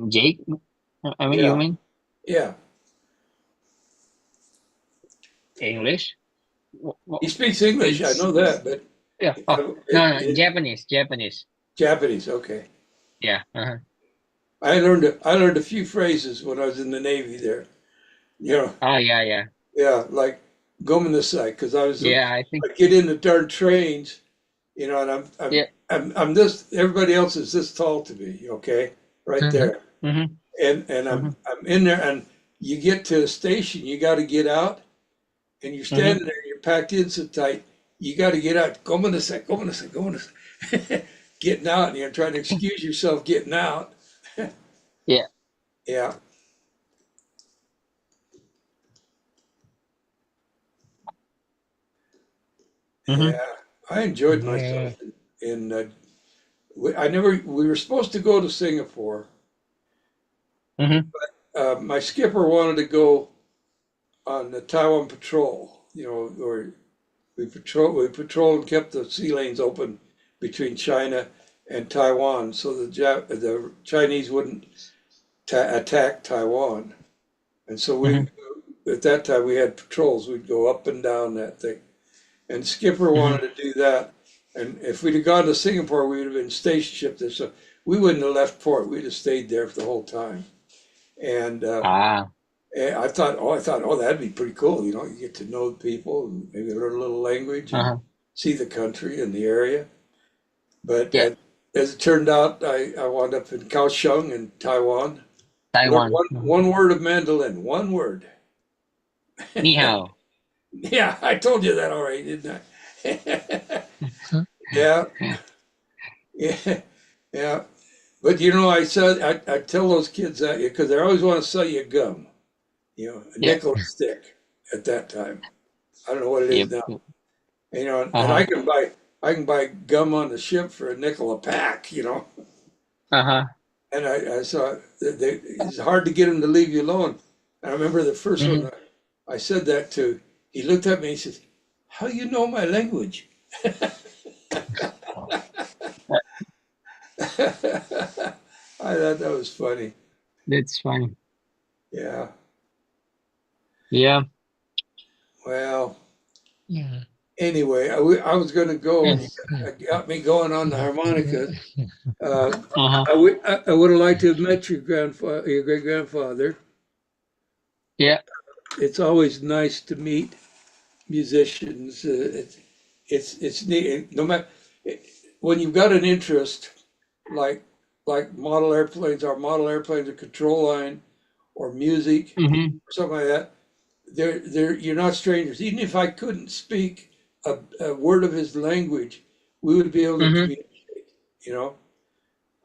Jake. I mean, you Yeah, mean yeah. English? He speaks English. I It's know that, but yeah. Oh no, no, Japanese. Japanese. Japanese. Okay. Yeah. Uh-huh. I learned a few phrases when I was in the Navy there. You know, Oh yeah, yeah, yeah, like Gomenasai, because yeah. I think I get in the darn trains, and I'm I'm yeah. I'm I'm this everybody else is this tall to me, okay, right Mhm. there, Mm-hmm. and Mm-hmm. I'm in there, and you get to a station, you got to get out, and you're Mm-hmm. standing there, you're packed in so tight, you got to get out, Gomenasai, getting out, and you're trying to excuse yourself getting out, Yeah. yeah, Mm-hmm. yeah, I enjoyed Yeah. myself in. We were supposed to go to Singapore. Mm-hmm. My skipper wanted to go on the Taiwan patrol, or we patrolled and kept the sea lanes open between China and Taiwan so the Chinese wouldn't attack Taiwan. And so Mm-hmm. at that time, we had patrols. We'd go up and down that thing. And skipper Mm-hmm. wanted to do that. And if we'd have gone to Singapore, we would have been stationed there. So we wouldn't have left port. We'd have stayed there for the whole time. And Ah. I thought, that'd be pretty cool. You get to know the people, and maybe learn a little language and Uh-huh. see the country and the area. But Yeah. as it turned out, I wound up in Kaohsiung in Taiwan. Learned Taiwan. one word of Mandarin, one word. Ni hao. Yeah, I told you that already, didn't I? Yeah, yeah, yeah. But you know, I tell those kids that because they always want to sell you gum, you know, a Yeah. nickel a stick at that time. I don't know what it is Yep. now. You know, and Uh-huh. I can buy gum on the ship for a nickel a pack, you know. Uh-huh. And I saw it's hard to get them to leave you alone. I remember the first Mm-hmm. one I said that to. He looked at me and he says, "How you know my language?" I thought that was funny. That's funny. Yeah. Yeah. Well, Yeah. anyway, I was going to go, and you got me going on the harmonica. Uh-huh. I would have liked to have met your grandfather, your great grandfather. Yeah. It's always nice to meet musicians. It's neat. No matter when you've got an interest, like model airplanes, our model airplanes, or control line, or music, Mm-hmm. or something like that. You're not strangers. Even if I couldn't speak a word of his language, we would be able to Mm-hmm. communicate. You know,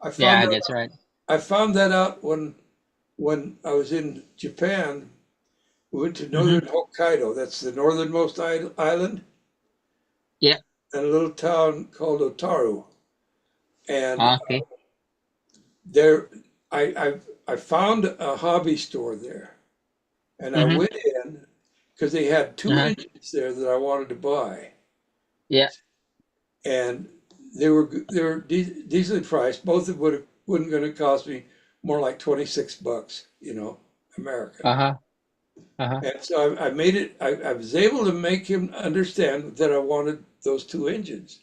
I found Yeah, that that's right. I found that out when I was in Japan. We went to Mm-hmm. northern Hokkaido. That's the northernmost island, Yeah. and a little town called Otaru. And Okay. there, I found a hobby store there, and I Mm-hmm. went in because they had two Uh-huh. engines there that I wanted to buy, Yeah. and they were decently priced. Both of wouldn't going to cost me more like $26, you know, American. Uh-huh. Uh-huh. And so I made it. I was able to make him understand that I wanted those two engines,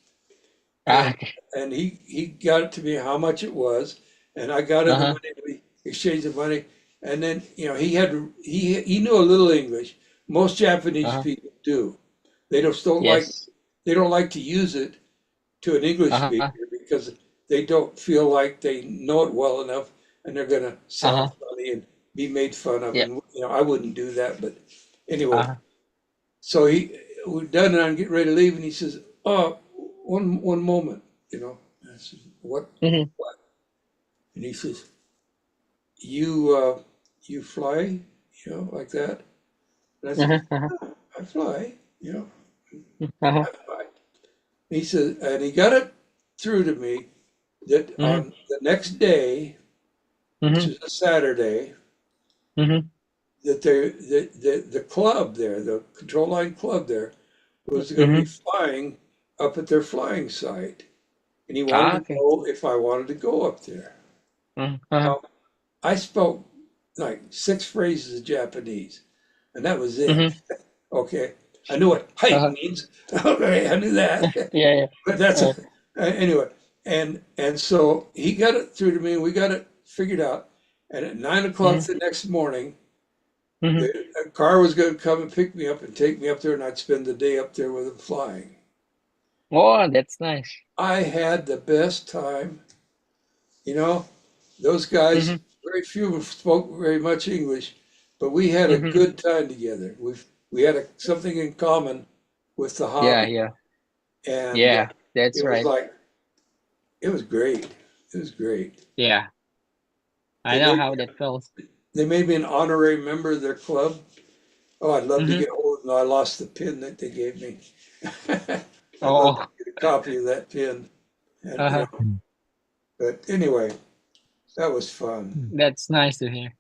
and Okay. he got it to me how much it was, and I got him the Uh-huh. money. We exchanged the money, and then you know he knew a little English. Most Japanese Uh-huh. people do. They don't like Yes. they don't like to use it to an English Uh-huh. speaker because they don't feel like they know it well enough, and they're going to sound Uh-huh. funny and be made fun of. Yeah. And you know I wouldn't do that, but anyway. Uh-huh. So we're done and I'm getting ready to leave, and he says, "Oh, one moment, you know." And I said, "What? Mm-hmm. What?" And he says, "You fly, you know, like that." And I said, Uh-huh. Uh-huh. "I fly, you know, Uh-huh. I fly." He said, and he got it through to me that Mm-hmm. on the next day, which Mm-hmm. is a Saturday, Mm-hmm. that the club there, the control line club there, was going to be Mm-hmm. flying up at their flying site. And he Ah, wanted to okay. know if I wanted to go up there. Mm-hmm. Uh-huh. Now, I spoke like 6 phrases of Japanese, and that was it. Mm-hmm. Okay. I knew what height Uh-huh. means. Okay, I knew that. Yeah, yeah. But that's Uh, anyway. And so he got it through to me, and we got it figured out. And at 9 o'clock mm-hmm. the next morning, Mm-hmm. a car was going to come and pick me up and take me up there, and I'd spend the day up there with him flying. Oh, that's nice. I had the best time. You know, those guys, Mm-hmm. very few of them spoke very much English, but we had a Mm-hmm. good time together. We had something in common with the Yeah, hobby, yeah. and Yeah, that's it was right. like it was great. It was great. Yeah. I They know made how that feels. they made me an honorary member of their club. Oh, I'd love to Mm-hmm. get hold of them. I lost the pin that they gave me. I'd love to Oh, get a copy of that pin. And you uh-huh. know, but anyway, that was fun. That's nice to hear.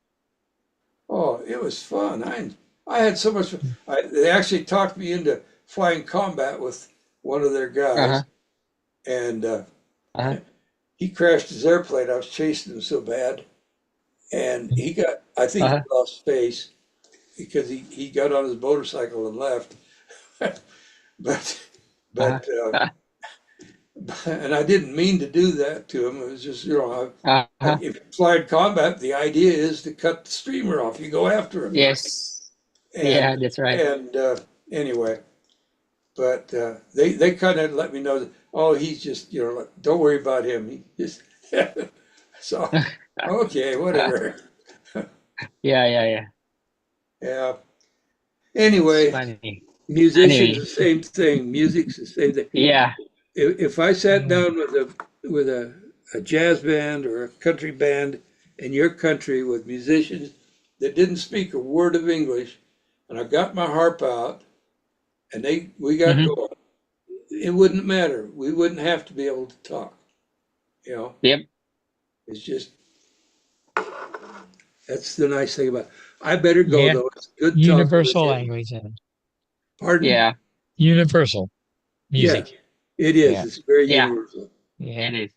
Oh, it was fun. I had so much fun. They actually talked me into flying combat with one of their Uh-huh. guys, and Uh-huh. he crashed his airplane. I was chasing him so bad, and I think he Uh-huh. lost face because he got on his motorcycle and left. but Uh-huh. but and I didn't mean to do that to him. It was just, you know, Uh-huh. if you fly in combat, the idea is to cut the streamer off. You go after him, right? Yes. Yeah, And that's right. anyway, but they kind of let me know that, oh, he's just, you know, like, don't worry about him. He just so okay, whatever. Yeah, yeah, yeah. Yeah. It's Anyway, funny. musicians Anyway, the same thing. Music's the same thing. yeah. if I sat down with a jazz band or a country band in your country with musicians that didn't speak a word of English, and I got my harp out, and we got Mhm. going, it wouldn't matter. We wouldn't have to be able to talk. You know, Yep. it's just that's the nice thing about it. I better go Yeah. though. It's good talking with Universal you. language and Pardon? Yeah. universal music. Yeah, it is. Yeah. It's very Yeah. universal. Yeah. It is.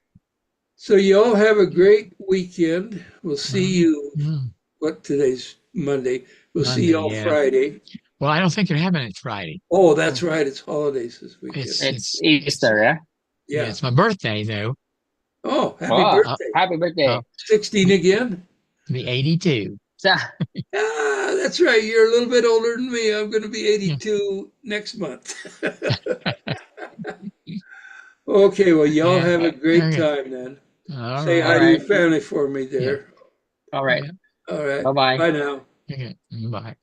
So you all have a great weekend. We'll see you. Mm, What today's Monday? We'll see Monday, you all yeah. Friday. Well, I don't think they're having it Friday. Oh, that's right. It's holidays this weekend. It's Easter, yeah? Yeah, Yeah. it's my birthday though. Oh, happy Wow. birthday. Happy birthday. I'll 16 again? be 82. Ah, that's right. You're a little bit older than me. I'm going to be Yeah. 82 next month. Okay, well, y'all Yeah. have a great Okay. time then. All Say hi right. to your Alright. family for me there. All right. Yeah. All right. Bye-bye. Bye now. Okay. Bye.